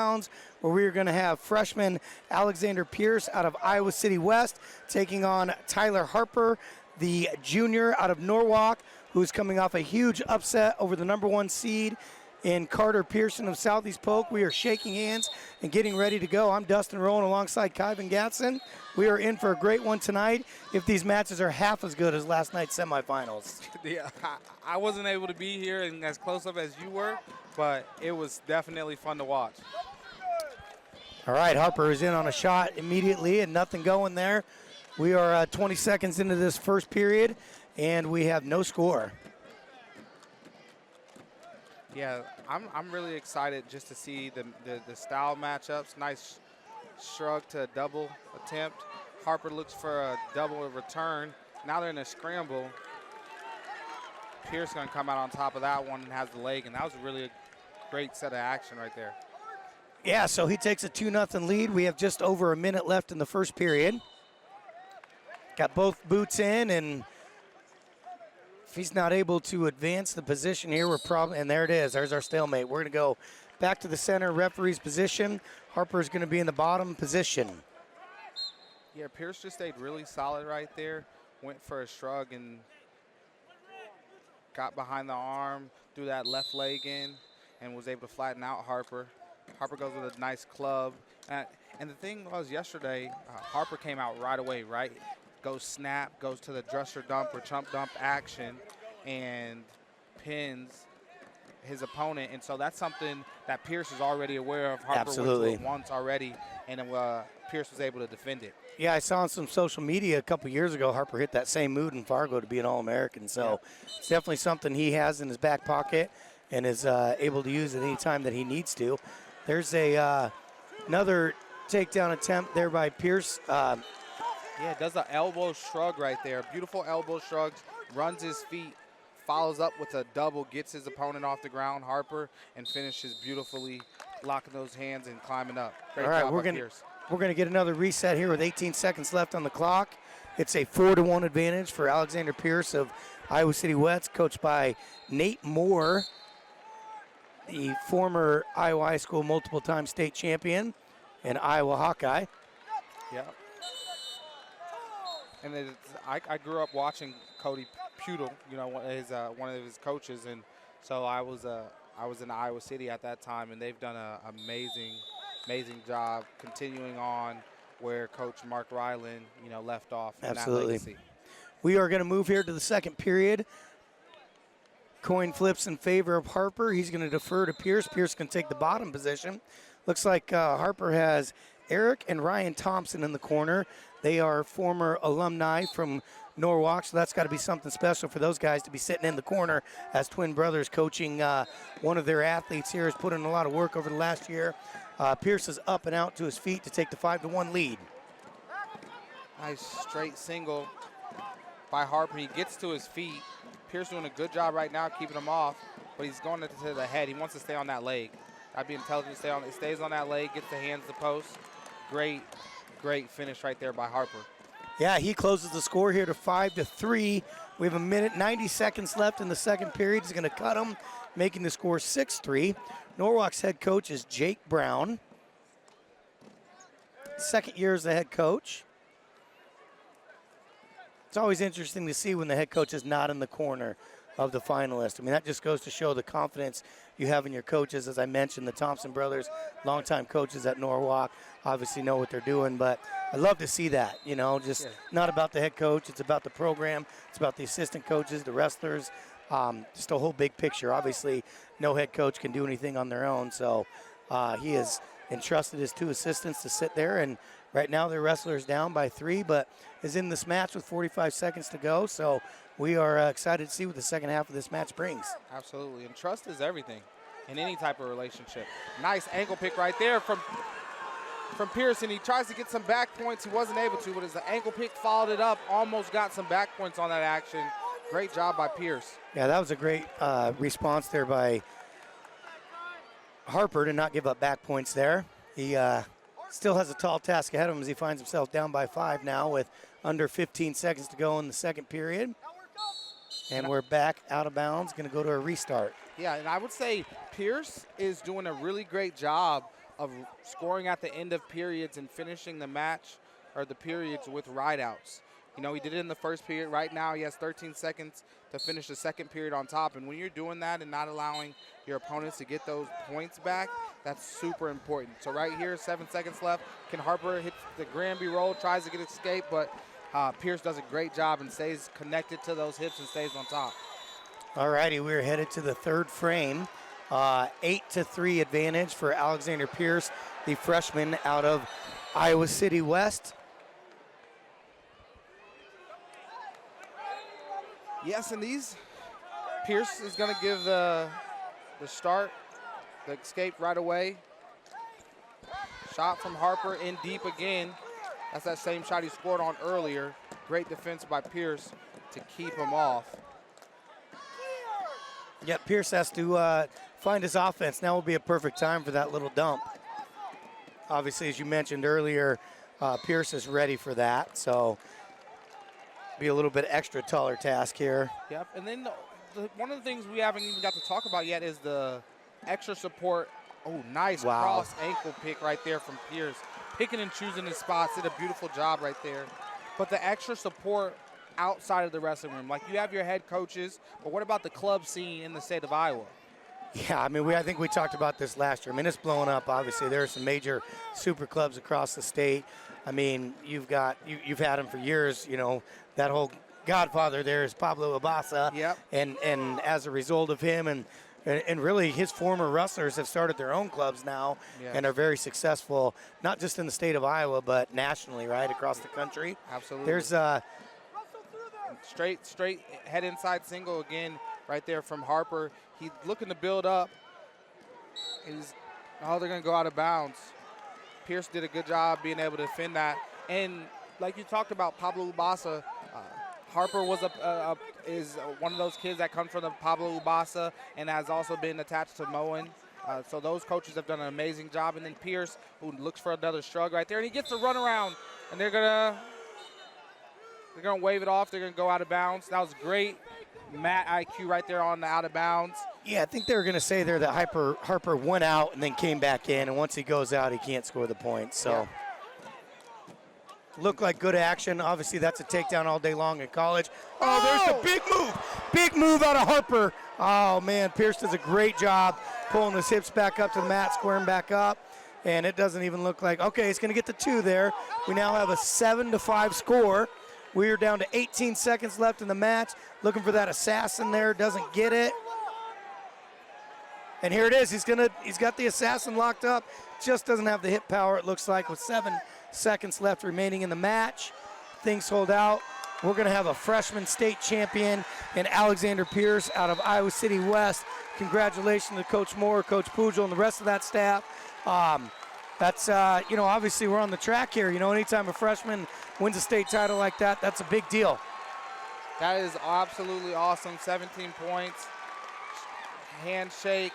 where we're going to have freshman Alexander Pierce out of Iowa City West taking on Tyler Harper, the junior out of Norwalk, who's coming off a huge upset over the #1 seed in Carter Pearson of Southeast Polk. We are shaking hands and getting ready to go. I'm Dustin Rowan alongside Kyvan Gatson. We are in for a great one tonight if these matches are half as good as last night's semifinals. Yeah, I wasn't able to be here and as close up as you were, but it was definitely fun to watch. All right, Harper is in on a shot immediately and nothing going there. We are 20 seconds into this first period, and we have no score. Yeah, I'm really excited just to see the style matchups. Nice shrug to a double attempt. Harper looks for a double return. Now they're in a scramble. Pierce going to come out on top of that one and has the leg, and that was a really great set of action right there. Yeah, so he takes a 2-0 lead. We have just over a minute left in the first period. Got both boots in, and if he's not able to advance the position here, we're probably, and there it is, there's our stalemate. We're gonna go back to the center referee's position. Harper's gonna be in the bottom position. Yeah, Pierce just stayed really solid right there. Went for a shrug and got behind the arm, threw that left leg in, and was able to flatten out Harper. Harper goes with a nice club. And the thing was yesterday, Harper came out right away, right? Goes snap, goes to the dresser dump or chump dump action, and pins his opponent. And so that's something that Pierce is already aware of. Harper Absolutely. went to it once already, and Pierce was able to defend it. Yeah, I saw on some social media a couple years ago, Harper hit that same mood in Fargo to be an All-American. So it's definitely something he has in his back pocket and is able to use at any time that he needs to. There's another takedown attempt there by Pierce. Yeah, does an elbow shrug right there. Beautiful elbow shrugs, runs his feet, follows up with a double, gets his opponent off the ground, Harper, and finishes beautifully, locking those hands and climbing up. Great All right, job we're by Pierce. going to get another reset here with 18 seconds left on the clock. It's a 4-1 advantage for Alexander Pierce of Iowa City West, coached by Nate Moore, the former Iowa High School multiple-time state champion and Iowa Hawkeye. Yeah. And I grew up watching Cody Pudel, you know, one of his coaches, and so I was in Iowa City at that time, and they've done an amazing job continuing on where Coach Mark Ryland, you know, left off. Absolutely. In that legacy. We are going to move here to the second period. Coin flips in favor of Harper. He's going to defer to Pierce. Pierce can take the bottom position. Looks like Harper has Eric and Ryan Thompson in the corner. They are former alumni from Norwalk, so that's got to be something special for those guys to be sitting in the corner as twin brothers coaching one of their athletes here. Has put in a lot of work over the last year. Pierce is up and out to his feet to take the 5-1 lead. Nice straight single by Harper. He gets to his feet. Pierce doing a good job right now keeping him off, but he's going to the head. He wants to stay on that leg. That'd be intelligent to stay on. He stays on that leg, gets the hands to the post. Great finish right there by Harper. Yeah, he closes the score here to 5-3. We have a minute, 90 seconds left in the second period. He's going to cut him, making the score 6-3. Norwalk's head coach is Jake Brown. Second year as the head coach. It's always interesting to see when the head coach is not in the corner of the finalist. I mean, that just goes to show the confidence you have in your coaches. As I mentioned, the Thompson brothers, longtime coaches at Norwalk, obviously know what they're doing. But I love to see that, you know, just not about the head coach. It's about the program. It's about the assistant coaches, the wrestlers, just a whole big picture. Obviously, no head coach can do anything on their own. So he has entrusted his two assistants to sit there. And right now, their wrestlers down by 3, but is in this match with 45 seconds to go. So we are excited to see what the second half of this match brings. Absolutely, and trust is everything in any type of relationship. Nice ankle pick right there from Pearson. He tries to get some back points. He wasn't able to, but as the ankle pick followed it up, almost got some back points on that action. Great job by Pierce. Yeah, that was a great response there by Harper to not give up back points there. He still has a tall task ahead of him as he finds himself down by 5 now with under 15 seconds to go in the second period. And we're back out of bounds, going to go to a restart. Yeah, and I would say Pierce is doing a really great job of scoring at the end of periods and finishing the match or the periods with rideouts. You know, he did it in the first period. Right now he has 13 seconds to finish the second period on top. And when you're doing that and not allowing your opponents to get those points back, that's super important. So right here, 7 seconds left. Can Harper hit the Granby roll, tries to get escape, but Pierce does a great job and stays connected to those hips and stays on top. All righty, we're headed to the third frame. 8-3 advantage for Alexander Pierce, the freshman out of Iowa City West. Yes, and Pierce is going to give the start, the escape right away. Shot from Harper in deep again. That's that same shot he scored on earlier. Great defense by Pierce to keep him off. Yeah, Pierce has to find his offense. Now will be a perfect time for that little dump. Obviously, as you mentioned earlier, Pierce is ready for that, so be a little bit extra taller task here. Yep, and then one of the things we haven't even got to talk about yet is the extra support. Oh, nice cross ankle pick right there from Pierce. Picking and choosing his spots, did a beautiful job right there. But the extra support outside of the wrestling room, like you have your head coaches, but what about the club scene in the state of Iowa? Yeah, I mean, I think we talked about this last year. I mean, it's blowing up, obviously. There are some major super clubs across the state. I mean, you've had them for years, you know, that whole godfather there is Pablo Abasa. Yep. And as a result of him and really his former wrestlers have started their own clubs now. Yes. And are very successful, not just in the state of Iowa, but nationally, right, across the country. Absolutely. There's straight head inside single again right there from Harper. He's looking to build up. They're going to go out of bounds. Pierce did a good job being able to defend that. And like you talked about, Pablo Ubasa, Harper is one of those kids that comes from the Pablo Ubasa and has also been attached to Moen. So those coaches have done an amazing job. And then Pierce, who looks for another shrug right there, and he gets a run around, and they're gonna wave it off. They're gonna go out of bounds. That was great mat IQ right there on the out of bounds. Yeah, I think they were going to say there that Harper went out and then came back in, and once he goes out, he can't score the points. So, Looked like good action. Obviously, that's a takedown all day long in college. Oh, there's the big move. Big move out of Harper. Oh, man, Pierce does a great job pulling his hips back up to the mat, squaring back up, and it doesn't even look like, okay, it's going to get the 2 there. We now have a 7-5 score. We are down to 18 seconds left in the match. Looking for that assassin there, doesn't get it. And here it is. He's got the assassin locked up. Just doesn't have the hip power, it looks like, with 7 seconds left remaining in the match. Things hold out. We're going to have a freshman state champion in Alexander Pierce out of Iowa City West. Congratulations to Coach Moore, Coach Pujol, and the rest of that staff. That's, obviously we're on the track here. You know, anytime a freshman wins a state title like that, that's a big deal. That is absolutely awesome. 17 points. Handshake.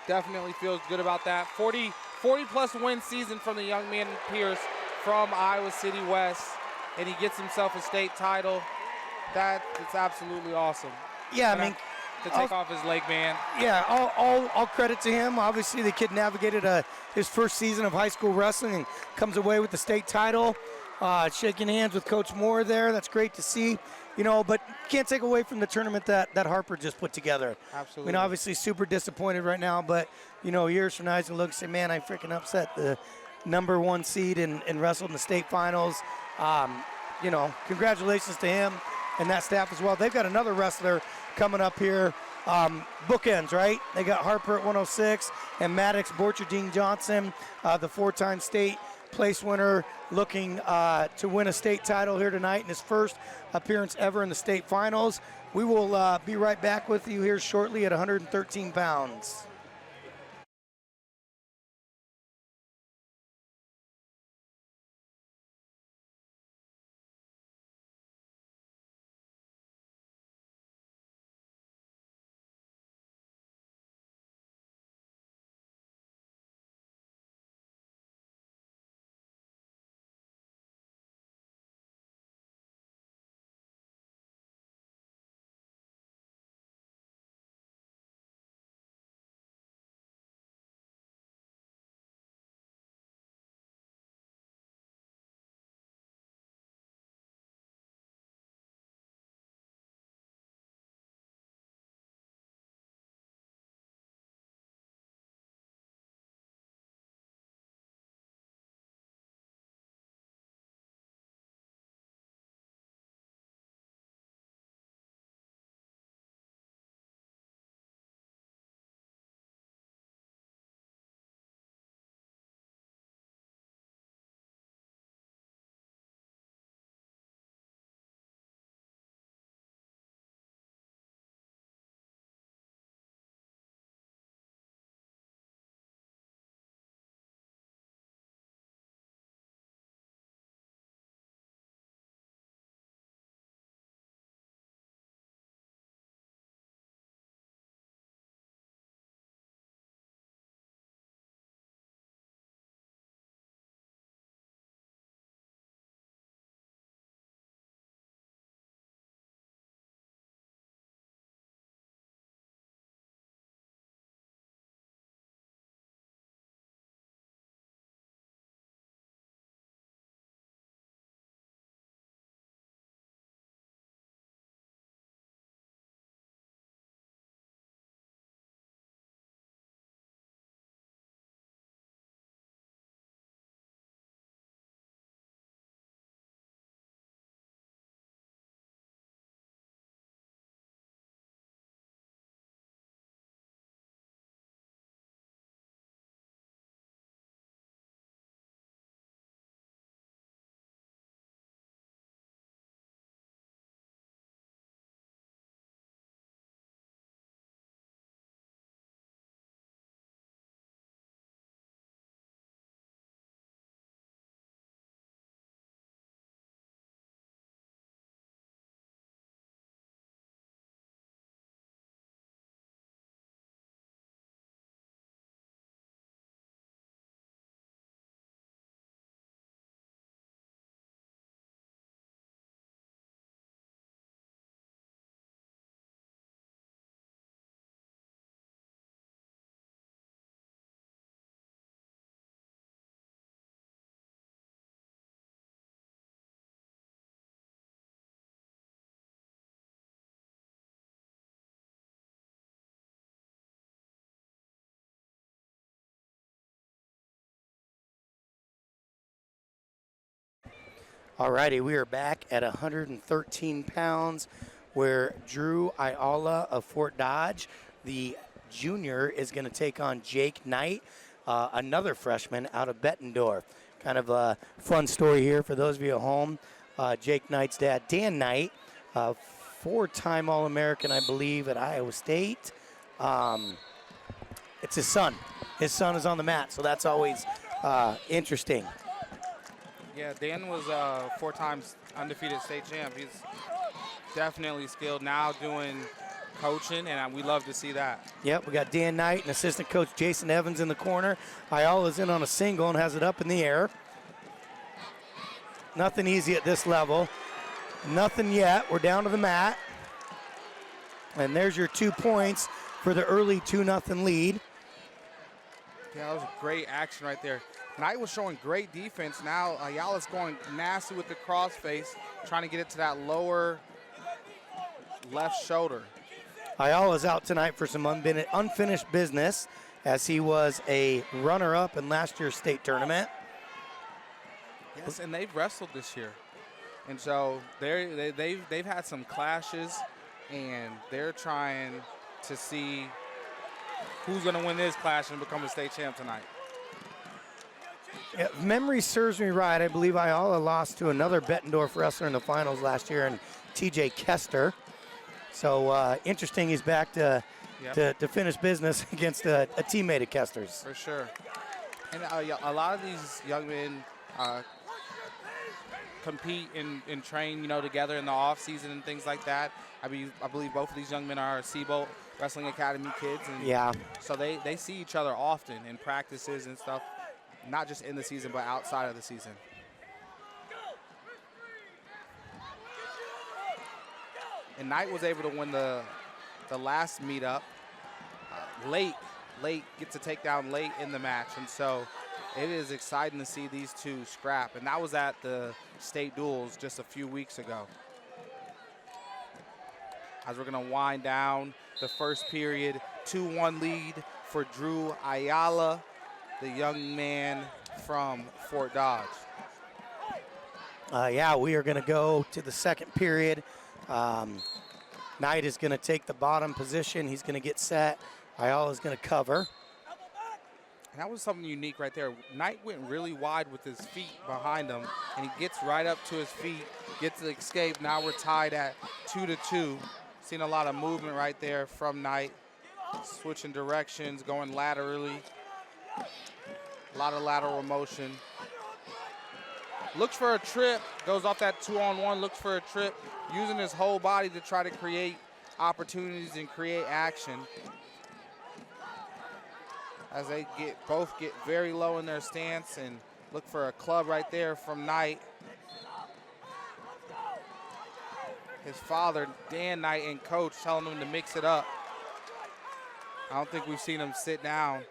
Definitely feels good about that. 40-plus win season from the young man Pierce from Iowa City West, and he gets himself a state title. It's absolutely awesome. Yeah, I mean, to take off his leg band. Yeah, all credit to him. Obviously, the kid navigated his first season of high school wrestling and comes away with the state title. Shaking hands with Coach Moore there. That's great to see. You know, but can't take away from the tournament that Harper just put together. Absolutely. I mean, obviously super disappointed right now, but, you know, years from now he's going to look and say, man, I freaking upset the #1 seed and wrestled in the state finals. Congratulations to him and that staff as well. They've got another wrestler coming up here. Bookends, right? They got Harper at 106 and Maddox Borcherdine Johnson, the 4-time state place winner, looking to win a state title here tonight in his first appearance ever in the state finals. We will be right back with you here shortly at 113 pounds. Alrighty, we are back at 113 pounds, where Drew Ayala of Fort Dodge, the junior, is going to take on Jake Knight, another freshman out of Bettendorf. Kind of a fun story here for those of you at home. Jake Knight's dad, Dan Knight, four-time All-American, I believe, at Iowa State. It's his son. His son is on the mat, so that's always interesting. Yeah, Dan was 4 times undefeated state champ. He's definitely skilled now doing coaching, and we love to see that. Yep, we got Dan Knight and assistant coach Jason Evans in the corner. Ayala's in on a single and has it up in the air. Nothing easy at this level. Nothing yet. We're down to the mat. And there's your 2 points for the early 2-0 lead. Yeah, that was great action right there. Knight was showing great defense. Now Ayala's going nasty with the crossface, trying to get it to that lower left shoulder. Ayala's out tonight for some unfinished business, as he was a runner-up in last year's state tournament. Yes, and they've wrestled this year. And so they've had some clashes, and they're trying to see who's going to win this clash and become a state champ tonight. If memory serves me right, I believe Ayala lost to another Bettendorf wrestler in the finals last year, and TJ Kester. So interesting, he's back to finish business against a teammate of Kester's. For sure. And a lot of these young men compete and train, together in the off season and things like that. I believe both of these young men are SIBO Wrestling Academy kids, and so they see each other often in practices and stuff, not just in the season but outside of the season. And Knight was able to win the last meetup late, gets a takedown late in the match, and so it is exciting to see these two scrap. And that was at the state duels just a few weeks ago. As we're going to wind down the first period, 2-1 lead for Drew Ayala, the young man from Fort Dodge. We are going to go to the second period. Knight is going to take the bottom position. He's going to get set. Ayala's going to cover. And that was something unique right there. Knight went really wide with his feet behind him, and he gets right up to his feet, gets the escape. Now we're tied at 2-2. Seen a lot of movement right there from Knight, switching directions, going laterally. A lot of lateral motion. Looks for a trip, goes off that 2-on-1, looks for a trip, using his whole body to try to create opportunities and create action. As they both get very low in their stance and look for a club right there from Knight. His father, Dan Knight, and coach telling him to mix it up. I don't think we've seen him sit down.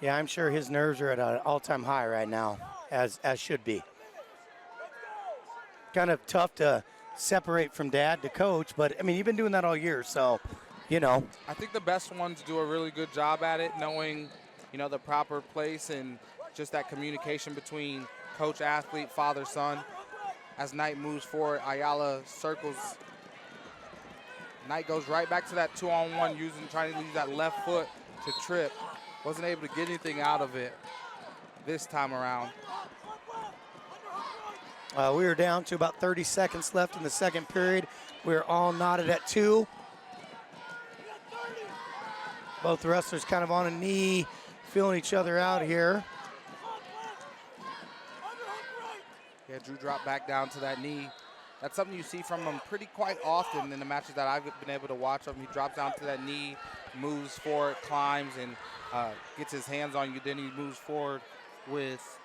Yeah, I'm sure his nerves are at an all-time high right now, as should be. Kind of tough to separate from dad to coach, but, I mean, you've been doing that all year, so, I think the best ones do a really good job at it, knowing, the proper place and just that communication between coach, athlete, father, son. As Knight moves forward, Ayala circles. Knight goes right back to that 2-on-1, trying to use that left foot to trip. Wasn't able to get anything out of it this time around. We are down to about 30 seconds left in the second period. We're all knotted at 2. Both wrestlers kind of on a knee, feeling each other out here. Yeah, Drew dropped back down to that knee. That's something you see from him quite often in the matches that I've been able to watch him. He drops down to that knee, moves forward, climbs, and gets his hands on you. Then he moves forward with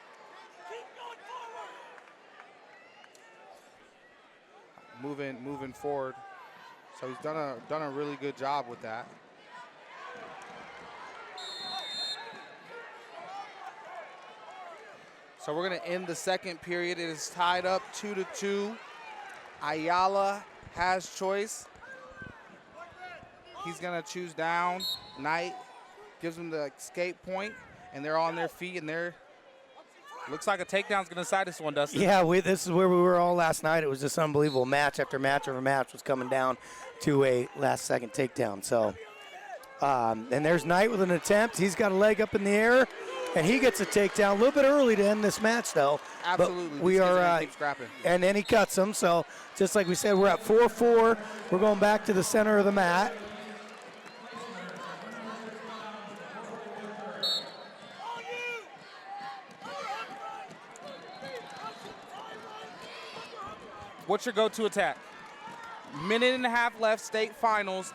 moving forward. So he's done a really good job with that. So we're going to end the second period. It is tied up 2-2. Ayala has choice. He's going to choose down. Knight gives him the escape point, and they're on their feet, and they're Looks like a takedown's going to decide this one, Dustin. Yeah, this is where we were all last night. It was just unbelievable. Match after match after match was coming down to a last-second takedown. So, and there's Knight with an attempt. He's got a leg up in the air, and he gets a takedown. A little bit early to end this match, though. Absolutely. But we are, keep scrapping. and then he cuts him. So, just like we said, we're at 4-4. We're going back to the center of the mat. What's your go-to attack? Minute and a half left, state finals.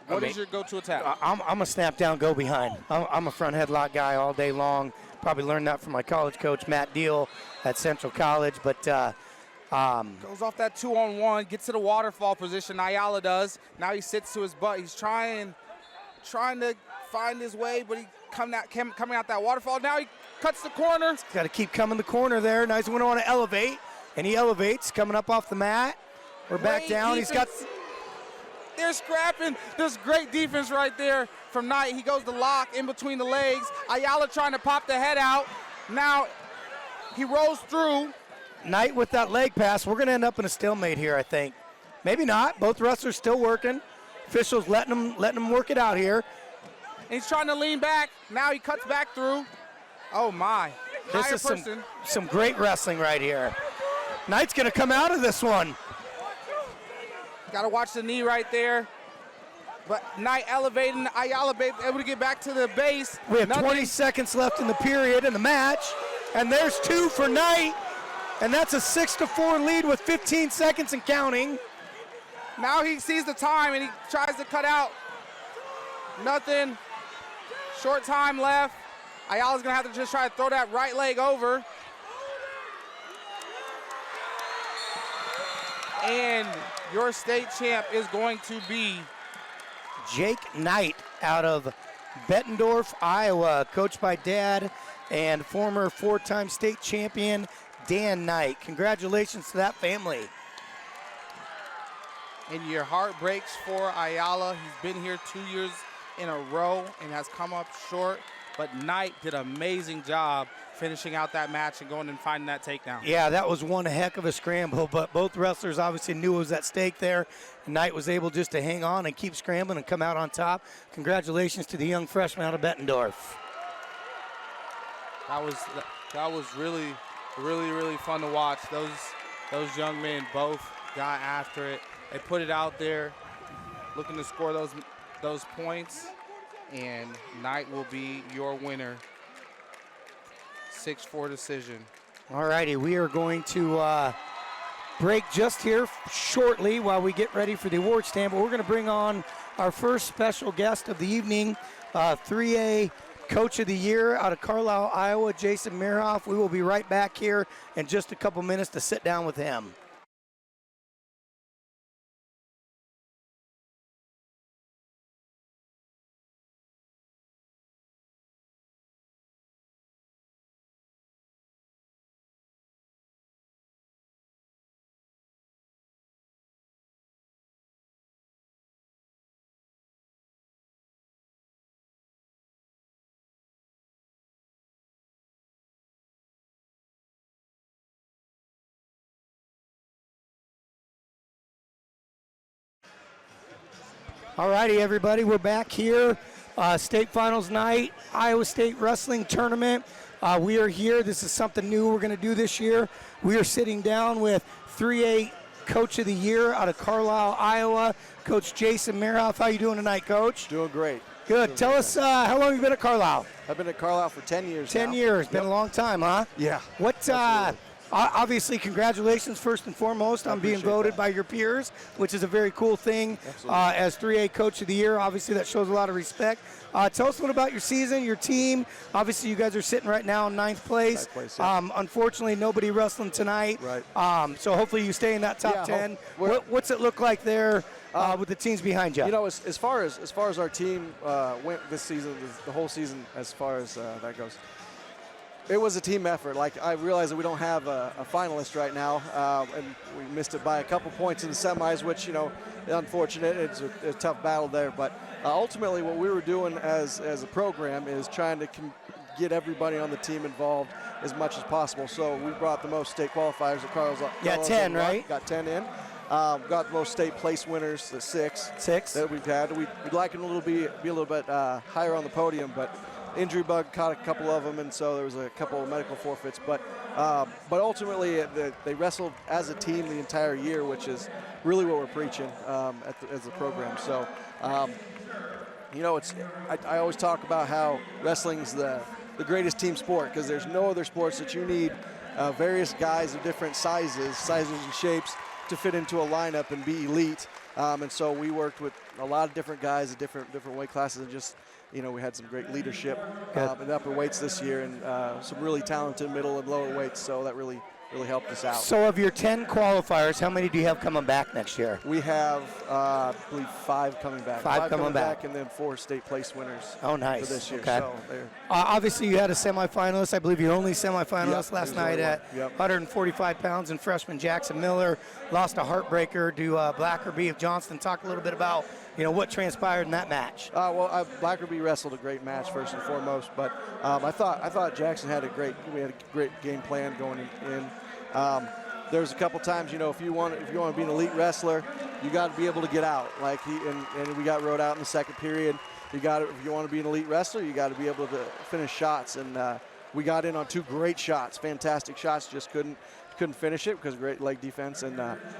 What is your go-to attack? I'm a snap down, go behind. I'm a front headlock guy all day long. Probably learned that from my college coach, Matt Deal, at Central College. But goes off that 2-on-1, gets to the waterfall position. Ayala does. Now he sits to his butt. He's trying to find his way, but he coming out that waterfall. Now he cuts the corner. Got to keep coming the corner there. Nice one, want to elevate. And he elevates, coming up off the mat. We're back down. Defense. He's got. They're scrapping. There's great defense right there from Knight. He goes to lock in between the legs. Ayala trying to pop the head out. Now he rolls through. Knight with that leg pass. We're going to end up in a stalemate here, I think. Maybe not. Both wrestlers still working. Officials letting them work it out here. And he's trying to lean back. Now he cuts back through. Oh my! This is some great wrestling right here. Knight's going to come out of this one. Got to watch the knee right there. But Knight elevating, Ayala able to get back to the base. We have 20 seconds left in the period in the match. And there's 2 for Knight. And that's a 6-4 lead with 15 seconds and counting. Now he sees the time and he tries to cut out. Nothing. Short time left. Ayala's going to have to just try to throw that right leg over. And your state champ is going to be Jake Knight out of Bettendorf, Iowa, coached by Dad and former 4-time state champion Dan Knight. Congratulations to that family. And your heart breaks for Ayala. He's been here 2 years in a row and has come up short. But Knight did an amazing job finishing out that match and going and finding that takedown. Yeah, that was one heck of a scramble, but both wrestlers obviously knew it was at stake there. Knight was able just to hang on and keep scrambling and come out on top. Congratulations to the young freshman out of Bettendorf. That was really, really, really fun to watch. Those young men both got after it. They put it out there, looking to score those points, and Knight will be your winner. 6-4 decision. All righty, we are going to break just here shortly while we get ready for the award stand, but we're going to bring on our first special guest of the evening, 3A Coach of the Year out of Carlisle, Iowa, Jason Miroff. We will be right back here in just a couple minutes to sit down with him. All righty, everybody, we're back here. State finals night, Iowa State Wrestling Tournament. We are here. This is something new we're going to do this year. We are sitting down with 3A Coach of the Year out of Carlisle, Iowa, Coach Jason Miroff. How you doing tonight, Coach? Doing great. Good. Tell us how long have you been at Carlisle? I've been at Carlisle for 10 years 10 now. years. Been a long time, huh? Yeah. What? Obviously, congratulations first and foremost on being voted by your peers, which is a very cool thing. As 3A Coach of the Year, obviously that shows a lot of respect. Tell us what about your season, your team. Obviously, you guys are sitting right now in ninth place. Yeah. Unfortunately, nobody wrestling tonight. Right. So hopefully you stay in that top 10. What's it look like there with the teams behind you? You know, as far as our team went this season, the whole season, as far as that goes, it was a team effort. Like, I realize that we don't have a finalist right now, and we missed it by a couple points in the semis, which, you know, unfortunate. It's a tough battle there. But ultimately, what we were doing as a program is trying to get everybody on the team involved, as much as possible. So we brought the most state qualifiers that Carl's. Yeah, 10, right? Got 10 in. Got the most state place winners, the 6. 6 that we've had. We'd like them to be a little bit higher on the podium, but injury bug caught a couple of them, and so there was a couple of medical forfeits. But ultimately, they wrestled as a team the entire year, which is really what we're preaching as a program. So, you know, I always talk about how wrestling's the greatest team sport, because there's no other sports that you need various guys of different sizes and shapes to fit into a lineup and be elite. And so we worked with a lot of different guys at different weight classes, and just, you know, we had some great leadership in upper weights this year, and some really talented middle and lower weights, so that really helped us out. So of your 10 qualifiers, how many do you have coming back next year? We have, I believe, 5 coming back. 5 coming back. And then 4 state place winners for this year. Okay. So obviously, you had a semifinalist. I believe your only semifinalist last night at Yep. 145 pounds, and freshman Jackson Miller lost a heartbreaker to Blackerby of Johnston. Talk a little bit about, you know, what transpired in that match. Blackerby wrestled a great match first and foremost, but I thought Jackson had a great game plan going in. There's a couple times, you know, if you want to be an elite wrestler, you got to be able to get out. Like and we got rode out in the second period. If you want to be an elite wrestler, you got to be able to finish shots. And we got in on 2 great shots, fantastic shots. Just couldn't finish it because great leg defense. And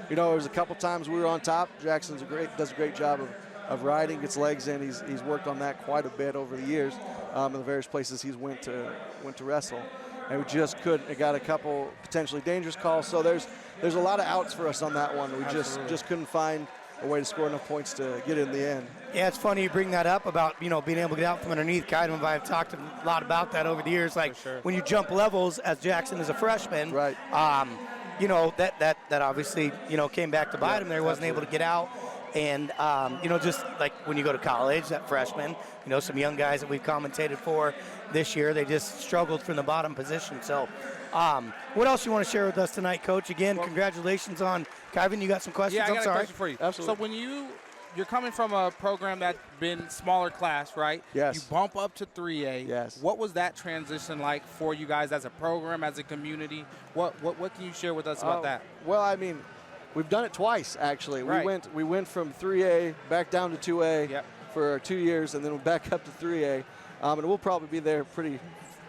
you know, there was a couple times we were on top. Jackson does a great job of riding, gets legs in. He's worked on that quite a bit over the years in the various places he's went to wrestle. And we just couldn't. It got a couple potentially dangerous calls. So there's a lot of outs for us on that one. We just couldn't find a way to score enough points to get it in the end. Yeah, it's funny you bring that up about, you know, being able to get out from underneath. Kaido and I have talked a lot about that over the years. Like when you jump levels, as Jackson is a freshman, right? You know, that obviously, you know, came back to bite him there. He wasn't able to get out. And, you know, just like when you go to college, that freshman, you know, some young guys that we've commentated for this year, they just struggled from the bottom position. So what else you want to share with us tonight, Coach? Again, congratulations on Kyvan. You got some questions? Yeah, I got a question for you. Absolutely. So when you're coming from a program that's been smaller class, right? Yes. You bump up to 3A. Yes. What was that transition like for you guys as a program, as a community? What can you share with us about that? Well, I mean, we've done it twice, actually. Right. We went from 3A back down to 2A for 2 years, and then we're back up to 3A. And we'll probably be there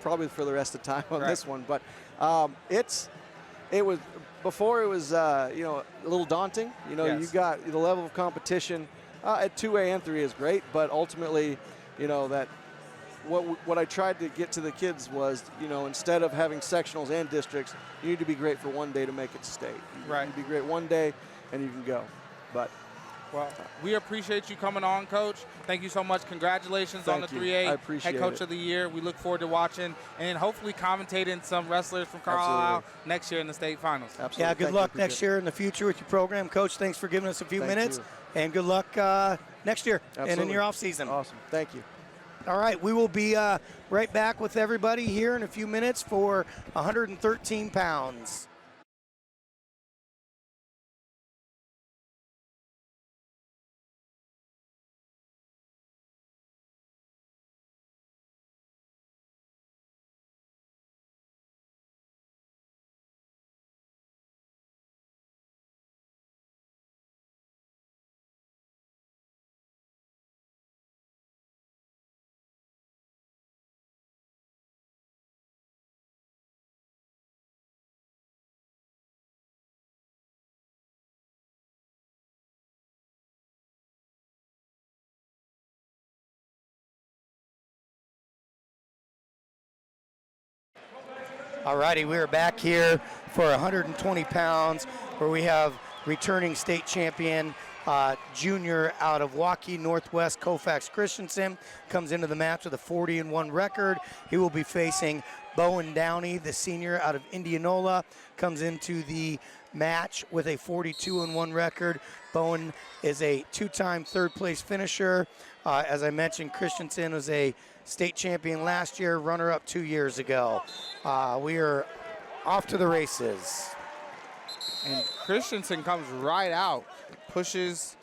probably for the rest of the time on this one. But it was before it was you know, a little daunting. You know, you got the level of competition at 2A and 3A is great, but ultimately, you know, that what I tried to get to the kids was, you know, instead of having sectionals and districts, you need to be great for one day to make it state. You need to be great one day, and you can go. But well, we appreciate you coming on, Coach. Thank you so much. Congratulations on the 3A Head Coach of the Year. We look forward to watching and hopefully commentating some wrestlers from Carlisle next year in the state finals. Absolutely. Yeah, good luck next year in the future with your program. Coach, thanks for giving us a few minutes. And good luck next year and in your off season. Awesome. Thank you. All right, we will be right back with everybody here in a few minutes for 113 pounds. All righty, we are back here for 120 pounds where we have returning state champion junior out of Waukee Northwest, Koufax Christensen, comes into the match with a 40-1 record. He will be facing Bowen Downey, the senior out of Indianola, comes into the match with a 42-1 record. Bowen is a 2-time third-place finisher. As I mentioned, Christensen was a state champion last year, runner-up 2 years ago. We are off to the races. And Christensen comes right out, pushes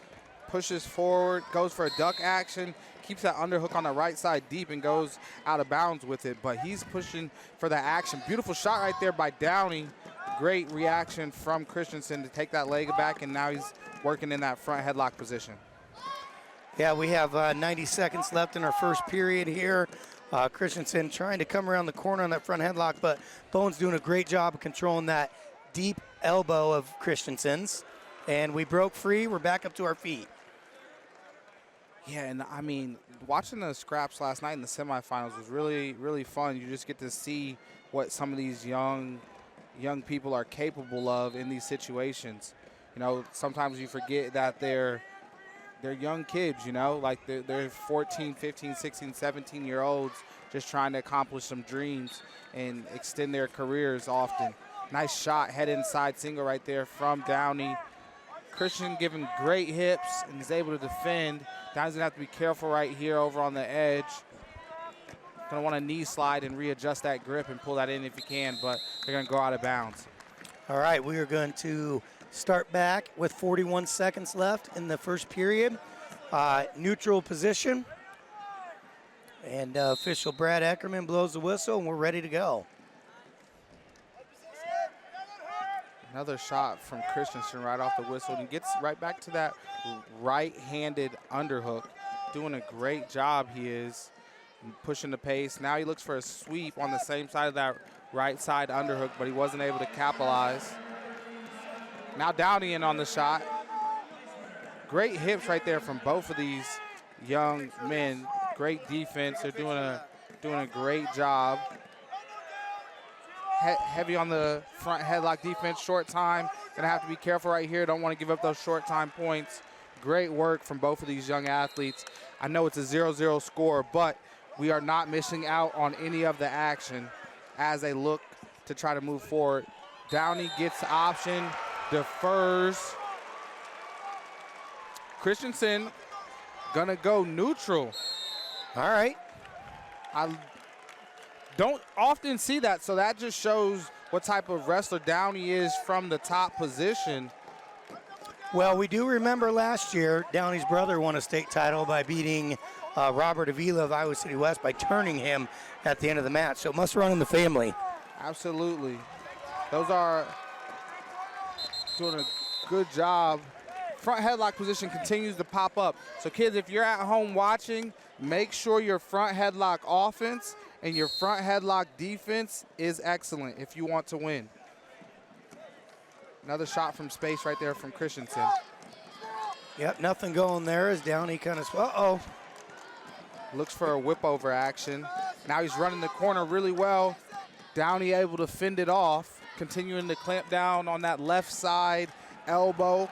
forward, goes for a duck action, keeps that underhook on the right side deep and goes out of bounds with it. But he's pushing for the action. Beautiful shot right there by Downey. Great reaction from Christensen to take that leg back, and now he's working in that front headlock position. Yeah, we have 90 seconds left in our first period here. Christensen trying to come around the corner on that front headlock, but Bone's doing a great job of controlling that deep elbow of Christensen's. And we broke free. We're back up to our feet. Yeah, and I mean, watching the scraps last night in the semifinals was really, really fun. You just get to see what some of these young people are capable of in these situations. You know, sometimes you forget that they're young kids, you know, like they're 14, 15, 16, 17-year-olds just trying to accomplish some dreams and extend their careers often. Nice shot, head inside single right there from Downey. Christian giving great hips and is able to defend. Downey's gonna have to be careful right here over on the edge. Gonna want a knee slide and readjust that grip and pull that in if you can, but they're gonna go out of bounds. All right, we are going to start back with 41 seconds left in the first period. Neutral position. And official Brad Eckerman blows the whistle, and we're ready to go. Another shot from Christensen right off the whistle, and he gets right back to that right-handed underhook. Doing a great job he is, pushing the pace. Now he looks for a sweep on the same side of that right side underhook, but he wasn't able to capitalize. Now Downey in on the shot. Great hips right there from both of these young men. Great defense. They're doing a great job. Heavy on the front headlock defense, short time. Gonna have to be careful right here. Don't want to give up those short time points. Great work from both of these young athletes. I know it's a 0-0 score, but we are not missing out on any of the action as they look to try to move forward. Downey gets the option, defers. Christensen gonna go neutral. All right. I don't often see that, so that just shows what type of wrestler Downey is from the top position. Well, we do remember last year, Downey's brother won a state title by beating Robert Avila of Iowa City West by turning him at the end of the match. So it must run in the family. Absolutely. Those are doing a good job. Front headlock position continues to pop up. So kids, if you're at home watching, make sure your front headlock offense and your front headlock defense is excellent if you want to win. Another shot from space right there from Christensen. Yep, nothing going there as Downey kind of, uh-oh. Looks for a whip over action. Now he's running the corner really well. Downey able to fend it off, continuing to clamp down on that left side elbow.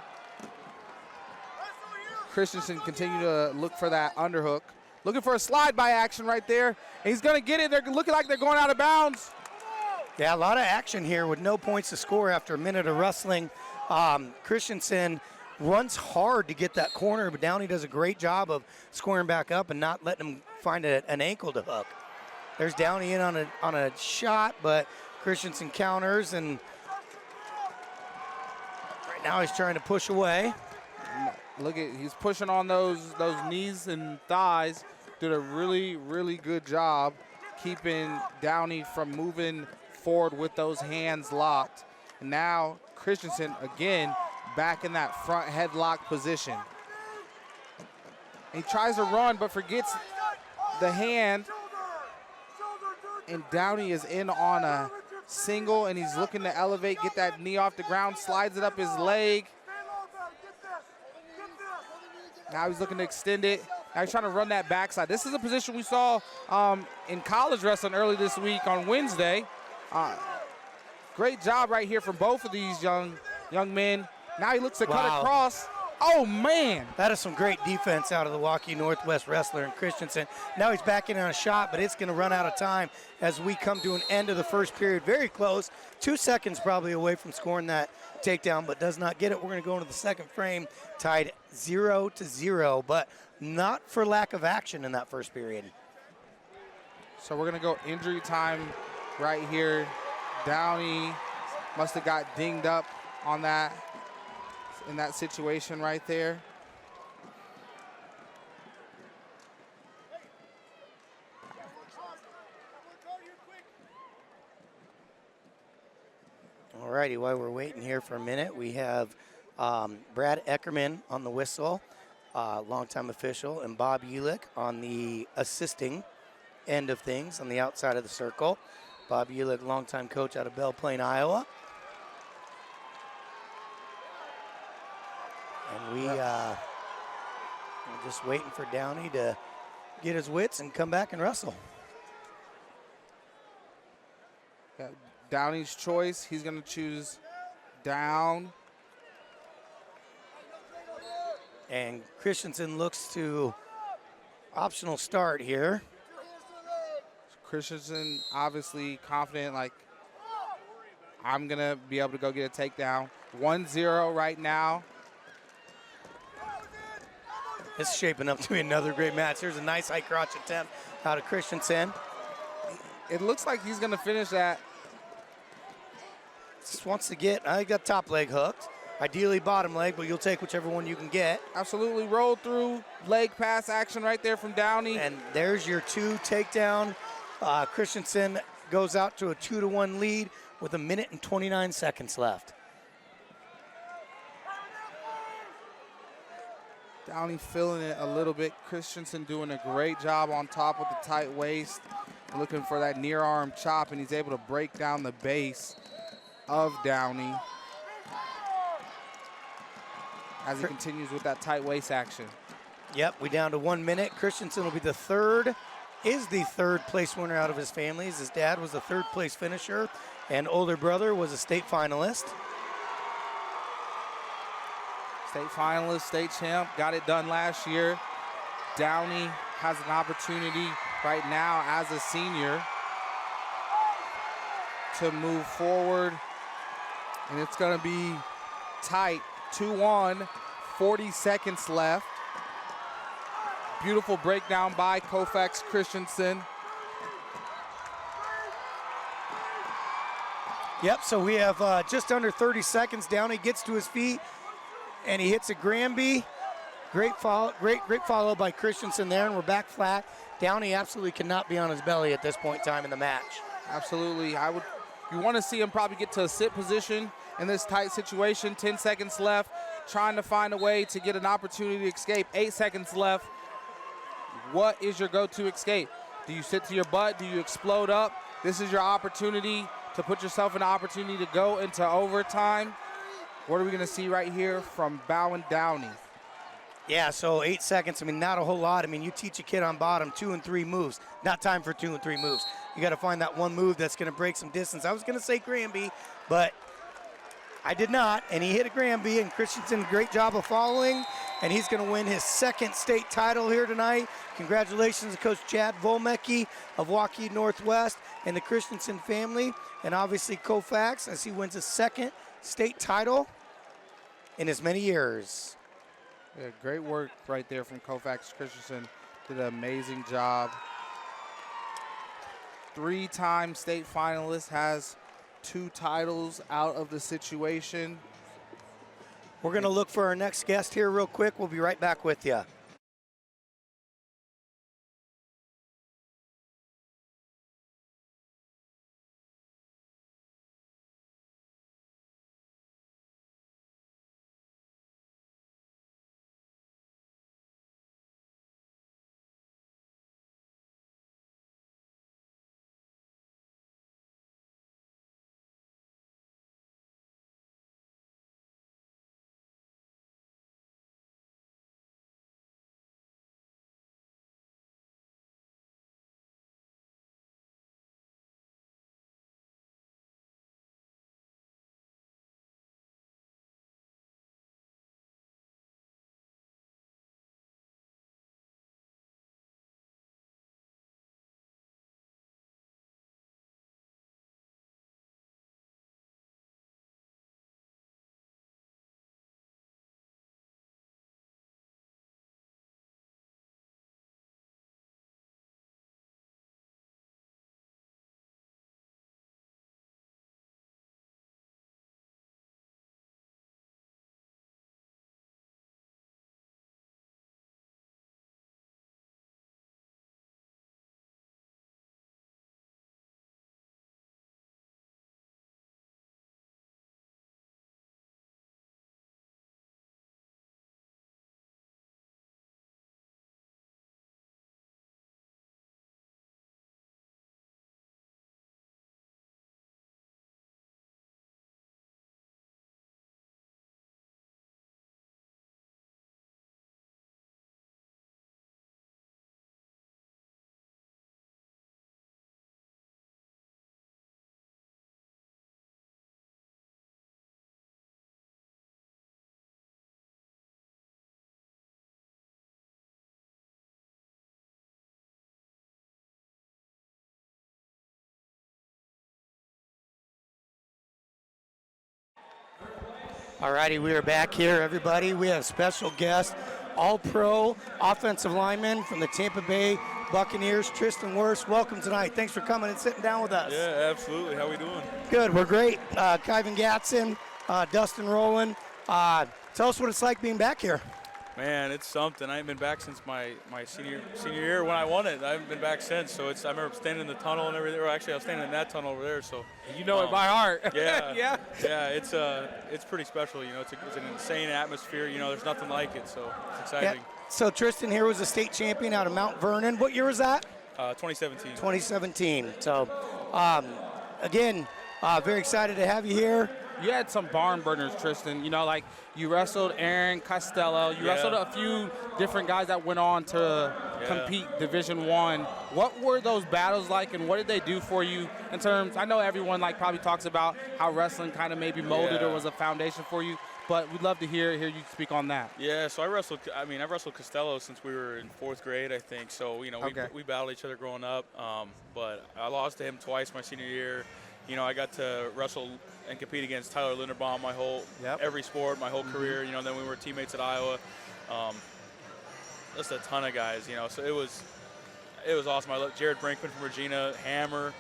Christensen continue to look for that underhook. Looking for a slide by action right there. And he's gonna get it. They're looking like they're going out of bounds. Yeah, a lot of action here with no points to score after a minute of wrestling. Christensen runs hard to get that corner, but Downey does a great job of squaring back up and not letting him find an ankle to hook. There's Downey in on a shot, but Christensen counters, and right now he's trying to push away. Look at, he's pushing on those knees and thighs. Did a really, really good job keeping Downey from moving forward with those hands locked. And now Christensen again back in that front headlock position. He tries to run but forgets the hand. And Downey is in on a single and he's looking to elevate, get that knee off the ground, slides it up his leg. Now he's looking to extend it. Now he's trying to run that backside. This is a position we saw in college wrestling early this week on Wednesday. Great job right here from both of these young men. Now he looks to cut across. Oh, man. That is some great defense out of the Waukee Northwest wrestler in Christensen. Now he's back in on a shot, but it's going to run out of time as we come to an end of the first period. Very close. 2 seconds probably away from scoring that takedown, but does not get it. We're going to go into the second frame, tied 0-0, but not for lack of action in that first period. So we're going to go injury time right here. Downey must have got dinged up on that, in that situation right there. All righty, while we're waiting here for a minute, we have Brad Eckerman on the whistle, longtime official, and Bob Ulick on the assisting end of things on the outside of the circle. Bob Ulick, longtime coach out of Belle Plaine, Iowa. And we're just waiting for Downey to get his wits and come back and wrestle. Yeah, Downey's choice, he's going to choose down. And Christensen looks to optional start here. Christensen obviously confident, like, I'm going to be able to go get a takedown. 1-0 right now. This is shaping up to be another great match. There's a nice high crotch attempt out of Christensen. It looks like he's going to finish that. Just wants to get, I got top leg hooked. Ideally bottom leg, but you'll take whichever one you can get. Absolutely rolled through leg pass action right there from Downey. And there's your 2 takedown. Christensen goes out to a 2-1 lead with 1 minute and 29 seconds left. Downey feeling it a little bit. Christensen doing a great job on top with the tight waist, looking for that near arm chop, and he's able to break down the base of Downey as he continues with that tight waist action. Yep, we down to 1 minute. Christensen will be the is the third place winner out of his family. His dad was the 3rd place finisher, and older brother was a state finalist. State finalist, state champ, got it done last year. Downey has an opportunity right now as a senior to move forward, and it's going to be tight. 2-1, 40 seconds left. Beautiful breakdown by Koufax Christensen. Yep, so we have just under 30 seconds. Downey gets to his feet, and he hits a Granby. Great follow by Christensen there, and we're back flat. Downey absolutely cannot be on his belly at this point in time in the match. Absolutely. You want to see him probably get to a sit position in this tight situation. 10 seconds left, trying to find a way to get an opportunity to escape. 8 seconds left. What is your go-to escape? Do you sit to your butt? Do you explode up? This is your opportunity to put yourself in an opportunity to go into overtime. What are we going to see right here from Bowen Downey? Yeah, so 8 seconds, I mean, not a whole lot. I mean, you teach a kid on bottom 2 and 3 moves. Not time for 2 and 3 moves. You got to find that one move that's going to break some distance. I was going to say Granby, but I did not, and he hit a Granby, and Christensen, great job of following, and he's going to win his 2nd state title here tonight. Congratulations to Coach Chad Volmecki of Waukee Northwest and the Christensen family, and obviously Koufax as he wins his 2nd state title in as many years. Yeah, great work right there from Koufax Christensen. Did an amazing job. 3-time state finalist, has 2 titles out of the situation. We're going to look for our next guest here real quick. We'll be right back with you. All righty, we are back here, everybody. We have special guest, All-Pro offensive lineman from the Tampa Bay Buccaneers, Tristan Wirfs. Welcome tonight. Thanks for coming and sitting down with us. Yeah, absolutely. How we doing? Good, we're great. Kyvan Gatson, Dustin Rowland. Tell us what it's like being back here. Man, it's something. I ain't been back since my senior year when I won it. I haven't been back since. So I remember standing in the tunnel and everything. Or actually, I was standing in that tunnel over there. So You know it by heart. Yeah, yeah. It's pretty special. You know, it's an insane atmosphere. You know, there's nothing like it. So it's exciting. Yeah. So Tristan here was a state champion out of Mount Vernon. What year was that? 2017. 2017. So again, very excited to have you here. You had some barn burners, Tristan. You know, like you wrestled Aaron Costello. You wrestled a few different guys that went on to compete Division I. What were those battles like, and what did they do for you in terms? I know everyone probably talks about how wrestling kind of maybe molded or was a foundation for you, but we'd love to hear you speak on that. Yeah, so I've wrestled Costello since we were in 4th grade, I think. So, you know, we battled each other growing up, but I lost to him twice my senior year. You know, I got to wrestle and compete against Tyler Linderbaum every sport, my whole career. You know, then we were teammates at Iowa. Just a ton of guys, you know. So it was awesome. I loved Jared Brinkman from Regina, Hammer.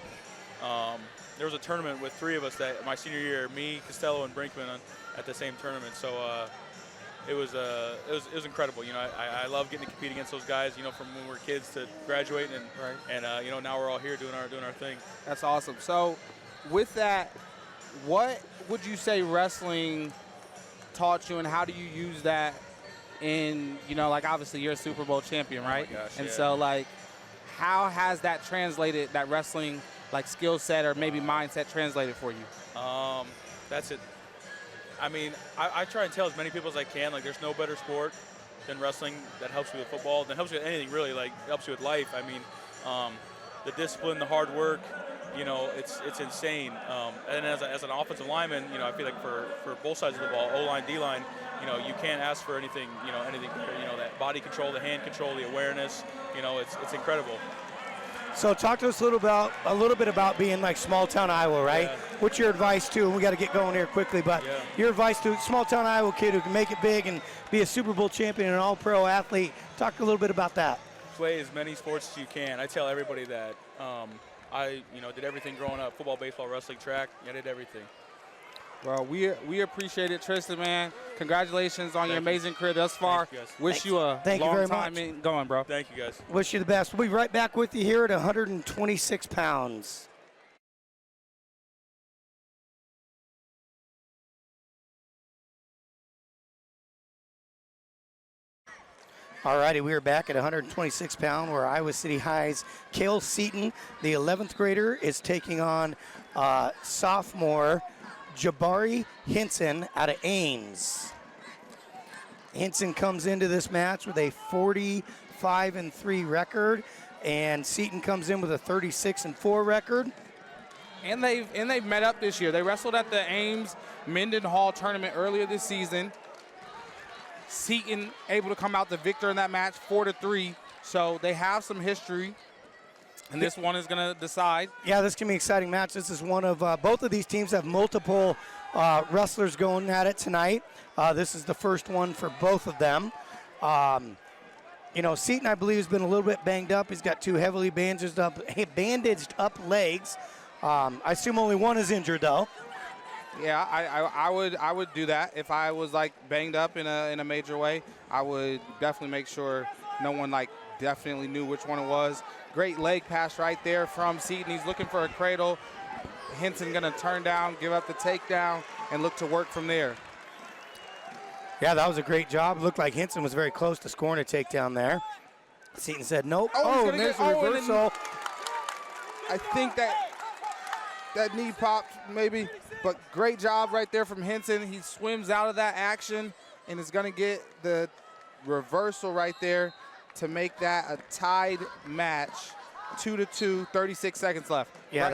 There was a tournament with 3 of us that my senior year, me, Costello, and Brinkman at the same tournament. So it was incredible. You know, I love getting to compete against those guys. You know, from when we were kids to graduating, and you know, now we're all here doing our thing. That's awesome. So with that, what would you say wrestling taught you, and how do you use that in, you know, like obviously you're a Super Bowl champion, right? Oh my gosh, and so like, how has that translated, that wrestling like skill set or maybe mindset translated for you? That's it. I mean, I try and tell as many people as I can, like, there's no better sport than wrestling that helps you with football, that helps you with anything really, like helps you with life. I mean, the discipline, the hard work, you know, it's insane. And as an offensive lineman, you know, I feel like for both sides of the ball, O-line, D-line, you know, you can't ask for anything better. You know, that body control, the hand control, the awareness, you know, it's incredible. So talk to us a little bit about being like small town Iowa, right? Yeah. What's your advice to, and we got to get going here quickly, but your advice to a small town Iowa kid who can make it big and be a Super Bowl champion and an all-pro athlete? Talk a little bit about that. Play as many sports as you can. I tell everybody that. I did everything growing up: football, baseball, wrestling, track. I did everything. Well, we appreciate it, Tristan, man. Congratulations on your amazing career thus far. Wish you a long time going, bro. Thank you, guys. Wish you the best. We'll be right back with you here at 126 pounds. All righty, we are back at 126 pound where Iowa City High's Cale Seaton, the 11th grader, is taking on sophomore Jabari Hinson out of Ames. Hinson comes into this match with a 45-3 record, and Seaton comes in with a 36-4 record. And they've met up this year. They wrestled at the Ames Mendenhall tournament earlier this season. Seaton able to come out the victor in that match, 4-3. So they have some history, and this one is going to decide. Yeah, this can be an exciting match. This is one of both of these teams have multiple wrestlers going at it tonight. This is the first one for both of them. You know, Seaton, I believe, has been a little bit banged up. He's got 2 heavily bandaged up legs. I assume only one is injured, though. Yeah, I would do that if I was like banged up in a major way. I would definitely make sure no one definitely knew which one it was. Great leg pass right there from Seaton. He's looking for a cradle. Hinson gonna turn down, give up the takedown, and look to work from there. Yeah, that was a great job. Looked like Hinson was very close to scoring a takedown there. Seaton said nope. And there's the reversal. I think that knee popped maybe. But great job right there from Hinson. He swims out of that action and is going to get the reversal right there to make that a tied match, 2-2, 36 seconds left. Yeah,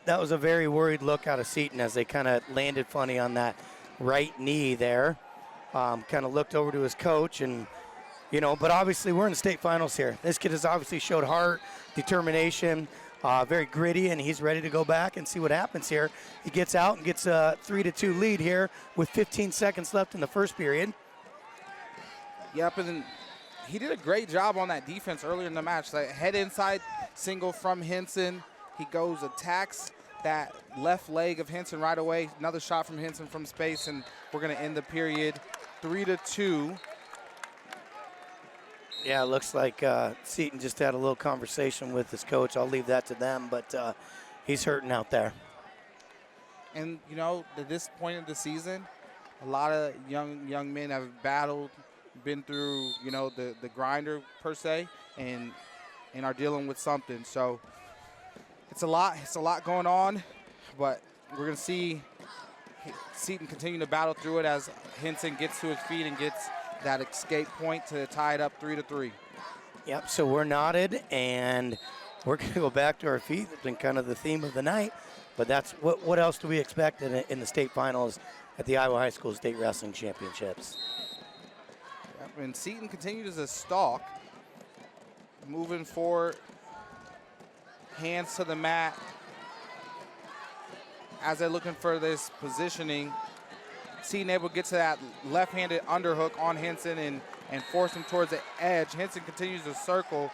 that was a very worried look out of Seaton as they kind of landed funny on that right knee there. Kind of looked over to his coach, and but obviously we're in the state finals here. This kid has obviously showed heart, determination. very gritty, and he's ready to go back and see what happens here. He gets out and gets a 3-2 lead here with 15 seconds left in the first period. Yep, and then he did a great job on that defense earlier in the match. Like head inside single from Henson. He goes, attacks that left leg of Henson right away. Another shot from Henson from space, and we're going to end the period 3-2. Yeah, it looks like Seton just had a little conversation with his coach. I'll leave that to them, but he's hurting out there. And, you know, at this point of the season, a lot of young men have battled, been through, you know, the grinder per se, and are dealing with something. So it's a lot going on, but we're going to see Seton continue to battle through it as Henson gets to his feet and gets that escape point to tie it up 3-3. Yep, so we're knotted, and we're going to go back to our feet. It's been kind of the theme of the night, but that's what else do we expect in the state finals at the Iowa High School State Wrestling Championships? Yep, and Seton continues to stalk, moving forward, hands to the mat as they're looking for this positioning. Seton able to get to that left-handed underhook on Henson and force him towards the edge. Henson continues to circle.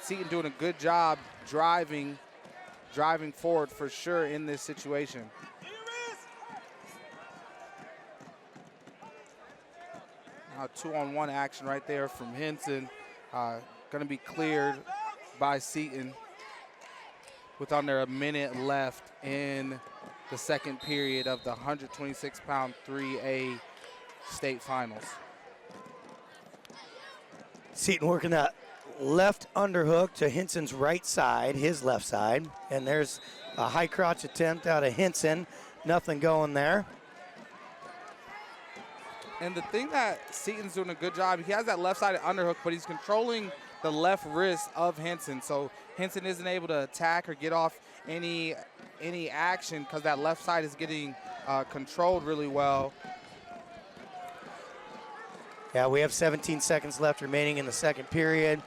Seton doing a good job driving forward for sure in this situation. Now 2-on-1 action right there from Henson. Going to be cleared by Seton with under a minute left in the second period of the 126-pound 3A state finals. Seton working that left underhook to Henson's right side, his left side. And there's a high crotch attempt out of Henson. Nothing going there. And the thing that Seton's doing a good job, he has that left-sided underhook, but he's controlling the left wrist of Henson. So Henson isn't able to attack or get off any action because that left side is getting controlled really well. Yeah, we have 17 seconds left remaining in the second period.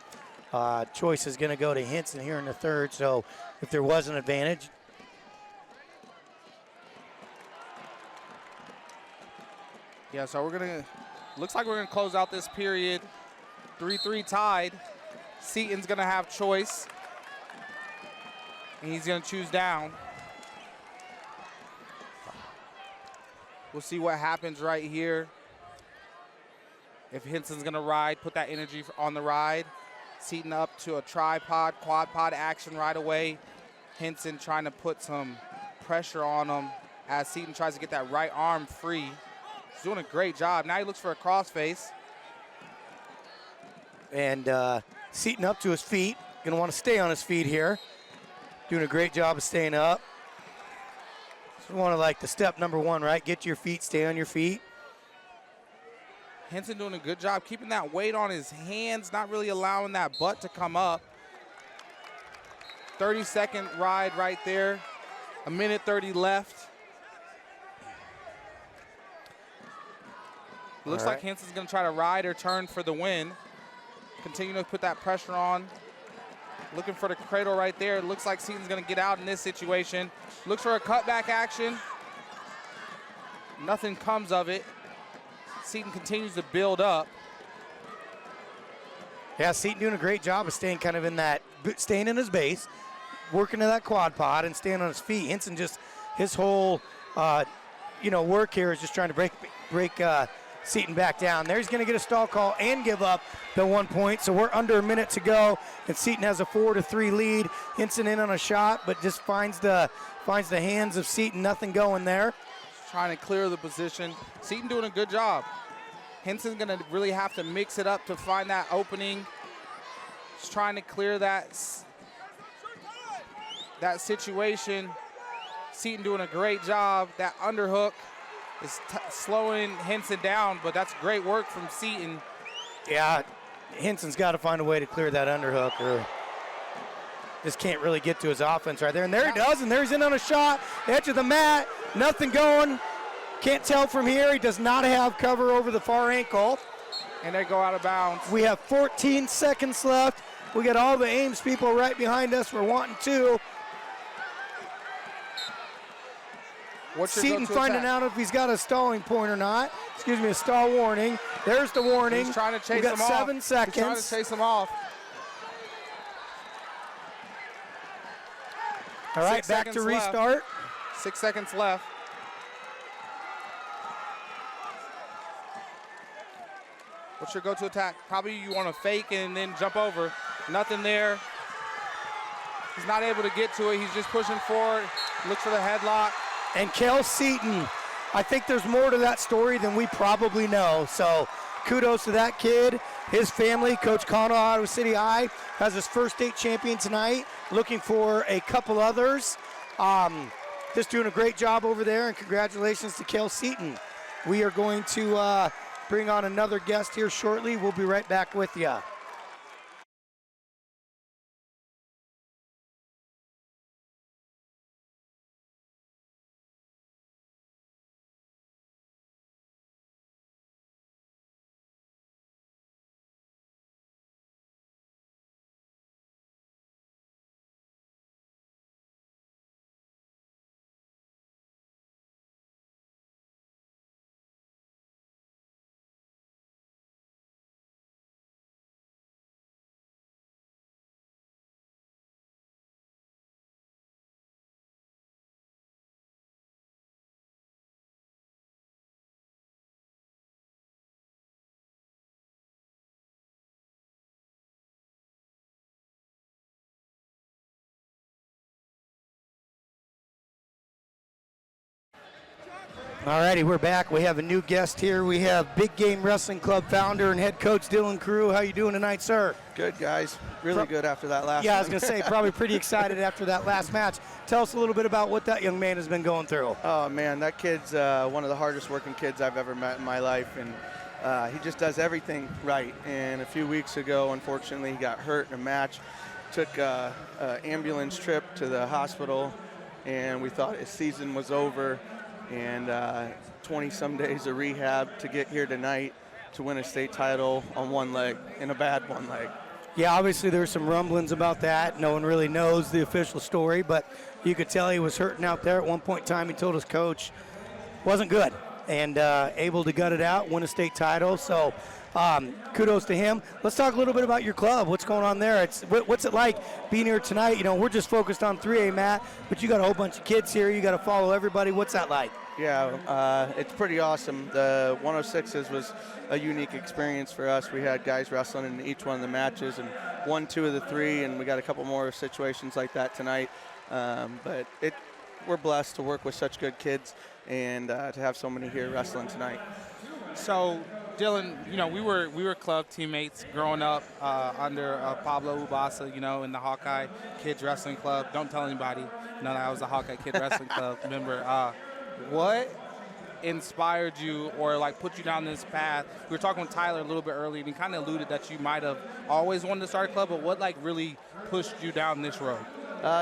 Choice is going to go to Henson here in the third, so if there was an advantage. Yeah, so looks like we're going to close out this period 3-3 tied. Seton's going to have choice, and he's going to choose down. We'll see what happens right here. If Henson's going to ride, put that energy on the ride. Seton up to a tripod, quad pod action right away. Henson trying to put some pressure on him as Seton tries to get that right arm free. He's doing a great job. Now he looks for a crossface. And Seton up to his feet. Going to want to stay on his feet here. Doing a great job of staying up. It's one of like the step number one, right? Get to your feet, stay on your feet. Henson doing a good job keeping that weight on his hands, not really allowing that butt to come up. 30-second ride right there. A minute 30 left. Looks like Henson's going to try to ride or turn for the win. Continue to put that pressure on. Looking for the cradle right there. It looks like Seton's going to get out in this situation. Looks for a cutback action. Nothing comes of it. Seton continues to build up. Yeah, Seton doing a great job of staying kind of in that, staying in his base, working to that quad pod and staying on his feet. Henson just, his whole, work here is just trying to break Seton back down. There he's going to get a stall call and give up the 1 point. So we're under a minute to go, and Seton has a 4-3 lead. Henson in on a shot, but just finds the hands of Seton. Nothing going there. Trying to clear the position. Seton doing a good job. Henson's going to really have to mix it up to find that opening. Just trying to clear that situation. Seton doing a great job. That underhook is slowing Henson down, but that's great work from Seton. Yeah, Henson's got to find a way to clear that underhook, or just can't really get to his offense right there. And there he does, and there he's in on a shot. Edge of the mat, nothing going. Can't tell from here. He does not have cover over the far ankle. And they go out of bounds. We have 14 seconds left. We got all the Ames people right behind us. We're wanting two. Seton finding out if he's got a stalling point or not. Excuse me, a stall warning. There's the warning. He's trying to chase him off. 7 seconds. He's trying to chase him off. All right, back to restart. 6 seconds left. What's your go-to attack? Probably you want to fake and then jump over. Nothing there. He's not able to get to it. He's just pushing forward. Looks for the headlock. And Kel Seton, I think there's more to that story than we probably know. So kudos to that kid, his family. Coach Connell out of City High has his first state champion tonight. Looking for a couple others. Just doing a great job over there, and congratulations to Kel Seton. We are going to bring on another guest here shortly. We'll be right back with you. All righty, we're back. We have a new guest here. We have Big Game Wrestling Club founder and head coach Dylan Carew. How you doing tonight, sir? Good, guys. Really good after that last Yeah, one. I was going to say, probably pretty excited after that last match. Tell us a little bit about what that young man has been going through. Oh, man, that kid's one of the hardest working kids I've ever met in my life, and he just does everything right. And a few weeks ago, unfortunately, he got hurt in a match, took an ambulance trip to the hospital, and we thought his season was over. And 20-some days of rehab to get here tonight to win a state title on one leg, in a bad one leg. Yeah, obviously there's some rumblings about that. No one really knows the official story, but you could tell he was hurting out there. At one point in time, he told his coach wasn't good, and able to gut it out, win a state title. So kudos to him. Let's talk a little bit about your club. What's going on there? What's it like being here tonight? You know, we're just focused on 3A, Matt, but you got a whole bunch of kids here. You got to follow everybody. What's that like? Yeah, it's pretty awesome. The 106s was a unique experience for us. We had guys wrestling in each one of the matches and won 2 of the 3, and we got a couple more situations like that tonight. But we're blessed to work with such good kids and to have so many here wrestling tonight. So, Dylan, you know, we were club teammates growing up under Pablo Ubasa, you know, in the Hawkeye Kids Wrestling Club. Don't tell anybody. No, I was the Hawkeye Kid Wrestling Club member. What inspired you or like put you down this path? We were talking with Tyler a little bit earlier, and he kind of alluded that you might have always wanted to start a club, but what like really pushed you down this road?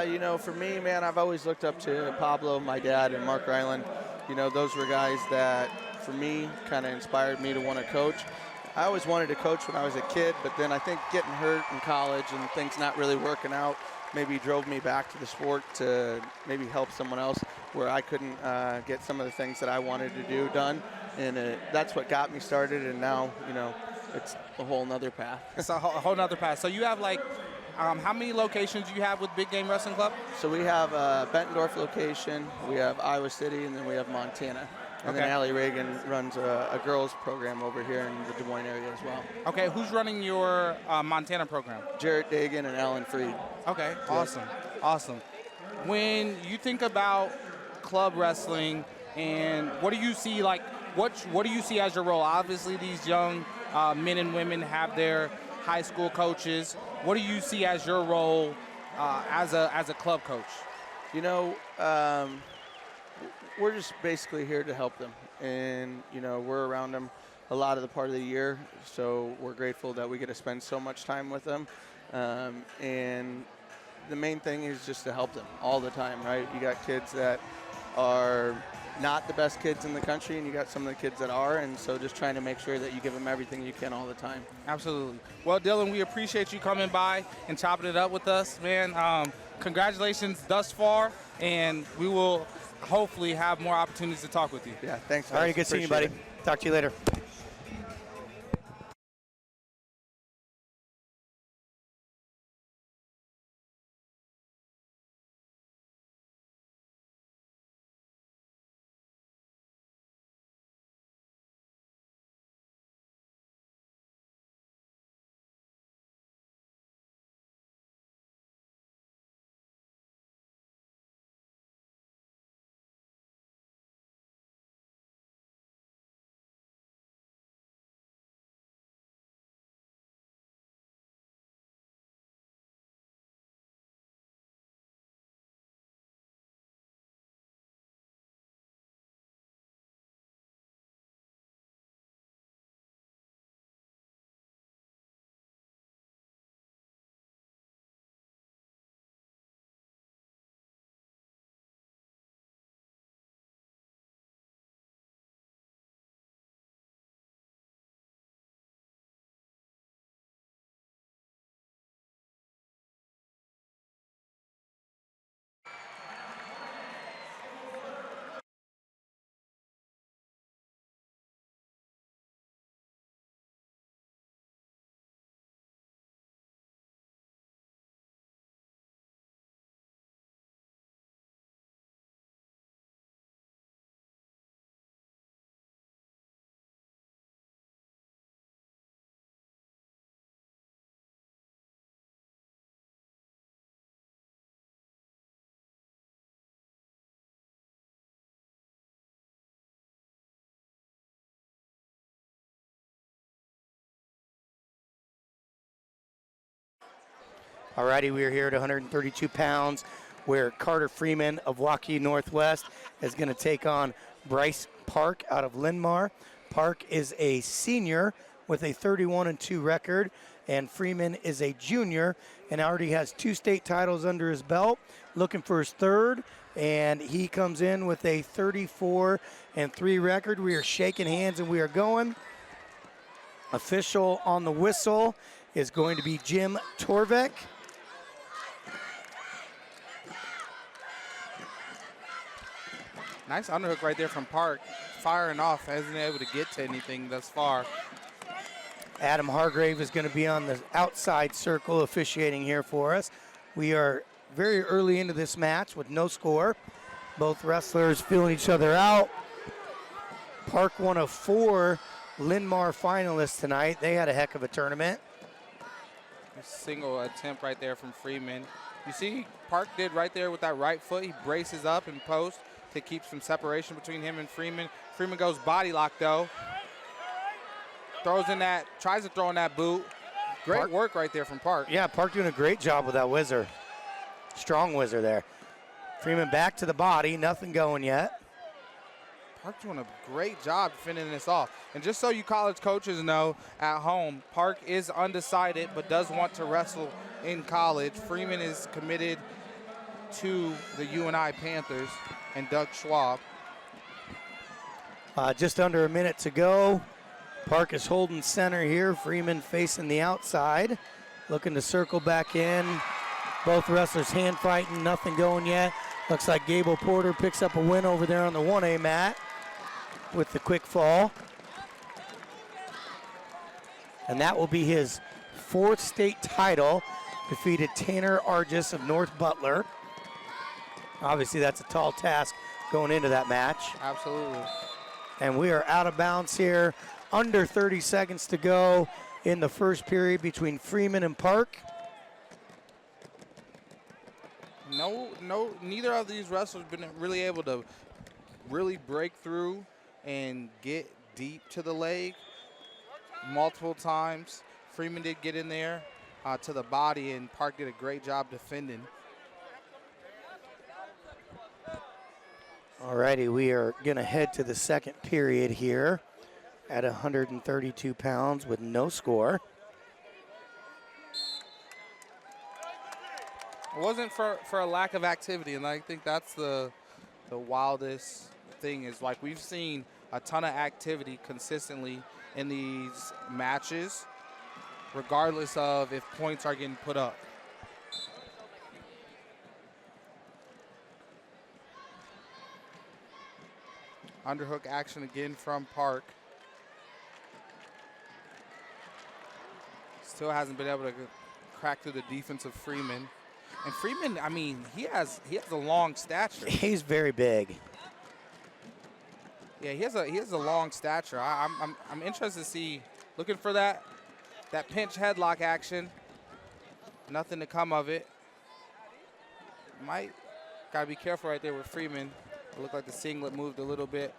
You know, for me, man, I've always looked up to Pablo, my dad, and Mark Ryland. You know, those were guys that, for me, kind of inspired me to want to coach. I always wanted to coach when I was a kid, but then I think getting hurt in college and things not really working out maybe drove me back to the sport to maybe help someone else where I couldn't get some of the things that I wanted to do done. And that's what got me started, and now, you know, it's a whole nother path. It's a whole nother path. So you have like, how many locations do you have with Big Game Wrestling Club? So we have a Bettendorf location, we have Iowa City, and then we have Montana. And then Allie Reagan runs a girls program over here in the Des Moines area as well. Okay, who's running your Montana program? Jarrett Dagan and Alan Freed. Okay, awesome, awesome. When you think about club wrestling, and what do you see like? What do you see as your role? Obviously, these young men and women have their high school coaches. What do you see as your role as a club coach? You know, we're just basically here to help them, and you know, we're around them a lot of the part of the year, so we're grateful that we get to spend so much time with them. And the main thing is just to help them all the time, right? You got kids that are not the best kids in the country, and you got some of the kids that are, and so just trying to make sure that you give them everything you can all the time. Absolutely. Well, Dylan, we appreciate you coming by and chopping it up with us, man. Congratulations thus far, and we will hopefully have more opportunities to talk with you. Yeah, thanks. All right, good seeing you, buddy. Talk to you later. Alrighty, we are here at 132 pounds, where Carter Freeman of Waukee Northwest is going to take on Bryce Park out of Linn-Mar. Park is a senior with a 31-2 record, and Freeman is a junior and already has 2 state titles under his belt, looking for his 3rd, and he comes in with a 34-3 record. We are shaking hands and we are going. Official on the whistle is going to be Jim Torvik. Nice underhook right there from Park. Firing off, hasn't been able to get to anything thus far. Adam Hargrave is going to be on the outside circle officiating here for us. We are very early into this match with no score. Both wrestlers feeling each other out. Park, one of 4 Linn-Mar finalists tonight. They had a heck of a tournament. A single attempt right there from Freeman. You see Park did right there with that right foot. He braces up in post to keep some separation between him and Freeman. Freeman goes body lock though. Throws in that, tries to throw in that boot. Great work right there from Park. Yeah, Park doing a great job with that whizzer. Strong whizzer there. Freeman back to the body, nothing going yet. Park doing a great job finishing this off. And just so you college coaches know at home, Park is undecided but does want to wrestle in college. Freeman is committed to the UNI Panthers and Doug Schwab. Just under a minute to go. Park is holding center here. Freeman facing the outside, looking to circle back in. Both wrestlers hand fighting, nothing going yet. Looks like Gable Porter picks up a win over there on the 1A mat with the quick fall. And that will be his 4th state title. Defeated Tanner Argis of North Butler. Obviously, that's a tall task going into that match. Absolutely. And we are out of bounds here. Under 30 seconds to go in the first period between Freeman and Park. Neither of these wrestlers have been really able to really break through and get deep to the leg multiple times. Freeman did get in there to the body, and Park did a great job defending. Alrighty, we are gonna head to the second period here at 132 pounds with no score. It wasn't for a lack of activity, and I think that's the wildest thing is, like, we've seen a ton of activity consistently in these matches, regardless of if points are getting put up. Underhook action again from Park. Still hasn't been able to crack through the defense of Freeman. And Freeman, I mean, he has a long stature. He's very big. Yeah, he has a long stature. I'm interested to see, looking for that pinch headlock action. Nothing to come of it. Gotta be careful right there with Freeman. It looked like the singlet moved a little bit.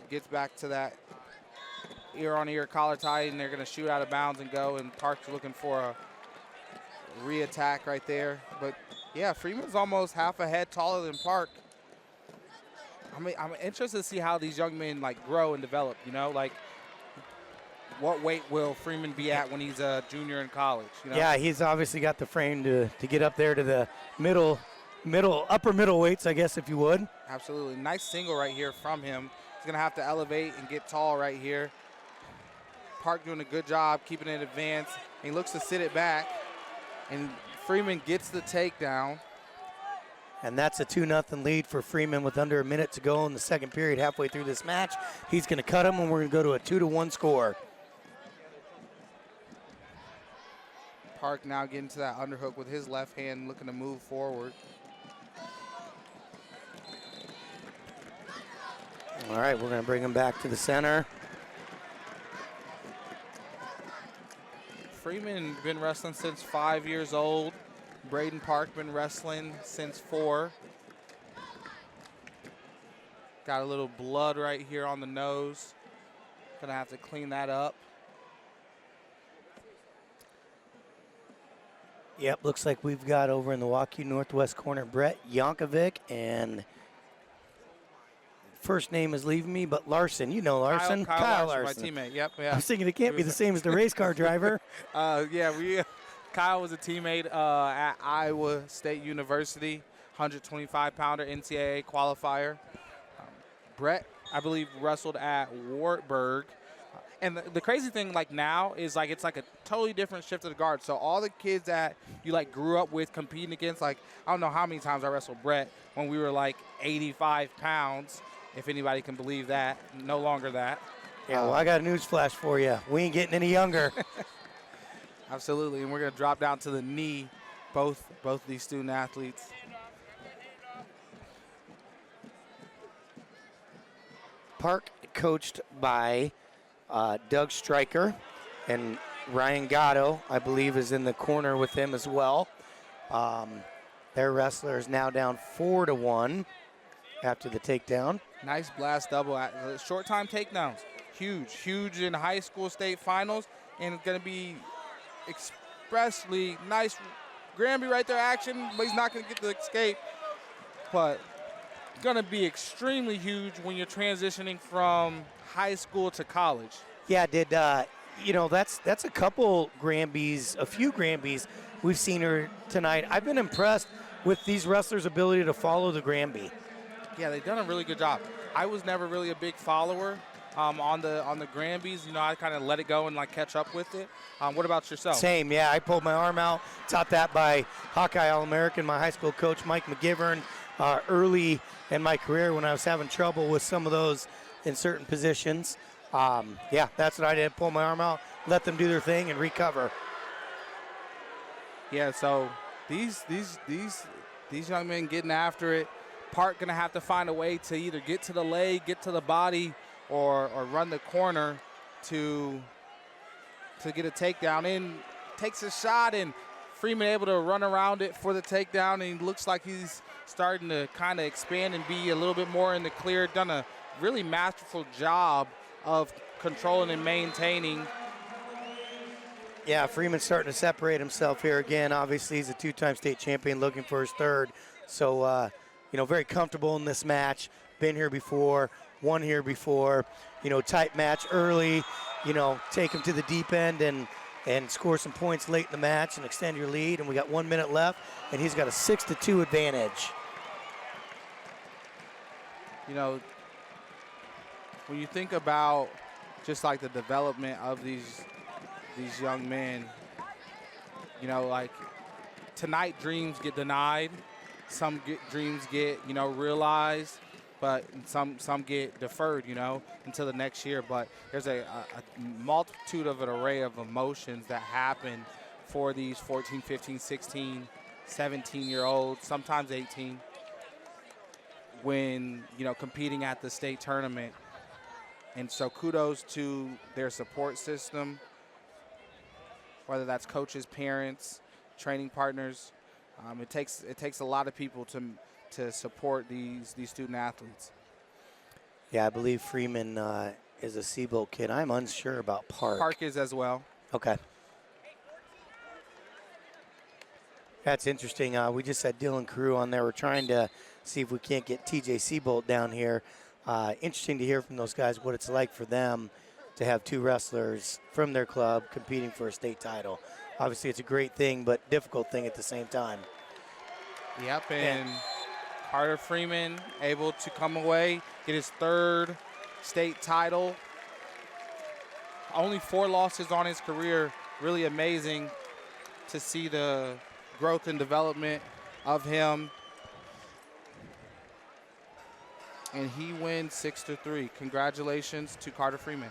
Gets back to that ear-on-ear collar tie, and they're gonna shoot out of bounds and go. And Park's looking for a re-attack right there. But yeah, Freeman's almost half a head taller than Park. I mean, I'm interested to see how these young men like grow and develop. You know, like what weight will Freeman be at when he's a junior in college? You know? Yeah, he's obviously got the frame to get up there to the upper middle weights, I guess, if you would. Absolutely. Nice single right here from him. He's going to have to elevate and get tall right here. Park doing a good job keeping it in advance. He looks to sit it back, and Freeman gets the takedown. And that's a 2-0 lead for Freeman with under a minute to go in the second period, halfway through this match. He's going to cut him, and we're going to go to a 2-1 score. Park now getting to that underhook with his left hand, looking to move forward. All right, we're going to bring him back to the center. Freeman been wrestling since 5 years old. Braden Park been wrestling since 4. Got a little blood right here on the nose. Gonna have to clean that up. Yep, looks like we've got over in the Waukee Northwest corner Brett Yankovic, and first name is leaving me, but Larson. You know Larson. Kyle Larson, my teammate. Yep, yeah. I was thinking it can't be the same as the race car driver. Kyle was a teammate at Iowa State University, 125-pounder NCAA qualifier. Brett, I believe, wrestled at Wartburg. And the crazy thing, like, now is, like, it's like a totally different shift of the guard. So all the kids that you, like, grew up with competing against, like, I don't know how many times I wrestled Brett when we were, like, 85 pounds, if anybody can believe that. No longer that. Yeah, well, I got a news flash for you. We ain't getting any younger. Absolutely, and we're going to drop down to the knee, both these student athletes. Park coached by Doug Stryker, and Ryan Gatto, I believe, is in the corner with him as well. Their wrestler is now down 4-1 after the takedown. Nice blast double, short time takedowns. Huge in high school state finals, and it's going to be expressly nice Granby right there action, but he's not going to get the escape. But going to be extremely huge when you're transitioning from high school to college. Yeah, that's a couple Granbys, a few Granbys we've seen her tonight. I've been impressed with these wrestlers' ability to follow the Granby. Yeah, they've done a really good job. I was never really a big follower on the Granbys. You know, I kind of let it go and like catch up with it. What about yourself? Same, yeah. I pulled my arm out, taught that by Hawkeye All-American, my high school coach, Mike McGivern, early in my career when I was having trouble with some of those in certain positions. Yeah, that's what I did. Pull my arm out, let them do their thing, and recover. Yeah, so these young men getting after it. Park gonna have to find a way to either get to the leg, get to the body, or run the corner to get a takedown in. Takes a shot, and Freeman able to run around it for the takedown, and he looks like he's starting to kind of expand and be a little bit more in the clear. Done a really masterful job of controlling and maintaining. Yeah, Freeman's starting to separate himself here again. Obviously, he's a two-time state champion looking for his third. So, very comfortable in this match. Been here before, won here before. Tight match early. Take him to the deep end and score some points late in the match and extend your lead. And we got 1 minute left, and he's got a 6-2 advantage. you know, when you think about just like the development of these young men, you know, like tonight dreams get denied, some dreams get, you know, realized, but some get deferred, you know, until the next year. But there's a multitude of an array of emotions that happen for these 14, 15, 16, 17-year-olds, sometimes 18, when, you know, competing at the state tournament. And so kudos to their support system, whether that's coaches, parents, training partners. It takes a lot of people to support these student athletes. Yeah, I believe Freeman is a Seabolt kid. I'm unsure about Park. Park is as well. Okay. That's interesting. We just had Dylan Carew on there. We're trying to see if we can't get TJ Seabolt down here. Interesting to hear from those guys what it's like for them to have two wrestlers from their club competing for a state title. Obviously, it's a great thing, but difficult thing at the same time. Yep, and Carter Freeman able to come away, get his third state title. Only 4 losses on his career. Really amazing to see the growth and development of him. And he wins 6-3. Congratulations to Carter Freeman.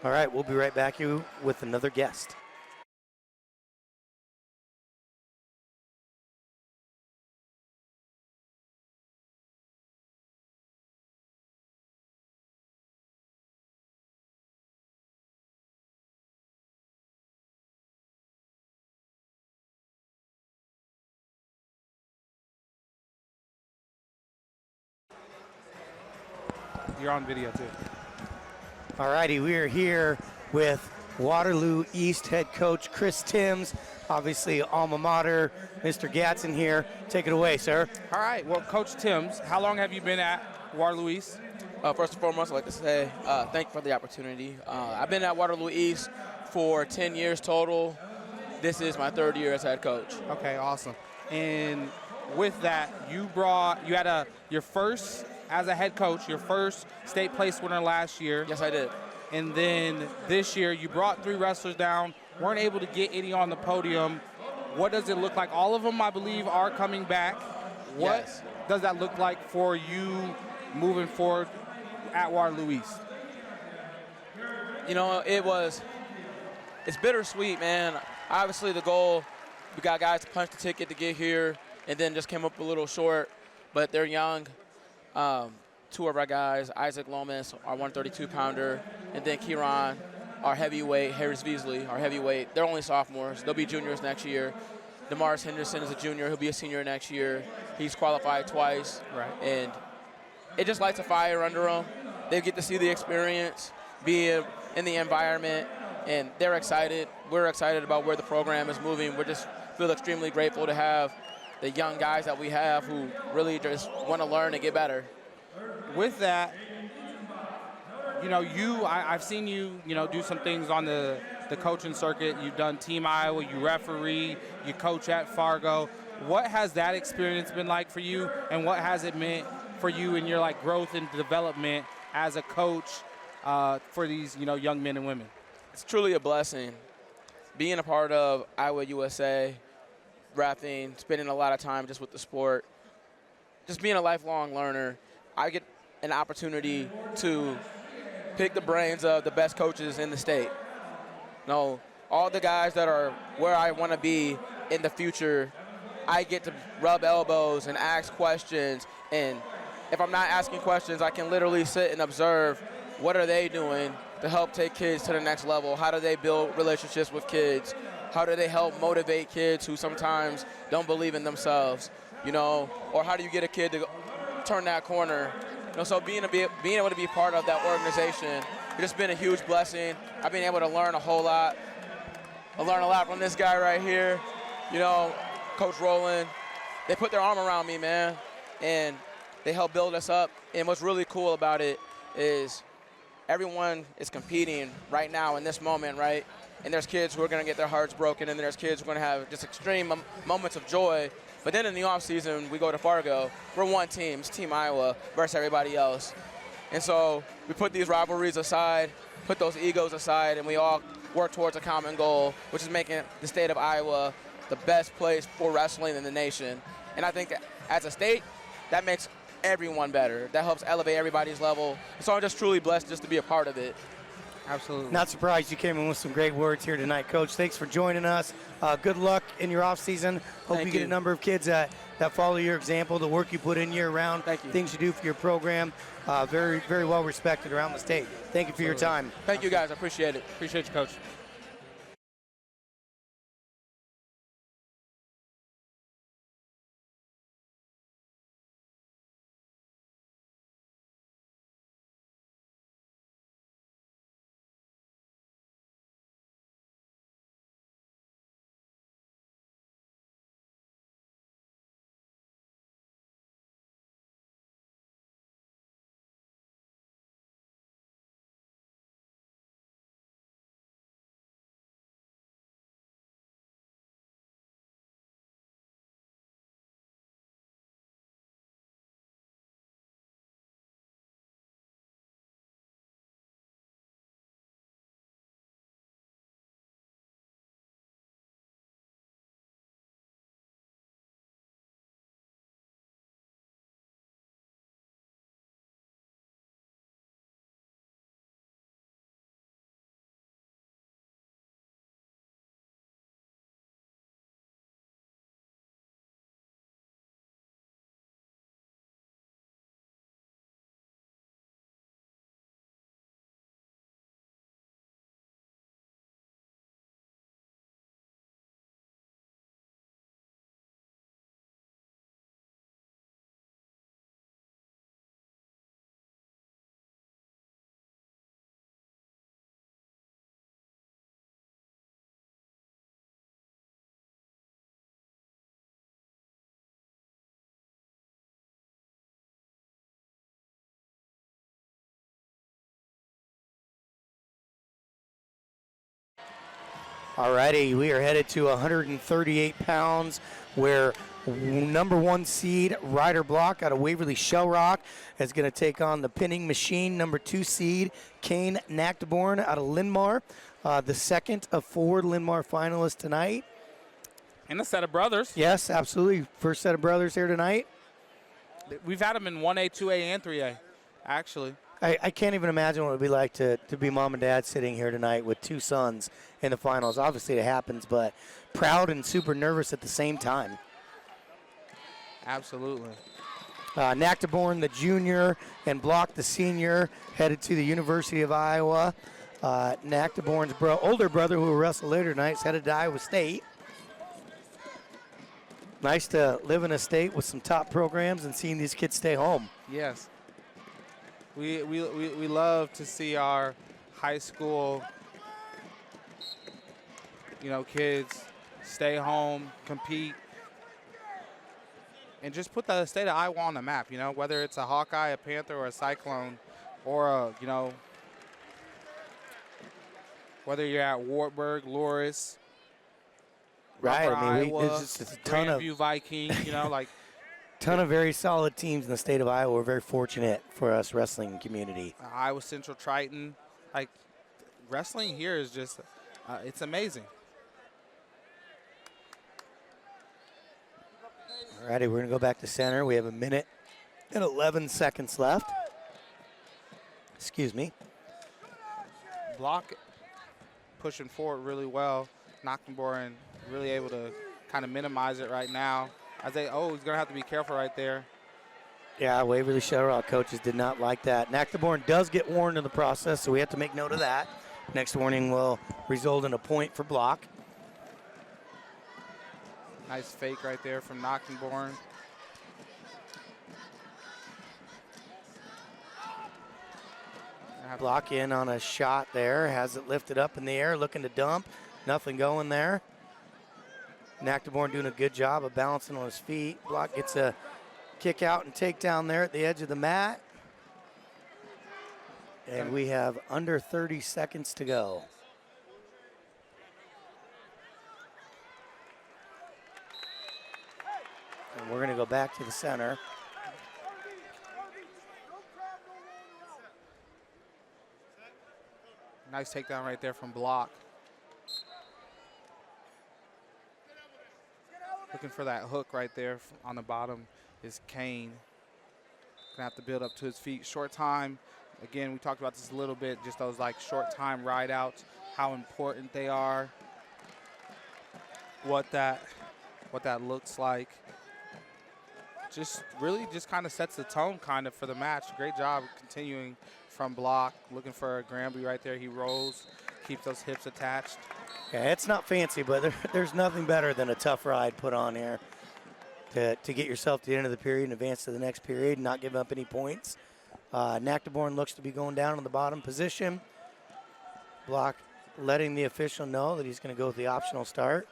All right, we'll be right back here with another guest. You're on video too. All righty, we are here with Waterloo East head coach Chris Timms. Obviously, alma mater, Mr. Gatson here. Take it away, sir. All right, well, Coach Timms, how long have you been at Waterloo East? First and foremost, I'd like to say thank you for the opportunity. I've been at Waterloo East for 10 years total. This is my 3rd year as head coach. Okay, awesome. And with that, you had your first, as a head coach, your first state place winner last year. Yes, I did. And then this year, you brought 3 wrestlers down, weren't able to get any on the podium. What does it look like? All of them, I believe, are coming back. What Yes. does that look like for you moving forward at Waterloo East? You know, it's bittersweet, man. Obviously, the goal, we got guys to punch the ticket to get here, and then just came up a little short, but they're young. 2 of our guys, Isaac Lomas, our 132-pounder, and then Kieran, our heavyweight, Harris Beasley, our heavyweight. They're only sophomores. They'll be juniors next year. DeMaris Henderson is a junior. He'll be a senior next year. He's qualified twice. Right. And it just lights a fire under them. They get to see the experience, be in the environment, and they're excited. We're excited about where the program is moving. We just feel extremely grateful to have the young guys that we have who really just want to learn and get better. With that, you know, I've seen you, you know, do some things on the coaching circuit. You've done Team Iowa, you referee, you coach at Fargo. What has that experience been like for you, and what has it meant for you in your like growth and development as a coach for these, you know, young men and women? It's truly a blessing. Being a part of Iowa USA, reffing, spending a lot of time just with the sport, just being a lifelong learner, I get an opportunity to pick the brains of the best coaches in the state. You know, all the guys that are where I want to be in the future, I get to rub elbows and ask questions. And if I'm not asking questions, I can literally sit and observe what are they doing to help take kids to the next level. How do they build relationships with kids? How do they help motivate kids who sometimes don't believe in themselves? You know, or how do you get a kid to turn that corner? You know, so being able to be part of that organization, it's just been a huge blessing. I've been able to learn a whole lot. I learned a lot from this guy right here. You know, Coach Rowland. They put their arm around me, man, and they helped build us up. And what's really cool about it is everyone is competing right now in this moment, right? And there's kids who are going to get their hearts broken, and there's kids who are going to have just extreme moments of joy. But then in the offseason, we go to Fargo. We're one team. It's Team Iowa versus everybody else. And so we put these rivalries aside, put those egos aside, and we all work towards a common goal, which is making the state of Iowa the best place for wrestling in the nation. And I think as a state, that makes everyone better. That helps elevate everybody's level. So I'm just truly blessed just to be a part of it. Absolutely. Not surprised you came in with some great words here tonight, Coach. Thanks for joining us. Good luck in your off season. Hope you get a number of kids that follow your example, the work you put in year round, things you do for your program. Very, very well respected around the state. Thank you for your time. Thank you, guys. I appreciate it. Appreciate you, Coach. All righty, we are headed to 138 pounds where number 1 seed Ryder Block out of Waverly Shell Rock is going to take on the pinning machine, number 2 seed Kane Nactaborn out of Linmar, the second of 4 Linmar finalists tonight. And a set of brothers. Yes, absolutely. First set of brothers here tonight. We've had them in 1A, 2A, and 3A, actually. I can't even imagine what it would be like to be mom and dad sitting here tonight with 2 sons in the finals. Obviously it happens, but proud and super nervous at the same time. Absolutely. Nactaborn, the junior, and Block, the senior, headed to the University of Iowa. Nactaborn's older brother, who will wrestle later tonight, is headed to Iowa State. Nice to live in a state with some top programs and seeing these kids stay home. Yes. We love to see our high school, kids stay home, compete, and just put the state of Iowa on the map, whether it's a Hawkeye, a Panther, or a Cyclone, or whether you're at Wartburg, Loris, right, Iowa, it's just a ton of Viking, ton of very solid teams in the state of Iowa. We're very fortunate for us wrestling community. Iowa Central Triton, wrestling here is just, it's amazing. All righty, we're gonna go back to center. We have 1 minute and 11 seconds left. Excuse me. Block pushing forward really well. Nackenborn really able to kind of minimize it right now. He's going to have to be careful right there. Yeah, Waverly Shell Rock coaches did not like that. Nactaborn does get warned in the process, so we have to make note of that. Next warning will result in a point for Block. Nice fake right there from Nackenborn. Block in on a shot there, has it lifted up in the air, looking to dump. Nothing going there. Nactaborn doing a good job of balancing on his feet. Block gets a kick out and take down there at the edge of the mat. And we have under 30 seconds to go. And we're going to go back to the center. Nice takedown right there from Block. Looking for that hook right there on the bottom is Kane. Gonna have to build up to his feet. Short time. Again, we talked about this a little bit, just those like short time ride outs, how important they are, what that looks like. Just really just kind of sets the tone kind of for the match. Great job continuing from Block, looking for a Granby right there. He rolls, keeps those hips attached. Yeah, it's not fancy, but there's nothing better than a tough ride put on here to get yourself to the end of the period and advance to the next period and not give up any points. Nactaborn looks to be going down in the bottom position. Block letting the official know that he's going to go with the optional start.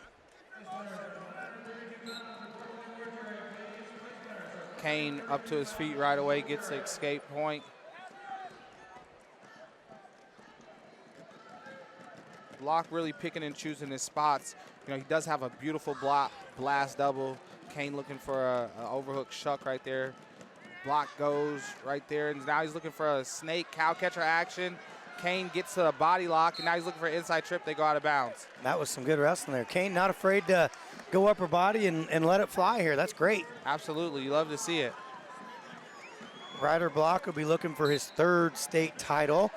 Kane up to his feet right away, gets the escape point. Block really picking and choosing his spots. You know, he does have a beautiful block, blast double. Kane looking for a overhook shuck right there. Block goes right there, and now he's looking for a snake cow catcher action. Kane gets to the body lock, and now he's looking for an inside trip. They go out of bounds. That was some good wrestling there. Kane not afraid to go upper body and let it fly here. That's great. Absolutely, you love to see it. Ryder Block will be looking for his 3rd state title.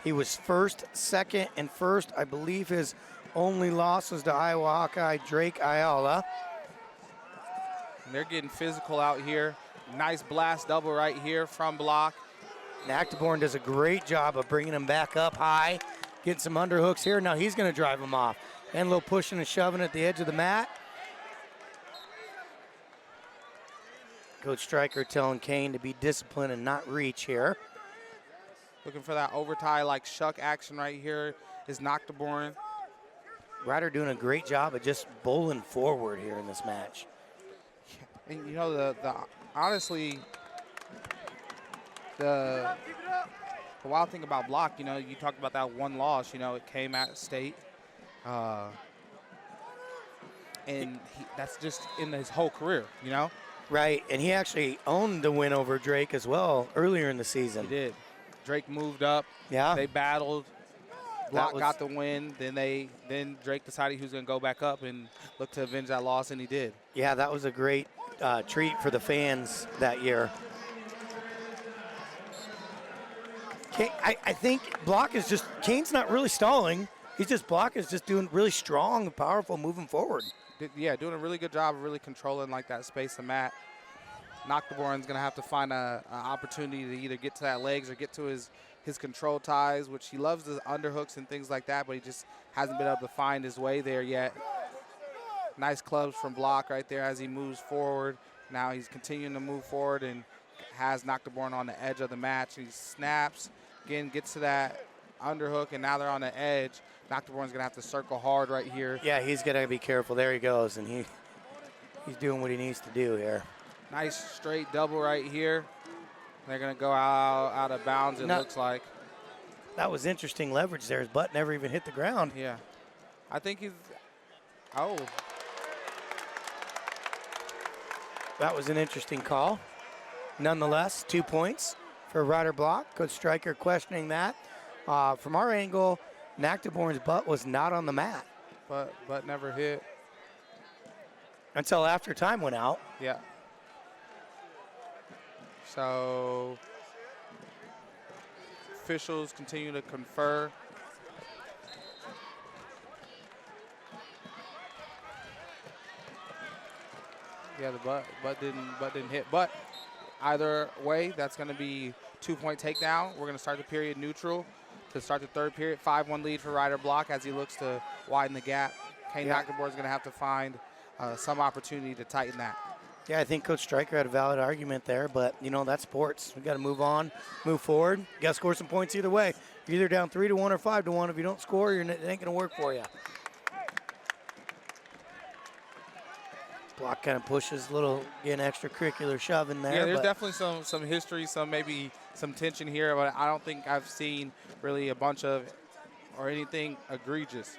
He was first, second, and first. I believe his only loss was to Iowa Hawkeye Drake Ayala. And they're getting physical out here. Nice blast double right here from Block. Nactaborn does a great job of bringing him back up high, getting some underhooks here. Now he's going to drive him off. And a little pushing and shoving at the edge of the mat. Coach Stryker telling Kane to be disciplined and not reach here. Looking for that overtie like shuck action right here is Nactaborn. Ryder doing a great job of just bowling forward here in this match. And you know, the honestly, the wild thing about Block, you know, you talked about that one loss, you know, it came at state. And that's just in his whole career, you know? Right, and he actually owned the win over Drake as well earlier in the season. He did. Drake moved up. Yeah. They battled. Block got the win. Then Drake decided he was going to go back up and look to avenge that loss, and he did. Yeah, that was a great treat for the fans that year. I think Block is just, Kane's not really stalling. Block is just doing really strong and powerful moving forward. Yeah, doing a really good job of really controlling like that space and mat. Nactaborn's going to have to find an opportunity to either get to that legs or get to his control ties, which he loves the underhooks and things like that, but he just hasn't been able to find his way there yet. Nice clubs from Block right there as he moves forward. Now he's continuing to move forward and has Nactaborn on the edge of the match. He snaps, again, gets to that underhook, and now they're on the edge. Nactaborn's going to have to circle hard right here. Yeah, he's got to be careful. There he goes, and he's doing what he needs to do here. Nice straight double right here. They're going to go out of bounds, it looks like. That was interesting leverage there. His butt never even hit the ground. Yeah. I think he's – oh. That was an interesting call. Nonetheless, 2 points for Ryder Block. Coach Stryker questioning that. From our angle, Nactaborn's butt was not on the mat. But never hit. Until after time went out. Yeah. So officials continue to confer. Yeah, the butt didn't hit. But either way, that's going to be 2-point takedown. We're going to start the period neutral to start the third period. 5-1 lead for Ryder Block as he looks to widen the gap. Kane Nactaborn is going to have to find some opportunity to tighten that. Yeah, I think Coach Stryker had a valid argument there, but, you know, that's sports. We got to move on, move forward. You got to score some points either way. You're either down 3-1 or 5-1. If you don't score, it ain't going to work for you. Block kind of pushes a little, again, extracurricular shove in there. Yeah, there's definitely some history, maybe some tension here, but I don't think I've seen really a bunch of or anything egregious.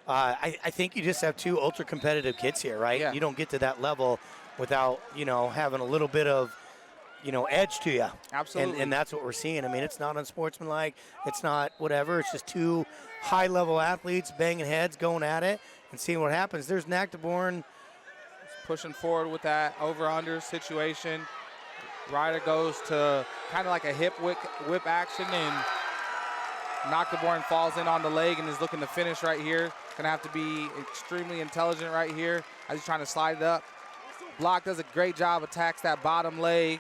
I think you just have two ultra competitive kids here, right? Yeah. You don't get to that level without, having a little bit of, edge to you. Absolutely. And that's what we're seeing. I mean, it's not unsportsmanlike. It's not whatever. It's just two high-level athletes banging heads, going at it, and seeing what happens. There's Nagdeborn pushing forward with that over-under situation. Ryder goes to kind of like a hip whip action, and Nagdeborn falls in on the leg and is looking to finish right here. Gonna have to be extremely intelligent right here as he's trying to slide it up. Block does a great job, attacks that bottom leg